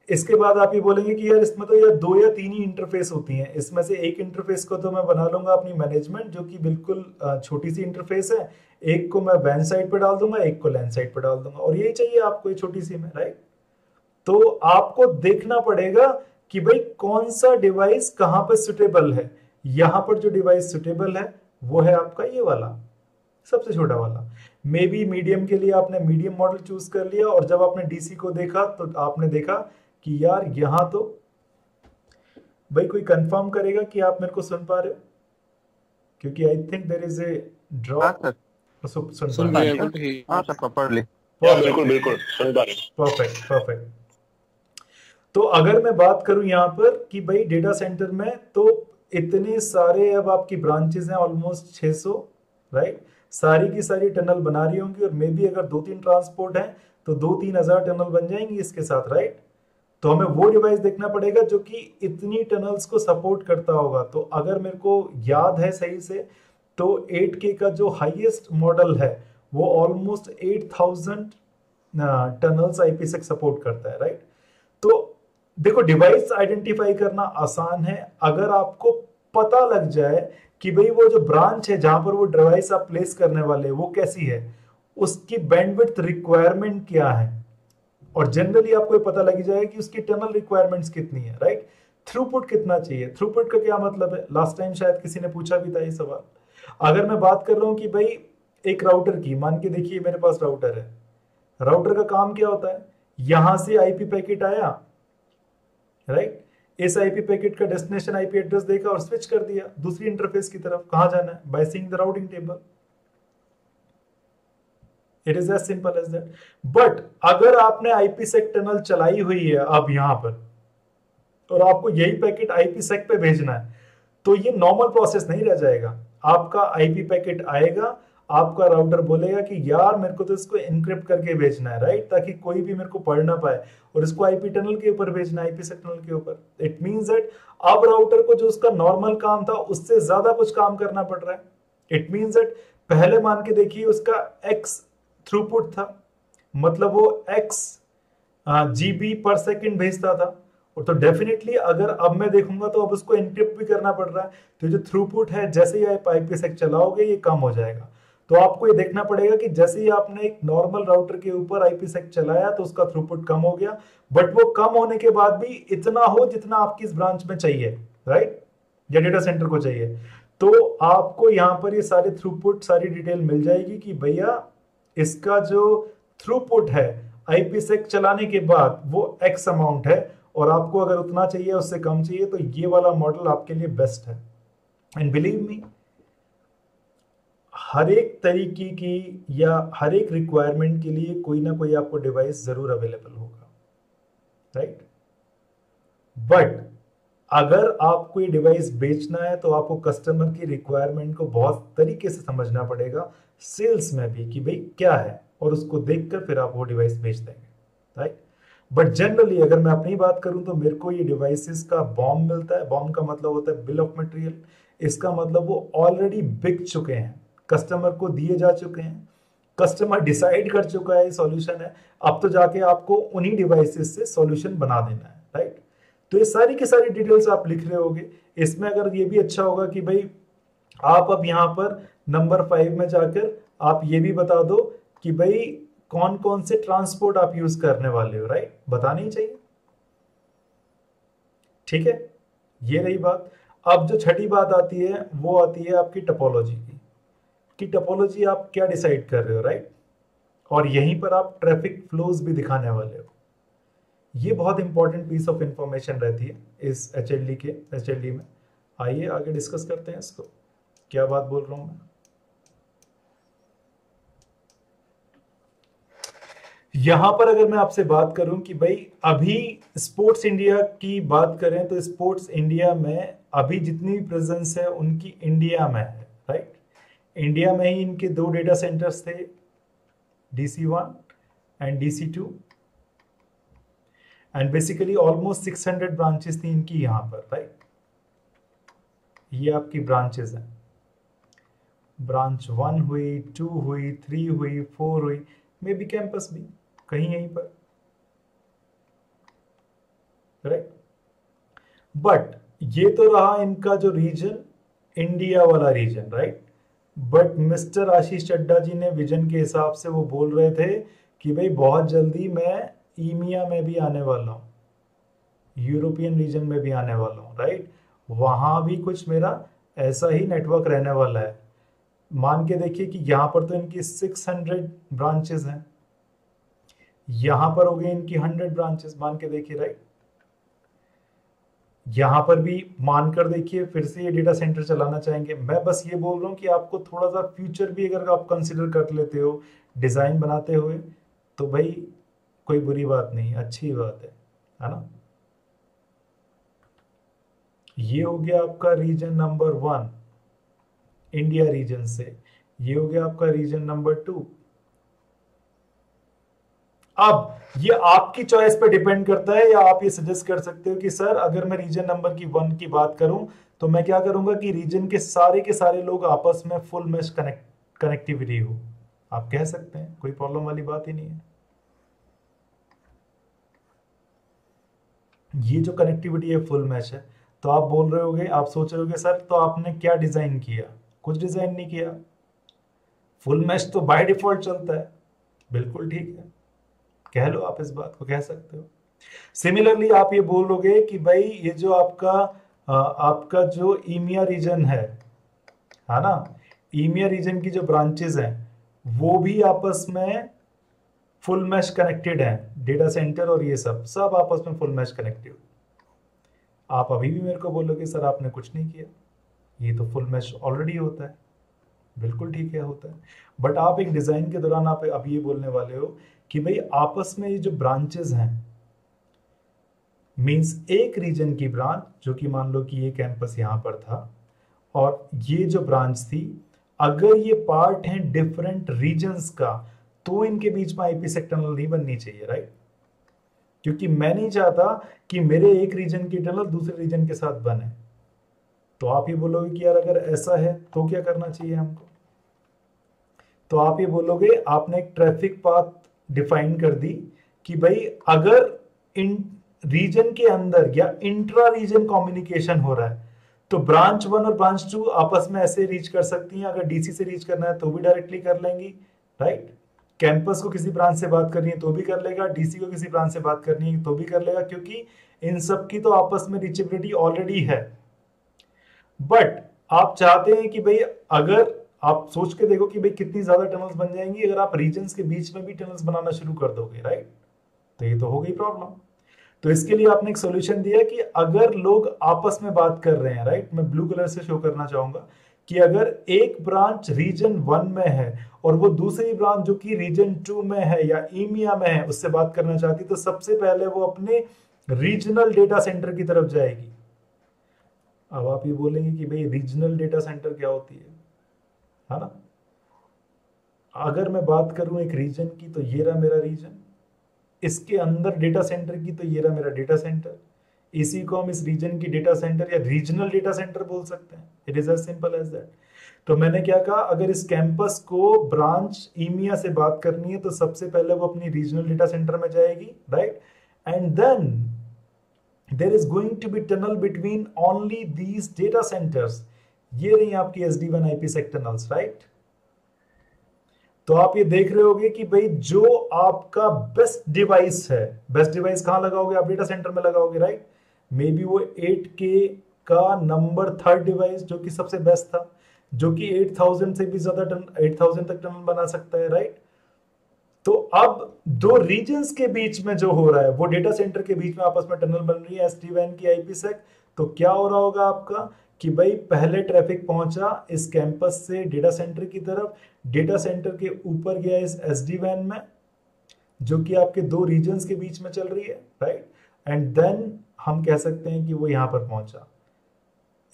इसके बाद आप ये बोलेंगे कि यार इसमें तो यार 2 या 3 ही इंटरफेस होती हैं, इसमें से एक इंटरफेस को तो मैं बना लूंगा अपनी मैनेजमेंट, जो कि बिल्कुल छोटी सी इंटरफेस है, एक को मैं वैन साइड पे डाल दूंगा, एक को लैन साइड पे डाल दूंगा, और यही चाहिए आपको, ये छोटी सी में, राइट। तो आपको देखना पड़ेगा कि भाई कौन सा डिवाइस कहां पर सुटेबल है। यहां पर जो डिवाइस सुटेबल है वो है आपका ये वाला, सबसे छोटा वाला। मे बी मीडियम के लिए आपने मीडियम मॉडल चूज कर लिया, और जब आपने डीसी को देखा तो आपने देखा कि यार यहां तो, भाई कोई कंफर्म करेगा कि आप मेरे को सुन पा रहे हो, क्योंकि I think there is a drop. सुन पा रहे हो? हां सर, प्रॉपर्ली, बिल्कुल बिल्कुल सुन पा रहे हो। Perfect perfect. तो अगर मैं बात करूं यहां पर कि भाई डेटा सेंटर में तो इतने सारे अब आपकी ब्रांचेस हैं, ऑलमोस्ट 600, राइट। सारी की सारी टनल बना रही होंगी, और मे बी अगर 2-3 ट्रांसपोर्ट हैं तो 2-3 हजार टनल बन जाएंगी इसके साथ, राइट। तो हमें वो डिवाइस देखना पड़ेगा जो कि इतनी टनल्स को सपोर्ट करता होगा। तो अगर मेरे को याद है सही से तो 8K का जो हाईएस्ट मॉडल है वो ऑलमोस्ट 8000 टनल्स IPsec सपोर्ट करता है, राइट। तो देखो डिवाइस आइडेंटिफाई करना आसान है, अगर आपको पता लग जाए कि भाई वो जो ब्रांच है जहां पर वो डिवाइस आप प्लेस करने वाले वो कैसी है, उसकी बैंडविड्थ रिक्वायरमेंट क्या है, और जनरली आपको ये पता लग जाएगा कि उसकी टनल रिक्वायरमेंट्स कितनी है, राइट। थ्रूपुट कितना चाहिए, थ्रूपुट का क्या मतलब है, लास्ट टाइम शायद किसी ने पूछा भी था ये सवाल। अगर मैं बात कर रहा हूं कि भाई एक राउटर की, मान के देखिए मेरे पास राउटर है, राउटर का काम क्या होता है, यहां से आईपी पैकेट आया, राइट, इस आईपी पैकेट का डेस्टिनेशन आईपी एड्रेस देखा और स्विच कर दिया दूसरी इंटरफेस की तरफ, कहां जाना है, by seeing the routing table. It is as simple as that. But अगर आपने आईपीसेक टनल चलाई हुई है अब यहां पर, और आपको यही पैकेट आईपीसेक पे भेजना है, तो ये नॉर्मल प्रोसेस नहीं रह जाएगा। आपका आईपी पैकेट आएगा, आपका राउटर बोलेगा कि यार मेरे को तो इसको इनक्रिप्ट करके भेजना है, राइट, ताकि कोई भी मेरे को पढ़ ना पाए, और इसको आईपी टनल के ऊपर भेजना है, आईपीसेक टनल के ऊपर। इट मींस दैट अब राउटर को जो उसका नॉर्मल काम था उससे ज्यादा कुछ काम करना पड़ रहा है। इट मींस दैट पहले मान के देखिए उसका एक्स थ्रूपुट था, मतलब वो एक्स जीबी पर सेकंड भेजता था, और तो डेफिनेटली अगर अब मैं देखूंगा तो अब उसको एनक्रिप्ट भी करना पड़ रहा है, तो जो थ्रूपुट है जैसे ही आप आईपीसेक चलाओगे ये कम हो जाएगा। तो आपको ये देखना पड़ेगा कि जैसे ही आपने एक नॉर्मल राउटर के ऊपर आईपीसेक चलाया तो उसका थ्रूपुट कम हो गया, बट वो कम होने के बाद भी इतना हो जितना आपकी इस ब्रांच में चाहिए, राइट, या डेटा सेंटर को चाहिए। तो आपको यहाँ पर ये सारे थ्रूपुट सारी डिटेल मिल जाएगी कि भैया इसका जो थ्रूपुट है आईपीसेक चलाने के बाद वो एक्स अमाउंट है, और आपको अगर उतना चाहिए उससे कम चाहिए तो ये वाला मॉडल आपके लिए बेस्ट है। एंड बिलीव मी, हर एक तरीके की या हर एक रिक्वायरमेंट के लिए कोई ना कोई आपको डिवाइस जरूर अवेलेबल होगा, राइट। बट अगर आपको ये डिवाइस बेचना है तो आपको कस्टमर की रिक्वायरमेंट को बहुत तरीके से समझना पड़ेगा, सेल्स में भी, कि भाई क्या है, और उसको देखकर फिर आप वो डिवाइस बेच देंगे, राइट। बट जनरली अगर मैं अपनी बात करूं तो मेरे को ये डिवाइसेस का बॉम मिलता है। बॉम का मतलब होता है बिल ऑफ मटेरियल। इसका मतलब वो ऑलरेडी बिक चुके हैं, कस्टमर को दिए जा चुके हैं, कस्टमर डिसाइड कर चुका है सॉल्यूशन है, अब तो जाके आपको उन्हीं डिवाइसेस से सॉल्यूशन बना देना है, राइट। तो ये सारी की सारी डिटेल्स आप लिख रहे होगे। इसमें अगर ये भी अच्छा होगा कि भाई आप अब यहाँ पर नंबर 5 में जाकर आप ये भी बता दो कि भाई कौन कौन से ट्रांसपोर्ट आप यूज करने वाले हो, राइट, बतानी ही चाहिए, ठीक है। ये रही बात। अब जो छठी बात आती है वो आती है आपकी टपोलॉजी की, कि टपोलॉजी आप क्या डिसाइड कर रहे हो, राइट, और यहीं पर आप ट्रैफिक फ्लोज भी दिखाने वाले हो। ये बहुत इंपॉर्टेंट पीस ऑफ इंफॉर्मेशन रहती है इस एचएलडी में। आइए आगे डिस्कस करते हैं इसको, क्या बात बोल रहा हूं मैं। यहां पर अगर मैं आपसे बात करूं कि भाई अभी स्पोर्ट्स इंडिया की बात करें तो स्पोर्ट्स इंडिया में अभी जितनी प्रेजेंस है उनकी इंडिया में है, राइट। इंडिया में ही इनके 2 डेटा सेंटर्स थे, DC1 and DC2, and basically almost 600 branches थी इनकी यहां पर, राइट। ये आपकी ब्रांचेस हैं, ब्रांच 1 हुई, 2 हुई, 3 हुई, 4 हुई, मे बी कैंपस भी कहीं यहीं पर, राइट। बट ये तो रहा इनका जो रीजन, इंडिया वाला रीजन, राइट। बट मिस्टर आशीष चड्डा जी ने विजन के हिसाब से वो बोल रहे थे कि भाई बहुत जल्दी मैं ईमिया में भी आने वाला हूँ, यूरोपियन रीजन में भी आने वाला हूँ, राइट। वहां भी कुछ मेरा ऐसा ही नेटवर्क रहने वाला है। मान के देखिए कि यहां पर तो इनकी 600 ब्रांचेस हैं, यहां पर हो गई इनकी 100 ब्रांचेस, मान के देखिए, राइट। यहां पर भी मानकर देखिए फिर से ये डेटा सेंटर चलाना चाहेंगे। मैं बस ये बोल रहा हूं कि आपको थोड़ा सा फ्यूचर भी अगर आप कंसिडर कर लेते हो डिजाइन बनाते हुए तो भाई कोई बुरी बात नहीं, अच्छी बात है ना। ये हो गया आपका रीजन नंबर 1 इंडिया रीजन से, ये हो गया आपका रीजन नंबर 2। अब ये आपकी चॉइस पे डिपेंड करता है, या आप ये सजेस्ट कर सकते हो कि सर अगर मैं रीजन नंबर 1 की बात करूं तो मैं क्या करूंगा कि रीजन के सारे लोग आपस में फुल मैश कनेक्टिविटी हो। आप कह सकते हैं, कोई प्रॉब्लम वाली बात ही नहीं है। ये जो कनेक्टिविटी है फुल मैच है। तो आप बोल रहे होगे, आप सोच रहे होगे सर तो आपने क्या डिजाइन किया? कुछ डिजाइन नहीं किया, फुल मैश तो बाय डिफॉल्ट चलता है। बिल्कुल ठीक है, कह लो, आप इस बात को कह सकते हो। सिमिलरली आप ये बोलोगे कि भाई ये जो आपका जो ईमिया रीजन है ना, ईमिया रीजन की जो ब्रांचेस हैं वो भी आपस में फुल मैश कनेक्टेड हैं, डेटा सेंटर और ये सब आपस में फुल मैश कनेक्टेड। आप अभी भी मेरे को बोलोगे सर आपने कुछ नहीं किया, ये तो फुल मैश ऑलरेडी होता है। बिल्कुल ठीक है, होता है। बट आप एक डिजाइन के दौरान आप अब ये बोलने वाले हो कि भाई आपस में ये जो ब्रांचेस हैं, मींस एक रीजन की ब्रांच, जो कि मान लो कि ये कैंपस यहां पर था और ये जो ब्रांच थी, अगर ये पार्ट है डिफरेंट रीजन्स का तो इनके बीच में आईपीसेक टनल नहीं बननी चाहिए, राइट? क्योंकि मैं नहीं चाहता कि मेरे एक रीजन की टनल दूसरे रीजन के साथ बने। तो आप ये बोलोगे कि यार अगर ऐसा है तो क्या करना चाहिए हमको? तो आप ये बोलोगे, आपने एक ट्रैफिक पाथ डिफाइन कर दी कि भाई अगर इन रीजन के अंदर या इंट्रा रीजन कम्युनिकेशन हो रहा है तो ब्रांच 1 और ब्रांच 2 आपस में ऐसे रीच कर सकती हैं। अगर डीसी से रीच करना है तो भी डायरेक्टली कर लेंगी, राइट? कैंपस को किसी ब्रांच से बात करनी है तो भी कर लेगा, डीसी को किसी ब्रांच से बात करनी है तो भी कर लेगा, क्योंकि इन सब की तो आपस में रीचेबिलिटी ऑलरेडी है। बट आप चाहते हैं कि भाई, अगर आप सोच के देखो कि भाई कितनी ज्यादा टनल्स बन जाएंगी अगर आप रीजन्स के बीच में भी टनल्स बनाना शुरू कर दोगे, राइट? तो ये तो हो गई प्रॉब्लम। तो इसके लिए आपने एक सॉल्यूशन दिया कि अगर लोग आपस में बात कर रहे हैं, राइट? मैं ब्लू कलर से शो करना चाहूंगा कि अगर एक ब्रांच रीजन 1 में है और वो दूसरी ब्रांच जो कि रीजन 2 में है या ईमिया में है उससे बात करना चाहती, तो सबसे पहले वो अपने रीजनल डेटा सेंटर की तरफ जाएगी। अब आप ये बोलेंगे कि भाई रीजनल डेटा सेंटर क्या होती है ना? अगर मैं बात करूं एक रीजन की तो ये रहा मेरा रीजन, इसके अंदर डेटा सेंटर की तो ये रहा मेरा डेटा सेंटर। इसी को हम इस रीजन की डेटा सेंटर या रीजनल डेटा सेंटर बोल सकते हैं। It is as simple as that. तो मैंने क्या कहा, अगर इस कैंपस को ब्रांच ईमिया से बात करनी है तो सबसे पहले वो अपनी रीजनल डेटा सेंटर में जाएगी, right? And then there is going to be tunnel between only these data centers। ये रही आपकी SD1 IPsec tunnels, राइट? तो आप ये देख रहे होगे कि भाई जो आपका बेस्ट डिवाइस है, बेस्ट डिवाइस कहां लगाओगे आप? डेटा सेंटर में लगाओगे, राइट? मे बी वो 8K का नंबर 3rd डिवाइस जो कि सबसे बेस्ट था, जो कि 8000 से भी ज्यादा 8000 तक टनल बना सकता है, राइट? तो अब दो रीजन्स के बीच में जो हो रहा है वो डेटा सेंटर के बीच में आपस में टनल बन रही है SD-WAN की IPsec। तो क्या हो रहा होगा आपका कि भाई पहले ट्रैफिक पहुंचा इस कैंपस से डेटा सेंटर की तरफ, डेटा सेंटर के ऊपर गया इस SD-WAN में जो कि आपके दो रीजन्स के बीच में चल रही है, राइट? एंड देन हम कह सकते हैं कि वो यहां पर पहुंचा।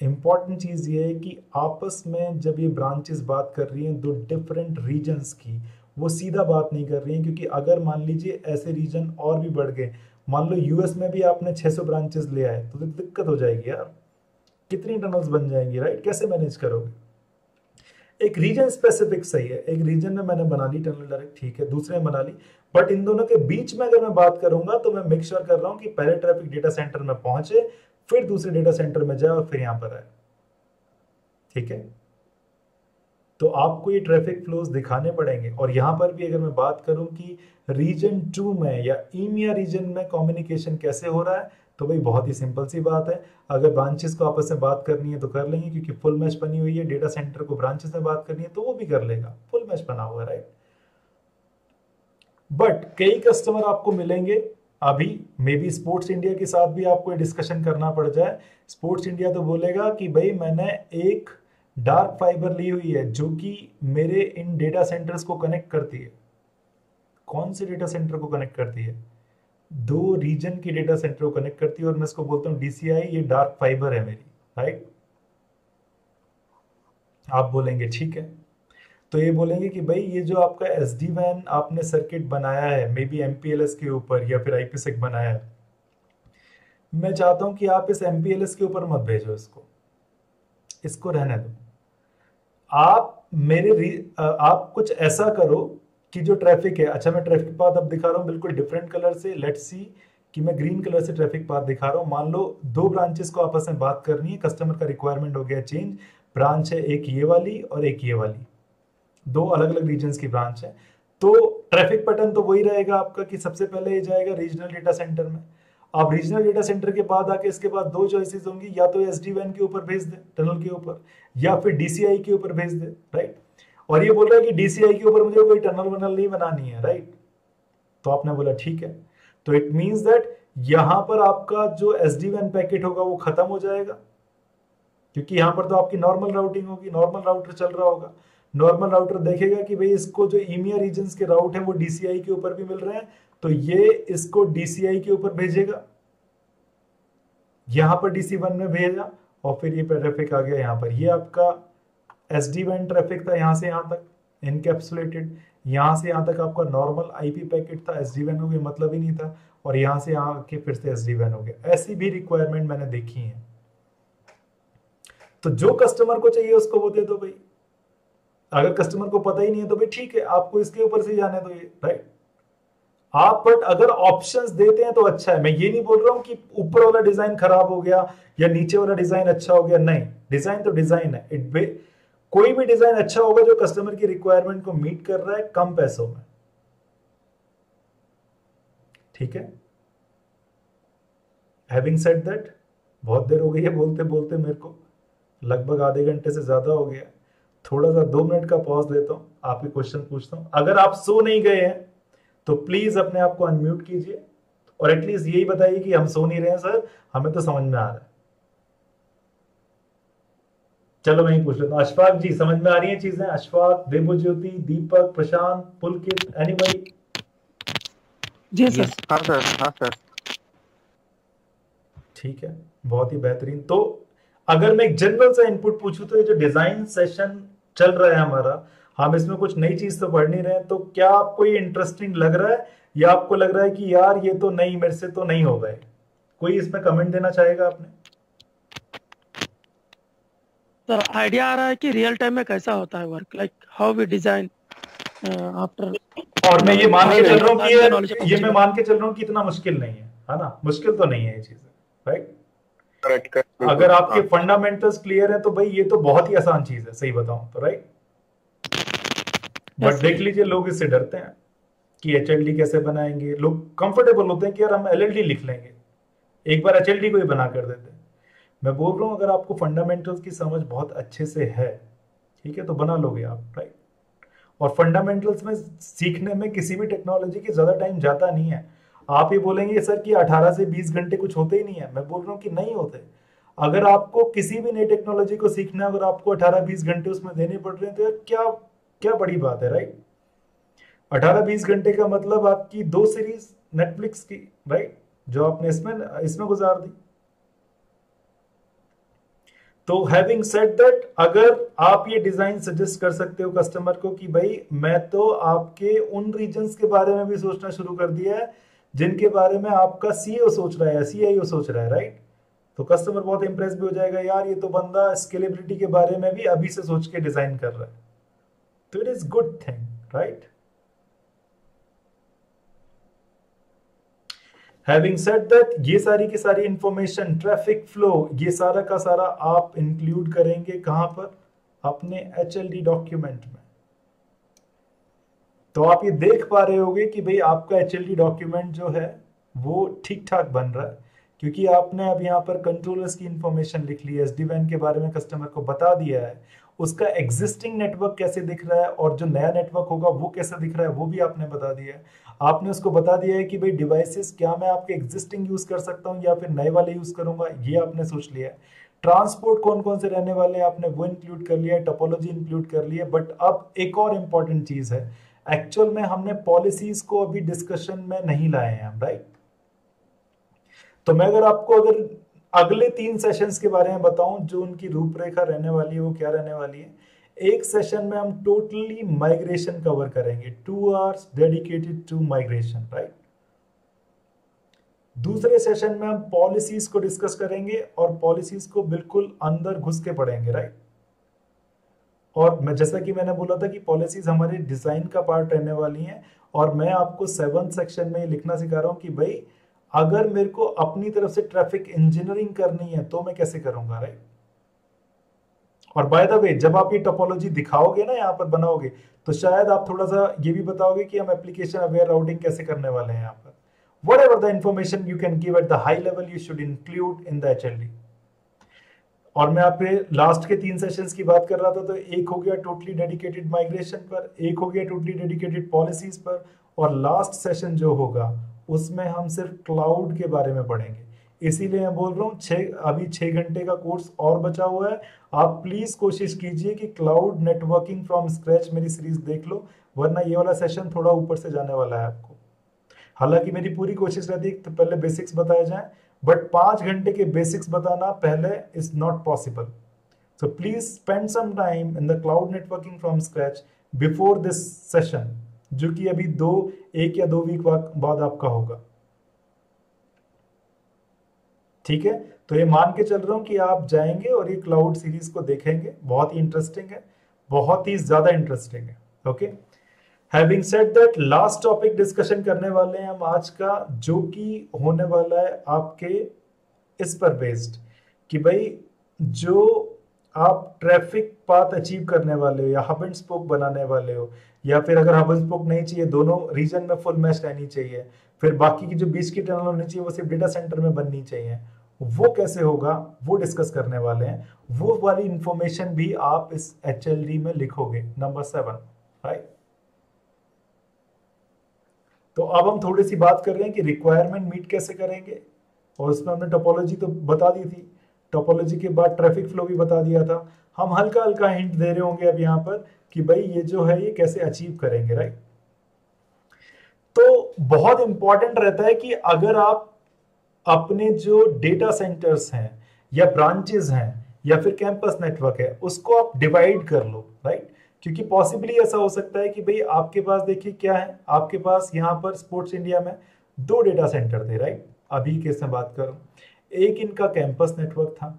इंपॉर्टेंट चीज ये है कि आपस में जब ये ब्रांचेस बात कर रही हैं दो डिफरेंट रीजन्स की, वो सीधा बात नहीं कर रही हैं, क्योंकि अगर मान लीजिए ऐसे रीजन और भी बढ़ गए, मान लो यूएस में भी आपने 600 ब्रांचेस ले आए तो दिक्कत हो जाएगी यार, कितनी टनल्स बन जाएंगी, राइट? कैसे मैनेज करोगे? एक रीजन स्पेसिफिक सही है, एक रीजन में मैंने बना ली टनल डायरेक्ट, ठीक है, दूसरे में बना ली, बट इन दोनों के बीच में अगर मैं बात करूंगा तो मैं मेक श्योर कर रहा हूं कि पहले ट्रैफिक डेटा सेंटर में पहुंचे, फिर दूसरे डेटा सेंटर में जाए और फिर यहां पर आए, ठीक है? तो आपको ये ट्रैफिक फ्लोज दिखाने पड़ेंगे। और यहां पर भी अगर मैं बात करूं कि रीजन 2 में या ईमिया रीजन में कम्युनिकेशन कैसे हो रहा है, तो भाई बहुत ही सिंपल सी बात है, अगर ब्रांचेस को आपस में बात करनी है तो कर लेंगे, क्योंकि फुल मैश बनी हुई है। डेटा सेंटर को ब्रांचेस में बात करनी है तो वो भी कर लेगा, फुल मैश बना हुआ है, राइट? बट कई कस्टमर आपको मिलेंगे अभी, मे बी स्पोर्ट्स इंडिया के साथ भी आपको डिस्कशन करना पड़ जाए। स्पोर्ट्स इंडिया तो बोलेगा कि भाई मैंने एक डार्क फाइबर ली हुई है जो कि मेरे इन डेटा सेंटर्स को कनेक्ट करती है। कौन से डेटा सेंटर को कनेक्ट करती है? दो रीजन की डेटा सेंटर को कनेक्ट करती है, और मैं इसको बोलता हूं DCI, ये डार्क फाइबर है मेरी, राइट? आप बोलेंगे ठीक है, तो ये बोलेंगे कि भाई ये जो आपका SD-WAN आपने सर्किट बनाया है, मे बी MPLS के ऊपर या फिर IPsec बनाया है, मैं चाहता हूं कि आप इस MPLS के ऊपर मत भेजो, इसको रहने दो। आप कुछ ऐसा करो कि जो ट्रैफिक है, अच्छा मैं ट्रैफिक पाथ अब दिखा रहा हूं बिल्कुल डिफरेंट कलर से, लेट्स सी कि मैं ग्रीन कलर से ट्रैफिक पाथ दिखा रहा हूँ। मान लो 2 ब्रांचेस को आपस में बात करनी है, कस्टमर का रिक्वायरमेंट हो गया चेंज, ब्रांच है एक ये वाली और एक ये वाली, 2 अलग अलग रीजन्स की ब्रांच है। तो ट्रैफिक पैटर्न तो वही रहेगा आपका कि सबसे पहले ये जाएगा रीजनल डेटा सेंटर में। आप रीजनल डेटा सेंटर के बाद आके इसके बाद 2 चॉइसेस होंगी, या तो एसडी वैन के ऊपर भेज दे, टनल के ऊपर, या फिर डीसीआई के ऊपर भेज दे, राइट। और ये बोल रहा है कि डीसीआई के ऊपर मुझे कोई टनल वनल नहीं बनानी है, राइट। तो आपने बोला ठीक है, तो इट मींस दैट यहां पर आपका जो एसडी वैन पैकेट होगा वो खत्म हो जाएगा, क्योंकि यहां पर तो आपकी नॉर्मल राउटिंग होगी, नॉर्मल राउटर चल रहा होगा। नॉर्मल राउटर देखेगा कि भाई इसको जो ईमिया रीजन्स के राउट है वो डीसीआई के ऊपर भी मिल रहे हैं, तो ये इसको डीसीआई के ऊपर भेजेगा, यहां पर डीसी1 में भेजा, और फिर ये ट्रैफिक आ गया यहाँ पर। ये आपका एसडी वैन ट्रैफिक था यहां से यहां तक इनकैप्सुलेटेड, यहां से यहां तक आपका नॉर्मल आईपी पैकेट था, एसडी वैन हो गया मतलब ही नहीं था, और यहां से यहां के फिर से एसडी वैन हो गया। ऐसी भी रिक्वायरमेंट मैंने देखी है। तो जो कस्टमर को चाहिए उसको वो दे दो भाई। अगर कस्टमर को पता ही नहीं है तो भाई ठीक है, आपको इसके ऊपर से जाने दो ये, राइट। आप बट अगर ऑप्शंस देते हैं तो अच्छा है। मैं ये नहीं बोल रहा हूं कि ऊपर वाला डिजाइन खराब हो गया या नीचे वाला डिजाइन अच्छा हो गया, नहीं, डिजाइन तो डिजाइन है। कोई भी डिजाइन अच्छा होगा जो कस्टमर की रिक्वायरमेंट को मीट कर रहा है कम पैसों में, ठीक है। हैविंग सेड दैट, बहुत देर हो गई है बोलते बोलते, मेरे को लगभग आधे घंटे से ज्यादा हो गया। थोड़ा सा 2 मिनट का पॉज देता हूं, आपके क्वेश्चन पूछता हूं। अगर आप सो नहीं गए हैं तो प्लीज अपने आप को अनम्यूट कीजिए और एटलीस्ट यही बताइए कि हम सो नहीं रहे हैं सर, हमें तो समझ में आ रहा है। चलो मैं ही पूछ लेता हूँ। अशफाक जी, समझ में आ रही है चीजें? अशफाक, देवज्योति, दीपक, प्रशांत, पुलकित, एनीबॉडी? जी सर। हाँ सर, हाँ सर। ठीक है, बहुत ही बेहतरीन। तो अगर मैं एक जनरल सा इनपुट पूछूं तो ये जो डिजाइन सेशन चल रहा है हमारा, हम इसमें कुछ नई चीज तो पढ़ नहीं रहे हैं, तो क्या आपको ये इंटरेस्टिंग लग रहा है या आपको लग रहा है कि यार ये तो नहीं, मेरे से तो नहीं होगा? कोई इसमें कमेंट देना चाहेगा आपने? सर आइडिया आ रहा है कि रियल टाइम में कैसा होता है work, like how we design after. और मैं ये मान के चल रहा हूँ कि ये मैं मान के चल रहा हूँ कि इतना मुश्किल नहीं है ना? मुश्किल तो नहीं है ये चीज, राइट? अगर आपके फंडामेंटल्स क्लियर है तो भाई ये तो बहुत ही आसान चीज है, सही बताऊं तो, राइट। बट देख लीजिए, लोग इससे डरते हैं कि एचएलडी कैसे बनाएंगे। लोग कंफर्टेबल होते हैं कि यार हम एलएलडी लिख लेंगे, एक बार एचएलडी को ही बना कर देते हैं। मैं बोल रहा हूं अगर आपको फंडामेंटल्स की समझ बहुत अच्छे से है, ठीक है, तो बना लोगे आप, राइट। और फंडामेंटल्स में सीखने में किसी भी टेक्नोलॉजी की ज्यादा टाइम जाता नहीं है। आप ये बोलेंगे सर कि 18 से 20 घंटे कुछ होते ही नहीं है, मैं बोल रहा हूँ कि नहीं होते। अगर आपको किसी भी नई टेक्नोलॉजी को सीखना है, अगर आपको 18-20 घंटे उसमें देने पड़ रहे हैं तो यार क्या क्या बड़ी बात है, राइट। 18-20 घंटे का मतलब आपकी 2 सीरीज नेटफ्लिक्स की, राइट, जो आपने इसमें गुजार दी। तो हैविंग सेड दैट, अगर आप ये डिजाइन सजेस्ट कर सकते हो कस्टमर को कि भाई मैं तो आपके उन रीजन्स के बारे में भी सोचना शुरू कर दिया है जिनके बारे में आपका सीईओ सोच रहा है, सीआईओ सोच रहा है, राइट, तो कस्टमर बहुत इंप्रेस भी हो जाएगा, यार ये तो बंदा स्केलेबिलिटी के बारे में भी अभी से सोच के डिजाइन कर रहा है। तो it is good thing, right. Having said that, ये सारी की सारी इंफॉर्मेशन, ट्रैफिक फ्लो, ये सारा का सारा आप इंक्लूड करेंगे कहां पर? अपने एचएलडी डॉक्यूमेंट में। तो आप ये देख पा रहे होगे कि भाई आपका एचएलडी डॉक्यूमेंट जो है वो ठीक ठाक बन रहा है, क्योंकि आपने अब यहाँ पर कंट्रोलर्स की इंफॉर्मेशन लिख ली है, एसडी वैन के बारे में कस्टमर को बता दिया है, उसका एग्जिस्टिंग नेटवर्क कैसे दिख रहा है और जो नया नेटवर्क होगा वो कैसे दिख रहा है वो भी आपने बता दिया है। आपने उसको बता दिया है कि भाई डिवाइसेस क्या मैं आपके एग्जिस्टिंग यूज कर सकता हूँ या फिर नए वाले यूज करूंगा, ये आपने सोच लिया है। ट्रांसपोर्ट कौन कौन से रहने वाले हैं आपने वो इंक्लूड कर लिया है, टोपोलॉजी इंक्लूड कर लिया है। बट अब एक और इंपॉर्टेंट चीज है, एक्चुअल में हमने पॉलिसीज को अभी डिस्कशन में नहीं लाए हैं हम, राइट। तो मैं अगर अगले 3 सेशंस के बारे में बताऊं जो उनकी रूपरेखा रहने वाली है, वो क्या रहने वाली है। एक सेशन में हम टोटली माइग्रेशन कवर करेंगे, 2 hours dedicated to migration, right. दूसरे सेशन में हम पॉलिसीज को डिस्कस करेंगे और पॉलिसीज को बिल्कुल अंदर घुस के पढ़ेंगे, राइट। और मैं जैसा कि मैंने बोला था कि पॉलिसीज हमारे डिजाइन का पार्ट रहने वाली हैं, और मैं आपको 7th सेक्शन में लिखना सिखा रहा हूं कि भाई अगर मेरे को अपनी तरफ से ट्रैफिक इंजीनियरिंग करनी है तो मैं कैसे करूंगा, राइट। और बाय द वे जब आप ये टोपोलॉजी दिखाओगे ना, यहाँ पर बनाओगे, तो शायद आप थोड़ा सा ये भी बताओगे कि हम एप्लीकेशन अवेयर राउटिंग कैसे करने वाले हैं। यहाँ पर whatever the information you can give at the high level you should include in the HLD। और मैं आप लास्ट के 3 सेशंस की बात कर रहा था, तो एक हो गया टोटली डेडिकेटेड माइग्रेशन पर, एक हो गया टोटली डेडिकेटेड पॉलिसीज पर, और लास्ट सेशन जो होगा उसमें हम सिर्फ क्लाउड के बारे में पढ़ेंगे। इसीलिए मैं बोल रहा हूँ अभी 6 घंटे का कोर्स और बचा हुआ है। आप प्लीज कोशिश कीजिए कि क्लाउड नेटवर्किंग फ्रॉम स्क्रैच मेरी सीरीज देख लो, वरना ये वाला सेशन थोड़ा ऊपर से जाने वाला है आपको। हालांकि मेरी पूरी कोशिश रहती है तो पहले बेसिक्स बताए जाएं, बट 5 घंटे के बेसिक्स बताना पहले is not possible. So please spend some time in the cloud networking from scratch before this session, जो कि अभी 1 या 2 वीक बाद आपका होगा, ठीक है। तो ये मान के चल रहा हूं कि आप जाएंगे और ये क्लाउड सीरीज को देखेंगे, बहुत ही इंटरेस्टिंग है, बहुत ही ज्यादा इंटरेस्टिंग है। Okay, having said that, last topic discussion करने वाले हैं हम आज का, जो कि होने वाला है आपके इस पर बेस्ड कि भाई जो आप ट्रैफिक पाथ अचीव करने वाले हो या हब एंड स्पोक बनाने वाले हो, या फिर अगर हब एंड स्पोक नहीं चाहिए, दोनों रीजन में फुल मैच रहनी चाहिए, फिर बाकी की जो 20 की टनल होनी चाहिए वो सिर्फ डेटा सेंटर में बननी चाहिए, वो कैसे होगा वो डिस्कस करने वाले हैं। वो वाली इंफॉर्मेशन भी आप इस HLD में लिखोगे, नंबर 7, राइट। तो अब हम थोड़ी सी बात कर रहे हैं कि रिक्वायरमेंट मीट कैसे करेंगे, और उसमें हमने टोपोलॉजी तो बता दी थी, टोपोलॉजी के बाद ट्रैफिक फ्लो भी बता दिया था। हम हल्का हल्का हिंट दे रहे होंगे अब यहाँ पर कि भाई ये जो है ये कैसे अचीव करेंगे, राइट। तो बहुत इंपॉर्टेंट रहता है कि अगर आप अपने जो डेटा सेंटर्स हैं या ब्रांचेस हैं या फिर कैंपस नेटवर्क है उसको आप डिवाइड कर लो, राइट। क्योंकि पॉसिबली ऐसा हो सकता है कि भाई आपके पास देखिए क्या है, आपके पास यहाँ पर स्पोर्ट्स इंडिया में 2 डेटा सेंटर थे, राइट। अभी केस में बात करूं, एक इनका कैंपस नेटवर्क था,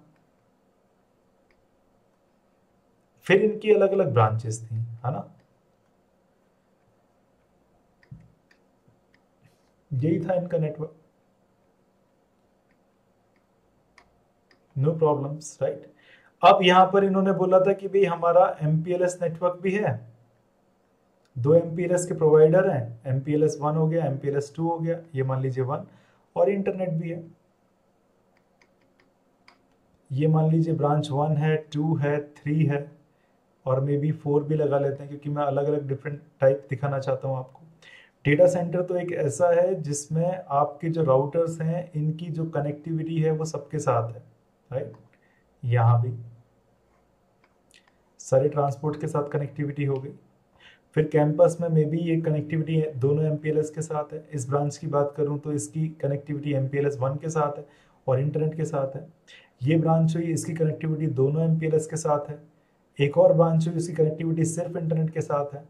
फिर इनकी अलग अलग ब्रांचेस थी, है ना। यही था इनका नेटवर्क, नो प्रॉब्लम्स, राइट। अब यहां पर इन्होंने बोला था कि भाई हमारा MPLS नेटवर्क भी है, 2 MPLS के प्रोवाइडर हैं, MPLS 1 हो गया, MPLS 2 हो गया, ये मान लीजिए 1, और इंटरनेट भी है, ये मान लीजिए ब्रांच 1 है, 2 है, 3 है, और मे बी 4 भी लगा लेते हैं क्योंकि मैं अलग अलग डिफरेंट टाइप दिखाना चाहता हूं आपको। डेटा सेंटर तो एक ऐसा है जिसमें आपके जो राउटर्स हैं इनकी जो कनेक्टिविटी है वो सबके साथ है, राइट। यहाँ भी सारे ट्रांसपोर्ट के साथ कनेक्टिविटी हो गई। फिर कैंपस में मे बी ये कनेक्टिविटी दोनों MPLS के साथ है। इस ब्रांच की बात करूं तो इसकी कनेक्टिविटी MPLS 1 के साथ है और इंटरनेट के साथ है। ये ब्रांच हुई, इसकी कनेक्टिविटी दोनों MPLS के साथ है। एक और ब्रांच हुई, उसकी कनेक्टिविटी सिर्फ इंटरनेट के साथ है।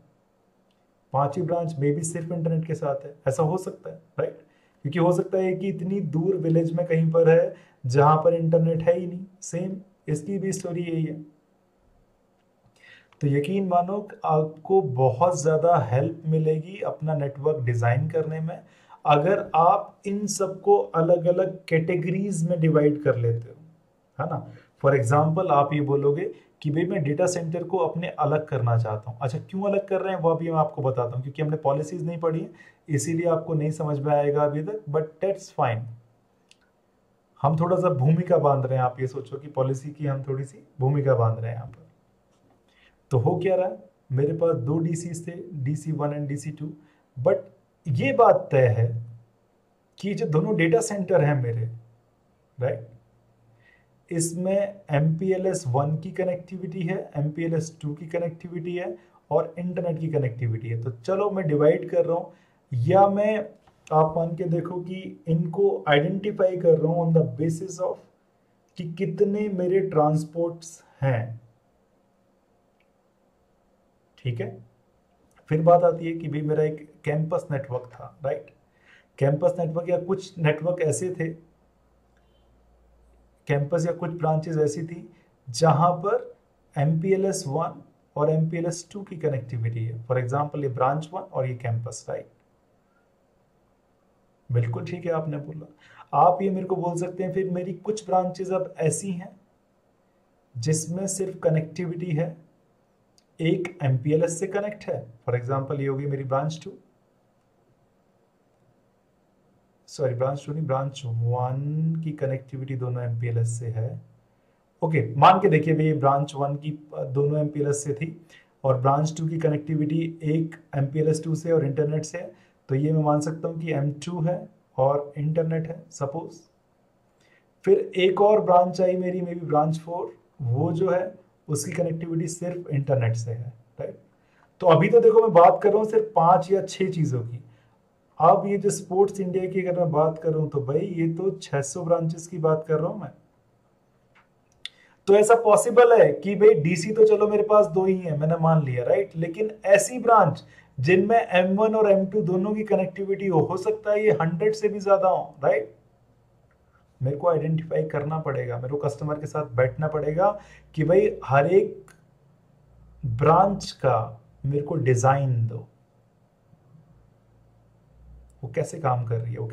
5वीं ब्रांच में भी सिर्फ इंटरनेट के साथ है। ऐसा हो सकता है, राइट, क्योंकि हो सकता है कि इतनी दूर विलेज में कहीं पर है जहां पर इंटरनेट है ही नहीं। सेम इसकी भी स्टोरी यही है। तो यकीन मानो आपको बहुत ज्यादा हेल्प मिलेगी अपना नेटवर्क डिजाइन करने में अगर आप इन सबको अलग अलग कैटेगरीज में डिवाइड कर लेते हो, है ना। फॉर एग्जाम्पल आप ये बोलोगे कि भाई मैं डेटा सेंटर को अपने अलग करना चाहता हूँ। अच्छा, क्यों अलग कर रहे हैं वो अभी मैं आपको बताता हूँ, क्योंकि हमने पॉलिसीज नहीं पढ़ी है इसीलिए आपको नहीं समझ में आएगा अभी तक, बट दैट्स फाइन। हम थोड़ा सा भूमिका बांध रहे हैं, आप ये सोचो कि पॉलिसी की हम थोड़ी सी भूमिका बांध रहे हैं यहाँ पर। तो हो क्या रहा है, मेरे पास 2 DCs थे, DC1 एंड DC2, बट ये बात तय है कि जो दोनों डेटा सेंटर हैं मेरे, राइट, इसमें MPLS 1 की कनेक्टिविटी है, MPLS 2 की कनेक्टिविटी है और इंटरनेट की कनेक्टिविटी है। तो चलो मैं डिवाइड कर रहा हूँ, या मैं आप मान के देखो कि इनको आइडेंटिफाई कर रहा हूँ ऑन द बेसिस ऑफ कि कितने मेरे ट्रांसपोर्ट्स हैं, ठीक है। फिर बात आती है कि भाई मेरा एक कैंपस नेटवर्क था, राइट। कैंपस नेटवर्क या कुछ नेटवर्क ऐसे थे, कैंपस या कुछ ब्रांचेस ऐसी थी जहां पर MPLS 1 और MPLS 2 की कनेक्टिविटी है। फॉर एग्जांपल ये ब्रांच 1 और ये कैंपस, राइट। बिल्कुल ठीक है आपने बोला। आप ये मेरे को बोल सकते हैं फिर मेरी कुछ ब्रांचेस अब ऐसी हैं जिसमें सिर्फ कनेक्टिविटी है, एक MPLS से कनेक्ट है, फॉर एग्जांपल ये होगी मेरी ब्रांच 2, सॉरी ब्रांच 2 नहीं, ब्रांच 1 की कनेक्टिविटी दोनों MPLS से है। ओके, मान के देखिए भाई ब्रांच 1 की दोनों MPLS से थी और ब्रांच 2 की कनेक्टिविटी एक MPLS 2 से और इंटरनेट से है, तो ये मैं मान सकता हूँ कि M2 है और इंटरनेट है सपोज। फिर एक और ब्रांच आई मेरी मे बी ब्रांच 4, वो जो है उसकी कनेक्टिविटी सिर्फ इंटरनेट से है, राइट। तो अभी तो देखो मैं बात कर रहा हूँ सिर्फ 5 या 6 चीज़ों की। अब ये जो स्पोर्ट्स इंडिया की अगर मैं बात करूँ तो भाई ये तो 600 ब्रांचेस की बात कर रहा हूँ मैं। तो ऐसा पॉसिबल है कि भाई डीसी तो चलो मेरे पास 2 ही है, मैंने मान लिया, राइट, लेकिन ऐसी ब्रांच जिनमें M1 और M2 दोनों की कनेक्टिविटी हो सकता है ये 100 से भी ज्यादा हो, राइट। मेरे को आइडेंटिफाई करना पड़ेगा, मेरे को कस्टमर के साथ बैठना पड़ेगा कि भाई हर एक ब्रांच का मेरे को डिजाइन दो, वो कैसे काम कर रही है, वो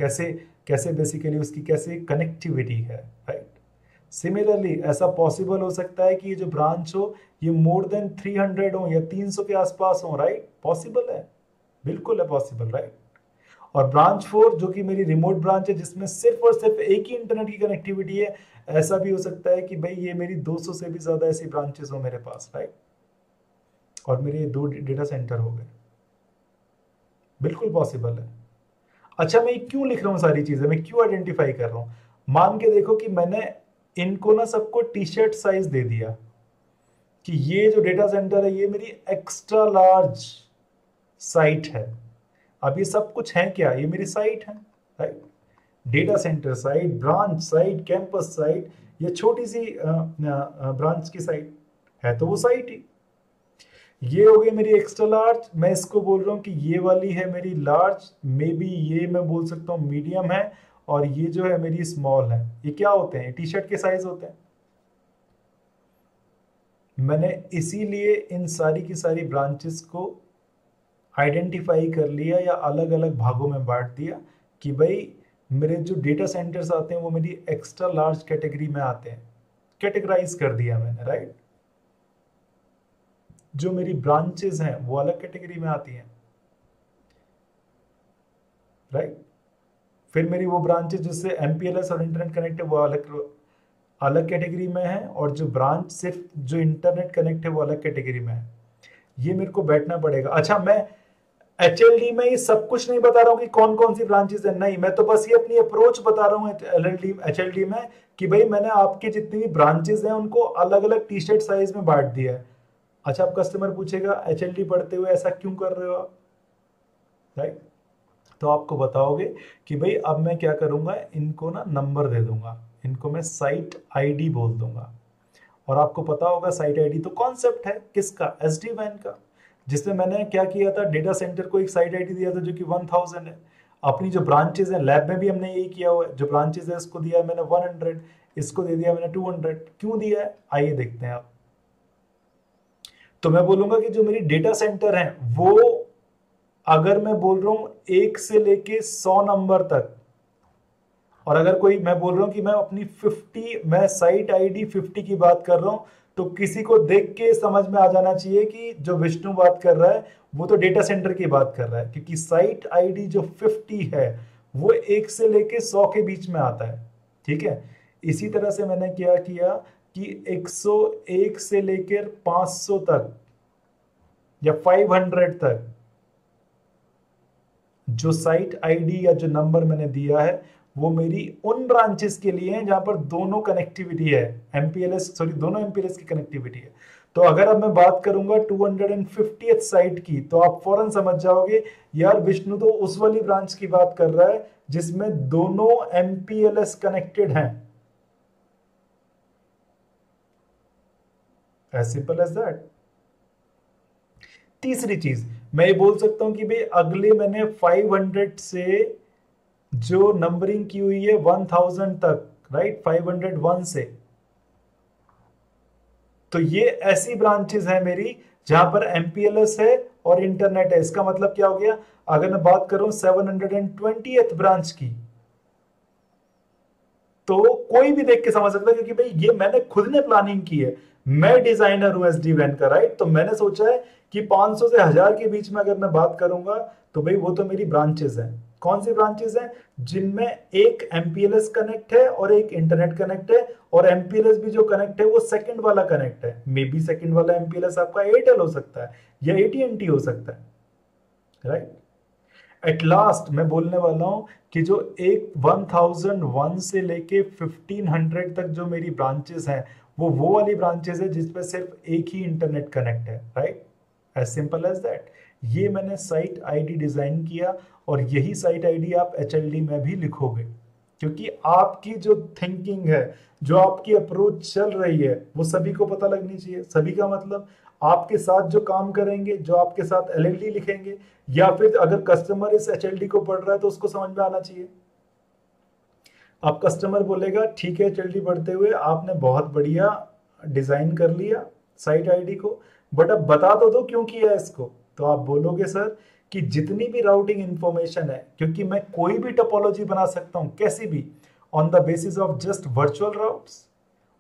कैसे बेसिकली उसकी कैसे कनेक्टिविटी है, राइट। सिमिलरली ऐसा पॉसिबल हो सकता है कि ये जो ब्रांच हो ये मोर देन 300 हो या 300 के आसपास हो, राइट, पॉसिबल है, बिल्कुल है पॉसिबल, राइट। और ब्रांच 4 जो कि मेरी रिमोट ब्रांच है जिसमें सिर्फ और सिर्फ एक ही इंटरनेट की कनेक्टिविटी है, ऐसा भी हो सकता है कि भाई ये मेरी 200 से भी ज्यादा ऐसी ब्रांचेस हो मेरे पास, राइट, और मेरे 2 डेटा सेंटर हो गए, बिल्कुल पॉसिबल है। अच्छा, मैं क्यों लिख रहा हूँ सारी चीजें, मैं क्यों आइडेंटिफाई कर रहा हूँ? मान के देखो कि मैंने इनको ना सबको टी-शर्ट साइज दे दिया कि ये जो डेटा सेंटर है ये मेरी एक्स्ट्रा लार्ज साइट है। अब ये सब कुछ है क्या, ये मेरी साइट है, right. Data centre site, branch site, campus site, ये छोटी सी ब्रांच की साइट है तो वो साइट ही। ये हो गई मेरी एक्स्ट्रा लार्ज, मैं इसको बोल रहा हूँ कि ये वाली है मेरी लार्ज, मे बी ये मैं बोल सकता हूँ मीडियम है, और ये जो है मेरी स्मॉल है। ये क्या होते हैं? टी-शर्ट के साइज होते हैं। मैंने इसीलिए इन सारी की सारी ब्रांचेस को आइडेंटिफाई कर लिया या अलग अलग भागों में बांट दिया कि भाई मेरे जो डेटा सेंटर्स आते हैं वो मेरी एक्स्ट्रा लार्ज कैटेगरी में आते हैं, कैटेगराइज कर दिया मैंने, राइट। जो मेरी ब्रांचेस हैं वो अलग कैटेगरी में आती हैं, राइट। फिर मेरी वो ब्रांचेस जिससे MPLS और इंटरनेट कनेक्ट है वो अलग कैटेगरी में है, और जो ब्रांच सिर्फ जो इंटरनेट कनेक्ट है वो अलग कैटेगरी में है। ये मेरे को बैठना पड़ेगा। अच्छा, मैं HLD में ये सब कुछ नहीं बता रहा हूँ कि कौन कौन सी ब्रांचेस है, नहीं, मैं तो बस ये अपनी अप्रोच बता रहा हूँ HLD में कि भाई मैंने आपके जितनी भी ब्रांचेस हैं उनको अलग अलग टी-शर्ट साइज में बांट दिया है। अच्छा, अब कस्टमर पूछेगा HLD पढ़ते हुए ऐसा क्यों कर रहे हो आप, राइट। तो आपको बताओगे कि भाई अब मैं क्या करूंगा, इनको ना नंबर दे दूंगा, इनको मैं साइट ID बोल दूंगा। और आपको पता होगा साइट ID तो कॉन्सेप्ट है किसका, SD-WAN का, जिसमें मैंने क्या किया था, डेटा सेंटर को एक साइट ID दिया था जो कि 1000 है। अपनी जो ब्रांचेस है, लैब में भी हमने यही किया हुआ है, जो ब्रांचेस है उसको दिया है मैंने 100, इसको दे दिया मैंने 200। क्यों दिया है, आइए देखते हैं आप। तो मैं बोलूंगा कि जो मेरी डेटा सेंटर है वो, अगर मैं बोल रहा हूं 1 से लेके 100 नंबर तक, और अगर कोई मैं बोल रहा हूं कि मैं अपनी 50, मैं साइट ID 50 की बात कर रहा हूं, तो किसी को देख के समझ में आ जाना चाहिए कि जो विष्णु बात कर रहा है वो तो डेटा सेंटर की बात कर रहा है, क्योंकि साइट ID जो 50 है वो 1 से लेके 100 के बीच में आता है, ठीक है। इसी तरह से मैंने क्या किया कि 101 से लेकर 500 तक या 500 तक जो साइट ID या जो नंबर मैंने दिया है वो मेरी उन ब्रांचेस के लिए है जहां पर दोनों कनेक्टिविटी है, दोनों MPLS की कनेक्टिविटी है। तो अगर अब मैं बात करूंगा 250th साइट की, तो आप फौरन समझ जाओगे यार विष्णु तो उस वाली ब्रांच की बात कर रहा है जिसमें दोनों MPLS कनेक्टेड हैं। As simple as that. तीसरी चीज मैं ये बोल सकता हूं कि भाई अगले मैंने 500 से जो नंबरिंग की हुई है 1000 तक, राइट, 501 से, तो ये ऐसी ब्रांचेस है मेरी जहां पर MPLS है और इंटरनेट है। इसका मतलब क्या हो गया, अगर मैं बात करूं 720th ब्रांच की, तो कोई भी देख के समझ सकता है, क्योंकि भाई ये मैंने खुद ने प्लानिंग की है, मैं डिजाइनर हूं SD-WAN का, राइट। तो मैंने सोचा है कि 500 से 1000 के बीच में अगर मैं बात करूंगा तो भाई वो तो मेरी ब्रांचेस हैं। कौन सी ब्रांचेस हैं? जिनमें एक MPLS कनेक्ट है और एक इंटरनेट कनेक्ट है, और MPLS भी जो कनेक्ट है वो सेकंड वाला कनेक्ट है। मे बी सेकंड वाला MPLS आपका एयरटेल हो सकता है या AT&T हो सकता है, राइट। एट लास्ट मैं बोलने वाला हूं कि जो एक 1001 से लेके 1500 तक जो मेरी ब्रांचेस हैं वो वाली ब्रांचेस है जिसपे सिर्फ एक ही इंटरनेट कनेक्ट है, right. As simple as that. ये मैंने साइट आईडी डिजाइन किया और यही साइट आईडी आप HLD में भी लिखोगे, क्योंकि आपकी जो थिंकिंग है, जो आपकी अप्रोच चल रही है, वो सभी को पता लगनी चाहिए। सभी का मतलब आपके साथ जो काम करेंगे, जो आपके साथ LLD लिखेंगे, या फिर अगर कस्टमर इस HLD को पढ़ रहा है तो उसको समझ में आना चाहिए। अब कस्टमर बोलेगा ठीक है, HLD पढ़ते हुए आपने बहुत बढ़िया डिजाइन कर लिया साइट आईडी को, बट अब बता तो दो क्यों किया इसको। तो आप बोलोगे सर कि जितनी भी राउटिंग इंफॉर्मेशन है, क्योंकि मैं कोई भी टोपोलॉजी बना सकता हूं कैसी भी, on the basis of just virtual routes,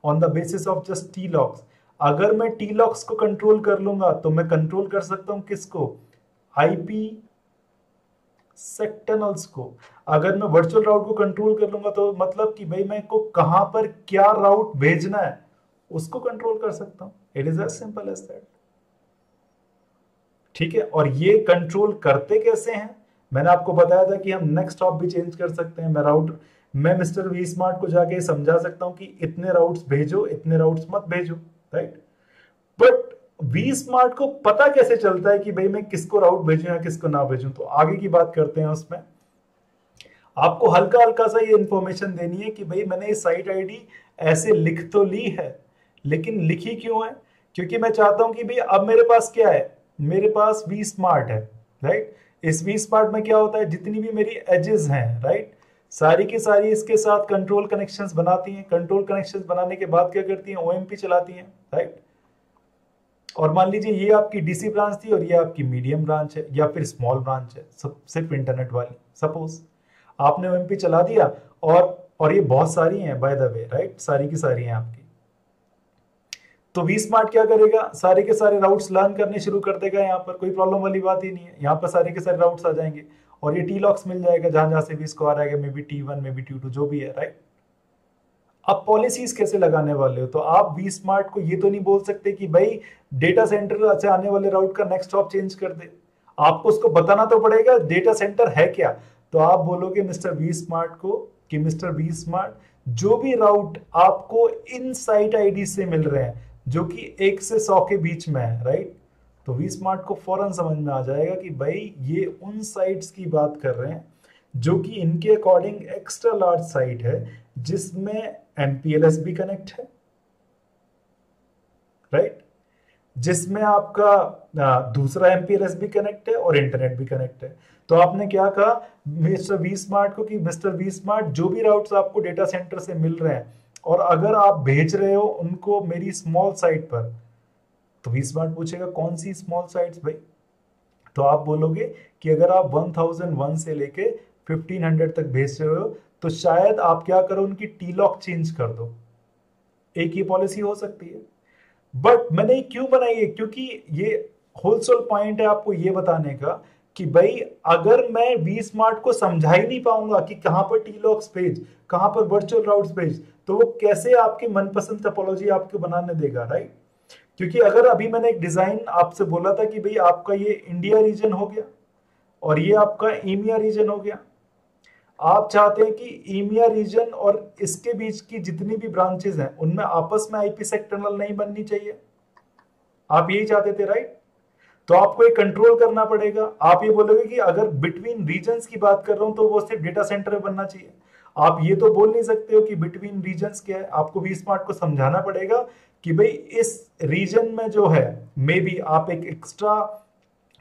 on the basis of just T-locks। अगर मैं T-locks को कंट्रोल कर लूंगा तो मैं कंट्रोल कर सकता हूं किसको? IP सेक्टनल्स को। अगर मैं वर्चुअल राउट को कंट्रोल कर लूंगा तो मतलब कि भाई मैं को कहां पर क्या राउट भेजना है उसको कंट्रोल कर सकता हूं। It is as simple as that, ठीक है। और ये कंट्रोल करते कैसे हैं? मैंने आपको बताया था कि हम नेक्स्ट हॉप भी चेंज कर सकते हैं। मैं मिस्टर वी स्मार्ट को जाके समझा सकता हूं कि इतने राउट्स भेजो, इतने राउट्स मत भेजो, राइट। बट वी स्मार्ट को पता कैसे चलता है कि भाई मैं किसको राउट भेजूं या किसको ना भेजूं? तो आगे की बात करते हैं। उसमें आपको हल्का हल्का सा ये इंफॉर्मेशन देनी है कि भाई मैंने ये साइट आईडी ऐसे लिख तो ली है, लेकिन लिखी क्यों है? क्योंकि मैं चाहता हूं कि भाई अब मेरे पास क्या है, मेरे पास वी स्मार्ट है, राइट। इस वी स्मार्ट में क्या होता है, जितनी भी मेरी एजेस हैं, राइट, सारी की सारी इसके साथ कंट्रोल कनेक्शंस बनाती हैं। कंट्रोल कनेक्शंस बनाने के बाद क्या करती हैं? OMP चलाती हैं, राइट। और मान लीजिए ये आपकी DC ब्रांच थी और ये आपकी मीडियम ब्रांच है या फिर स्मॉल ब्रांच है, सिर्फ इंटरनेट वाली। सपोज आपने OMP चला दिया और ये बहुत सारी हैं बाय द वे, राइट, सारी की सारी हैं आपकी। तो वी स्मार्ट क्या करेगा? सारे के सारे राउट्स लर्न करने शुरू कर देगा। यहाँ पर कोई प्रॉब्लम वाली बात ही नहीं है, यहाँ पर सारे के सारे राउट्स आ जाएंगे और ये T-locks मिल जाएगा जहां जहां से भी इसको आ रहा है, may be T1 may be T2 जो भी है, राइट। अब पॉलिसीज कैसे लगाने वाले हो? तो आप वी स्मार्ट को ये तो नहीं बोल सकते कि भाई डेटा सेंटर से आने वाले राउट का नेक्स्ट हॉप चेंज कर दे। आपको उसको बताना तो पड़ेगा डेटा सेंटर है क्या। तो आप बोलोगे मिस्टर वी स्मार्ट को कि मिस्टर वी स्मार्ट, जो भी राउट आपको इन साइट आईडी से मिल रहे हैं जो कि 1 से 100 के बीच में है, राइट, तो वी स्मार्ट को फौरन समझ में आ जाएगा कि भाई ये उन साइट्स की बात कर रहे हैं जो कि इनके अकॉर्डिंग एक्स्ट्रा लार्ज साइट है, जिसमें MPLS भी कनेक्ट है, राइट, जिसमें आपका दूसरा MPLS भी कनेक्ट है और इंटरनेट भी कनेक्ट है। तो आपने क्या कहा मिस्टर वी स्मार्ट को कि मिस्टर वी स्मार्ट, जो भी राउट्स आपको डेटा सेंटर से मिल रहे हैं और अगर आप भेज रहे हो उनको मेरी स्मॉल साइट पर, तो वी स्मार्ट पूछेगा कौन सी स्मॉल साइट्स भाई? तो आप बोलोगे कि अगर आप 1001 से लेके 1500 तक भेज रहे हो तो शायद आप क्या करो, उनकी T-lock चेंज कर दो। एक ही पॉलिसी हो सकती है। बट मैंने क्यों बनाई है? क्योंकि ये होलसेल पॉइंट है आपको ये बताने का कि भाई अगर मैं वी स्मार्ट को समझा ही नहीं पाऊंगा कि कहां पर T-locks पेज, कहां पर वर्चुअल राउट्स पेज, तो वो कैसे आपकी मनपसंद टोपोलॉजी आपको बनाने देगा, राइट। क्योंकि अगर अभी मैंने एक डिजाइन आपसे बोला था कि भाई आपका ये इंडिया रीजन हो गया और ये आपका EMEA रीजन हो गया, आप चाहते हैं कि EMEA रीजन और इसके बीच की जितनी भी ब्रांचेस हैं उनमें आपस में IP सेक्टरनल नहीं बननी चाहिए, आप यही चाहते थे, राइट। तो आपको ये कंट्रोल करना पड़ेगा। आप ये बोलोगे कि अगर बिटवीन रीजन्स की बात कर रहा हूं तो वो सिर्फ डेटा सेंटर में बनना चाहिए। आप ये तो बोल नहीं सकते हो कि बिटवीन रीजन्स क्या है। आपको वी स्मार्ट को समझाना पड़ेगा कि भाई इस रीजन में जो है मे बी आप एक एक्स्ट्रा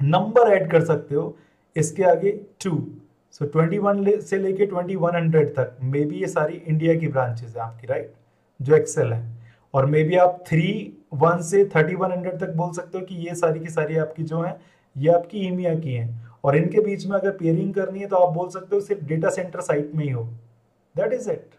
नंबर ऐड कर सकते हो इसके आगे 2, सो 21 से लेके 2100 तक मे बी ये सारी इंडिया की ब्रांचेस है आपकी, राइट, जो एक्सेल है। और मे बी आप 3.1 से 3100 तक बोल सकते हो कि ये सारी की सारी आपकी जो है ये आपकी EMEA की हैं, और इनके बीच में अगर पेयरिंग करनी है तो आप बोल सकते हो सिर्फ डेटा सेंटर साइट में ही हो। That is it.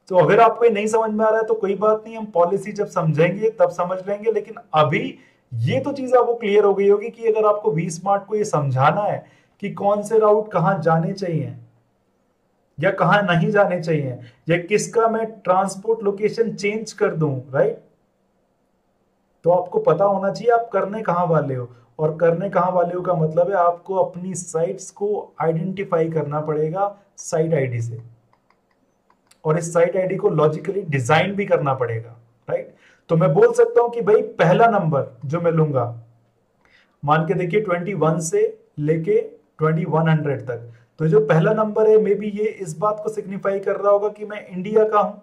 तो अगर आपको ये नहीं समझ में आ रहा है तो कोई बात नहीं, हम पॉलिसी जब समझेंगे तब समझ लेंगे, लेकिन अभी ये तो चीज आपको क्लियर हो गई होगी कि अगर आपको वी स्मार्ट को ये समझाना है कि कौन से राउट कहां जाने चाहिए या कहां नहीं जाने चाहिए, या किसका मैं ट्रांसपोर्ट लोकेशन चेंज कर दूं, राइट, तो आपको पता होना चाहिए आप करने कहां वाले हो। और करने कहां वाले हो का मतलब है आपको अपनी साइट्स को आइडेंटिफाई करना पड़ेगा साइट आईडी से, और इस साइट आईडी को लॉजिकली डिजाइन भी करना पड़ेगा, राइट। तो मैं बोल सकता हूं कि भाई पहला नंबर जो मैं लूंगा, मान के देखिए 21 से लेके 2100 तक, तो जो पहला नंबर है मे बी ये इस बात को सिग्निफाई कर रहा होगा कि मैं इंडिया का हूं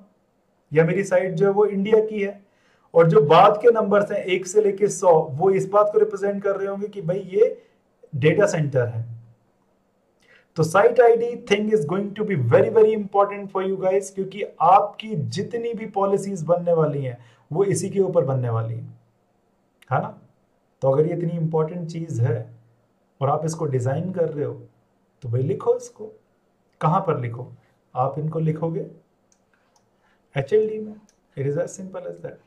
या मेरी साइट जो है वो इंडिया की है, और जो बाद के नंबर्स हैं 1 से लेके 100 वो इस बात को रिप्रेजेंट कर रहे होंगे कि भाई ये डेटा सेंटर है। तो site ID thing is going to be very very important for you guys, क्योंकि आपकी जितनी भी पॉलिसीज बनने वाली हैं वो इसी के ऊपर बनने वाली है ना। तो अगर ये इतनी इंपॉर्टेंट चीज है और आप इसको डिजाइन कर रहे हो तो भाई लिखो इसको। कहां पर लिखो? आप इनको लिखोगे HLD में। It is as simple as that.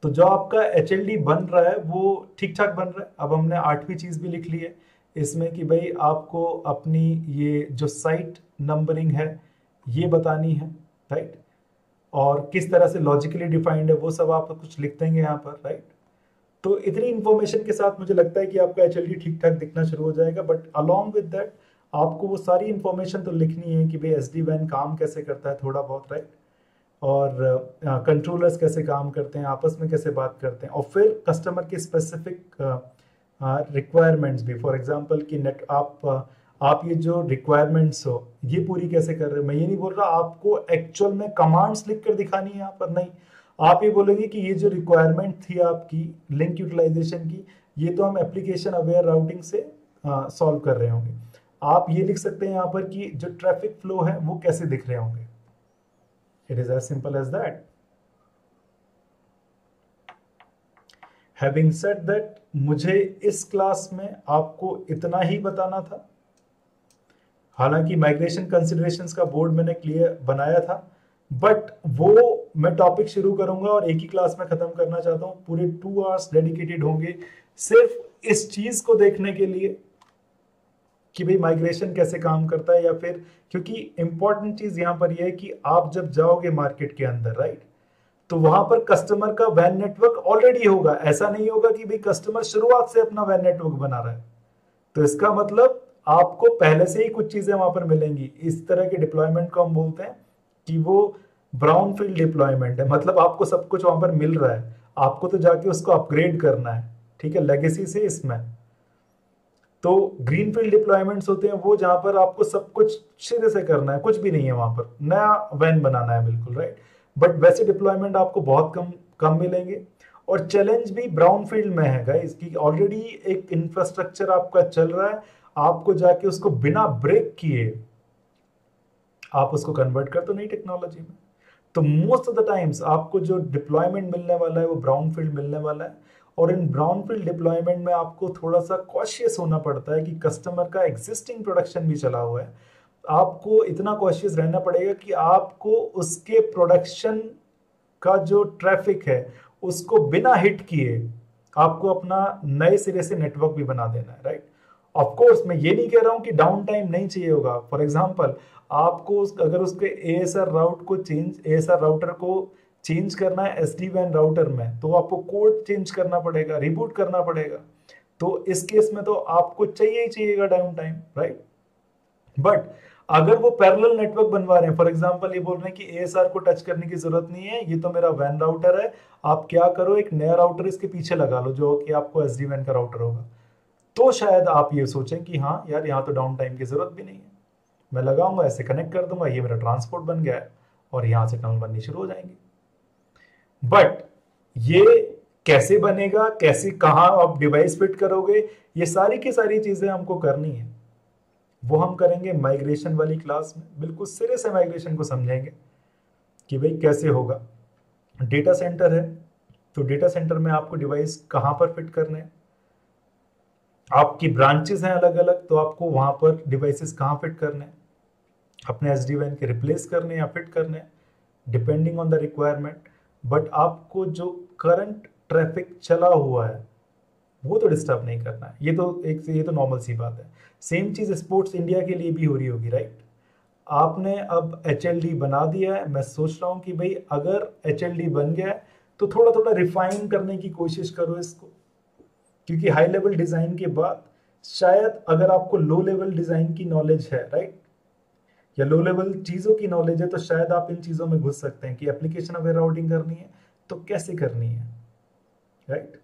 तो जो आपका HLD बन रहा है वो ठीक ठाक बन रहा है। अब हमने 8वीं चीज भी लिख ली है इसमें कि भाई आपको अपनी ये जो साइट नंबरिंग है ये बतानी है, राइट, और किस तरह से लॉजिकली डिफाइंड है वो सब आप कुछ लिख देंगे यहाँ पर, राइट। तो इतनी इंफॉर्मेशन के साथ मुझे लगता है कि आपका HLD ठीक ठाक दिखना शुरू हो जाएगा। बट अलॉन्ग विद दैट आपको वो सारी इंफॉर्मेशन तो लिखनी है कि भाई SD-WAN काम कैसे करता है थोड़ा बहुत, राइट, और कंट्रोलर्स कैसे काम करते हैं, आपस में कैसे बात करते हैं, और फिर कस्टमर के स्पेसिफिक रिक्वायरमेंट्स भी। फॉर एग्जांपल कि नेट आप ये जो रिक्वायरमेंट्स हो ये पूरी कैसे कर रहे हो। मैं ये नहीं बोल रहा आपको एक्चुअल में कमांड्स लिख कर दिखानी है यहाँ पर, नहीं। आप ये बोलेंगे कि ये जो रिक्वायरमेंट थी आपकी लिंक यूटिलाइजेशन की, ये तो हम एप्लीकेशन अवेयर राउटिंग से सॉल्व कर रहे होंगे। आप ये लिख सकते हैं यहाँ पर कि जो ट्रैफिक फ्लो है वो कैसे दिख रहे होंगे। It is as simple as that. Having said that, मुझे इस क्लास में आपको इतना ही बताना था। हालांकि माइग्रेशन कंसिडरेशंस का बोर्ड मैंने क्लियर बनाया था, बट वो मैं टॉपिक शुरू करूंगा और एक ही क्लास में खत्म करना चाहता हूं। पूरे 2 आवर्स डेडिकेटेड होंगे सिर्फ इस चीज को देखने के लिए कि भाई माइग्रेशन कैसे काम करता है, या फिर क्योंकि इंपॉर्टेंट चीज यहां पर यह है कि आप जब जाओगे मार्केट के अंदर, राइट, तो वहां पर कस्टमर का वैन नेटवर्क ऑलरेडी होगा। ऐसा नहीं होगा कि भाई कस्टमर शुरुआत से अपना वैन नेटवर्क बना रहा है। तो इसका मतलब आपको पहले से ही कुछ चीजें वहां पर मिलेंगी। इस तरह के डिप्लॉयमेंट को हम बोलते हैं कि वो ब्राउन फील्ड डिप्लॉयमेंट है। मतलब आपको सब कुछ वहां पर मिल रहा है, आपको तो जाके उसको अपग्रेड करना है, ठीक है, लेगेसी से इसमें। तो ग्रीन फील्ड डिप्लॉयमेंट्स होते हैं वो जहां पर आपको सब कुछ सिरे से करना है, कुछ भी नहीं है वहां पर, नया वैन बनाना है, बिल्कुल राइट। बट वैसे डिप्लॉयमेंट आपको बहुत कम मिलेंगे। और चैलेंज भी ब्राउन फील्ड में है गाइस, कि ऑलरेडी एक इंफ्रास्ट्रक्चर आपका चल रहा है, आपको जाके उसको बिना ब्रेक किए आप उसको कन्वर्ट कर दो नई टेक्नोलॉजी में। तो मोस्ट ऑफ द टाइम्स आपको जो डिप्लॉयमेंट मिलने वाला है वो ब्राउन फील्ड मिलने वाला है। और इन ब्राउन फील्ड डिप्लॉयमेंट में आपको थोड़ा सा कॉशियस होना पड़ता है कि कस्टमर का एग्जिस्टिंग प्रोडक्शन भी चला हुआ है। आपको इतना कॉशियस रहना पड़ेगा कि आपको उसके प्रोडक्शन का जो ट्रैफिक है उसको बिना हिट किए आपको अपना नए सिरे से नेटवर्क भी बना देना है, राइट। ऑफ कोर्स मैं ये नहीं कह रहा हूं कि डाउन टाइम नहीं चाहिए होगा। फॉर एग्जांपल आपको अगर उसके ASR राउटर को चेंज करना है SD-WAN राउटर में, तो आपको कोड चेंज करना पड़ेगा, रिबूट करना पड़ेगा। तो इस केस में तो आपको चाहिए ही चाहिएगा डाउन टाइम, राइट। बट अगर वो पैरेलल नेटवर्क बनवा रहे हैं, फॉर एग्जांपल ये बोल रहे हैं कि ASR को टच करने की जरूरत नहीं है, ये तो मेरा WAN राउटर है, आप क्या करो एक नया राउटर इसके पीछे लगा लो जो कि आपको SD-WAN का राउटर होगा। तो शायद आप ये सोचें कि हाँ यार यहाँ तो डाउन टाइम की जरूरत भी नहीं है, मैं लगाऊंगा, ऐसे कनेक्ट कर दूंगा, ये मेरा ट्रांसपोर्ट बन गया है और यहाँ से टनल बननी शुरू हो जाएंगे। बट ये कैसे बनेगा, कैसे कहाँ आप डिवाइस फिट करोगे, ये सारी की सारी चीजें हमको करनी है। वो हम करेंगे माइग्रेशन वाली क्लास में, बिल्कुल सिरे से माइग्रेशन को समझेंगे। कि भाई कैसे होगा। डेटा सेंटर है तो डेटा सेंटर में आपको डिवाइस कहाँ पर फिट करने हैं, आपकी ब्रांचेस हैं अलग अलग तो आपको वहां पर डिवाइसेस कहाँ फिट करने हैं, अपने SD-WAN के रिप्लेस करने या फिट करने, depending on the requirement. But आपको जो करंट ट्रैफिक चला हुआ है वो तो डिस्टर्ब नहीं करना है। ये तो नॉर्मल सी बात है। सेम चीज स्पोर्ट्स इंडिया के लिए भी हो रही होगी, राइट। आपने अब HLD बना दिया है, मैं सोच रहा हूँ कि भाई अगर HLD बन गया है तो थोड़ा थोड़ा रिफाइन करने की कोशिश करो इसको, क्योंकि हाई लेवल डिजाइन के बाद शायद अगर आपको लो लेवल डिजाइन की नॉलेज है, राइट, या लो लेवल चीजों की नॉलेज है, तो शायद आप इन चीजों में घुस सकते हैं कि एप्लीकेशन अवेयर राउटिंग करनी है तो कैसे करनी है, राइट।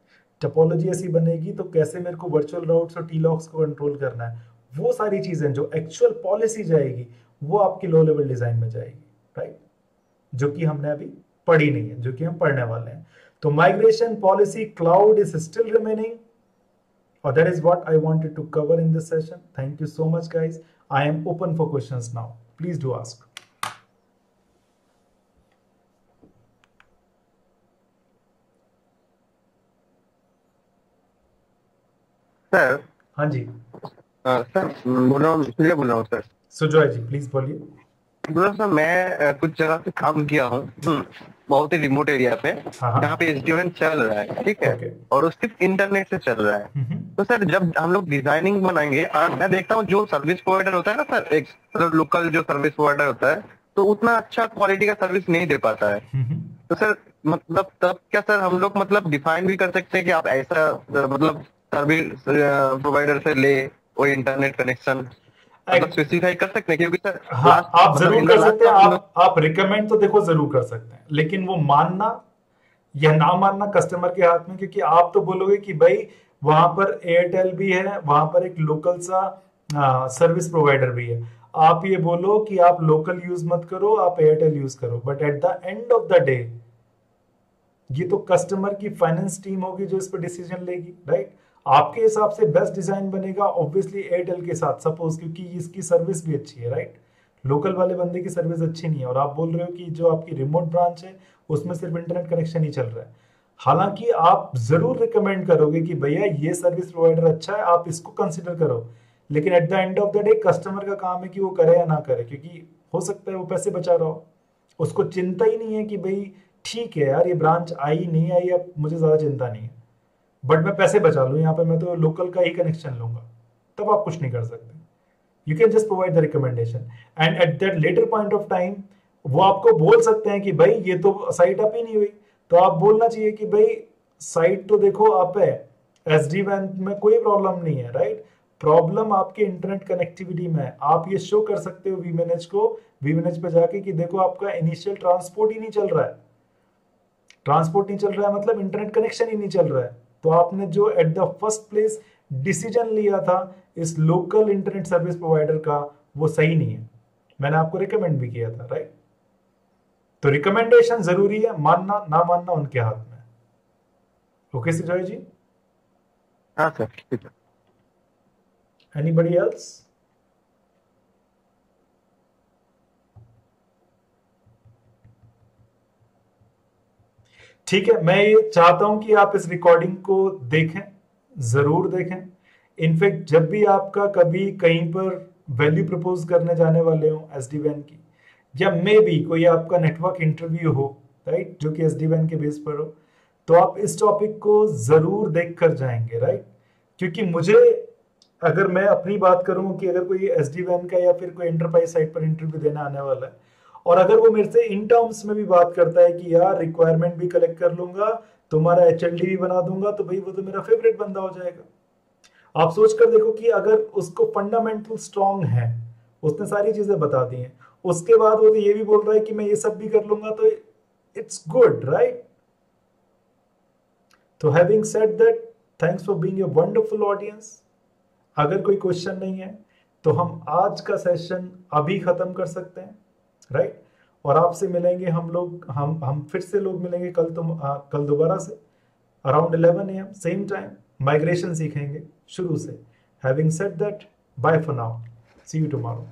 टोपोलॉजी ऐसी बनेगी तो कैसे मेरे को वर्चुअल राउट्स और टीलॉक्स को कंट्रोल करना है। वो सारी चीजें जो एक्चुअल पॉलिसी जाएगी वो आपकी लो लेवल डिजाइन में जाएगी, राइट, जो कि हमने अभी पढ़ी नहीं है, जो कि हम पढ़ने वाले हैं। तो migration policy cloud is still remaining, or that is what I wanted to cover in this session. Thank you so much, guys. I am open for questions now. Please do ask. Sir. हाँ जी sir बोल रहा हूँ sir. Sujoy ji please बोलिए। Sir मैं कुछ जगह पे काम किया हूँ, बहुत ही रिमोट एरिया पे, जहाँ पे SD-WAN चल रहा है, ठीक है, और उसके इंटरनेट से चल रहा है। तो सर जब हम लोग डिजाइनिंग बनाएंगे, मैं देखता हूँ जो सर्विस प्रोवाइडर होता है ना सर, एक लोकल जो सर्विस प्रोवाइडर होता है तो उतना अच्छा क्वालिटी का सर्विस नहीं दे पाता है। तो सर मतलब तब क्या सर हम लोग मतलब डिफाइन भी कर सकते हैं कि आप ऐसा मतलब सर्विस प्रोवाइडर से ले वो इंटरनेट कनेक्शन स्पेसिफाई कर सकते हैं, क्योंकि सर हाँ आप जरूर कर सकते हैं। आप रिकमेंड तो देखो जरूर कर सकते हैं, लेकिन वो मानना या ना मानना कस्टमर के हाथ में, क्योंकि आप तो बोलोगे कि भाई वहां पर एयरटेल भी है, वहां पर एक लोकल सा सर्विस प्रोवाइडर भी है। आप ये बोलो कि आप लोकल यूज मत करो, आप एयरटेल यूज करो, but at the end of the day ये तो कस्टमर की फाइनेंस टीम होगी जो इस पर डिसीजन लेगी, राइट। आपके हिसाब से बेस्ट डिजाइन बनेगा ऑब्वियसली एयरटेल के साथ, सपोज, क्योंकि इसकी सर्विस भी अच्छी है, राइट। लोकल वाले बंदे की सर्विस अच्छी नहीं है और आप बोल रहे हो कि जो आपकी रिमोट ब्रांच है उसमें सिर्फ इंटरनेट कनेक्शन ही चल रहा है। हालांकि आप जरूर रिकमेंड करोगे कि भैया ये सर्विस प्रोवाइडर अच्छा है, आप इसको कंसिडर करो, लेकिन eight the end of the day customer का काम है कि वो करे या ना करे, क्योंकि हो सकता है वो पैसे बचा रहा हो, उसको चिंता ही नहीं है कि भाई ठीक है यार ये ब्रांच आई नहीं आई, अब मुझे ज्यादा चिंता नहीं है, बट मैं पैसे बचा लूं यहाँ पे, मैं तो लोकल का ही कनेक्शन लूंगा, तब आप कुछ नहीं कर सकते। You can just provide the recommendation and at that later point of time वो आपको बोल सकते हैं कि भाई ये तो साइट अप ही नहीं हुई, तो आप बोलना चाहिए कि भाई साइट तो देखो अप है, SD-WAN में कोई प्रॉब्लम नहीं है, राइट। प्रॉब्लम आपके इंटरनेट कनेक्टिविटी में है। आप ये शो कर सकते हो vManage को, vManage पे जाके कि देखो आपका इनिशियल ट्रांसपोर्ट ही नहीं चल रहा है, ट्रांसपोर्ट नहीं चल रहा है मतलब इंटरनेट कनेक्शन ही नहीं चल रहा है। तो आपने जो at the first place decision लिया था इस लोकल इंटरनेट सर्विस प्रोवाइडर का वो सही नहीं है, मैंने आपको रिकमेंड भी किया था, राइट। तो रिकमेंडेशन जरूरी है, मानना ना मानना उनके हाथ में। ओके सुजॉय जी? हाँ सर ठीक है। Anybody else? ठीक है, मैं ये चाहता हूं कि आप इस रिकॉर्डिंग को देखें, जरूर देखें। इनफैक्ट जब भी आपका कभी कहीं पर वैल्यू प्रपोज करने जाने वाले हो SD-WAN की, या मे भी कोई आपका नेटवर्क इंटरव्यू हो, राइट, जो कि SD-WAN के बेस पर हो, तो आप इस टॉपिक को जरूर देख कर जाएंगे, राइट। क्योंकि मुझे, अगर मैं अपनी बात करूं कि अगर कोई SD-WAN का या फिर कोई एंटरप्राइज साइट पर इंटरव्यू देने आने वाला है और अगर वो मेरे से इन टर्म्स में भी बात करता है कि यार रिक्वायरमेंट भी कलेक्ट कर लूंगा, तुम्हारा HLD भी बना दूंगा, तो भाई वो तो मेरा फेवरेट बंदा हो जाएगा। आप सोच कर देखो कि अगर उसको फंडामेंटल स्ट्रॉन्ग है, उसने सारी चीजें बता दी हैं, उसके बाद वो तो ये भी बोल रहा है कि मैं ये सब भी कर लूंगा, तो इट्स गुड, राइट। तो having said that, thanks for being a wonderful audience. अगर कोई क्वेश्चन नहीं है तो हम आज का सेशन अभी खत्म कर सकते हैं, राइट। और आपसे मिलेंगे हम लोग, हम फिर से लोग मिलेंगे कल दोबारा से around 11 AM same time, migration सीखेंगे शुरू से। Having said that, bye for now, see you tomorrow.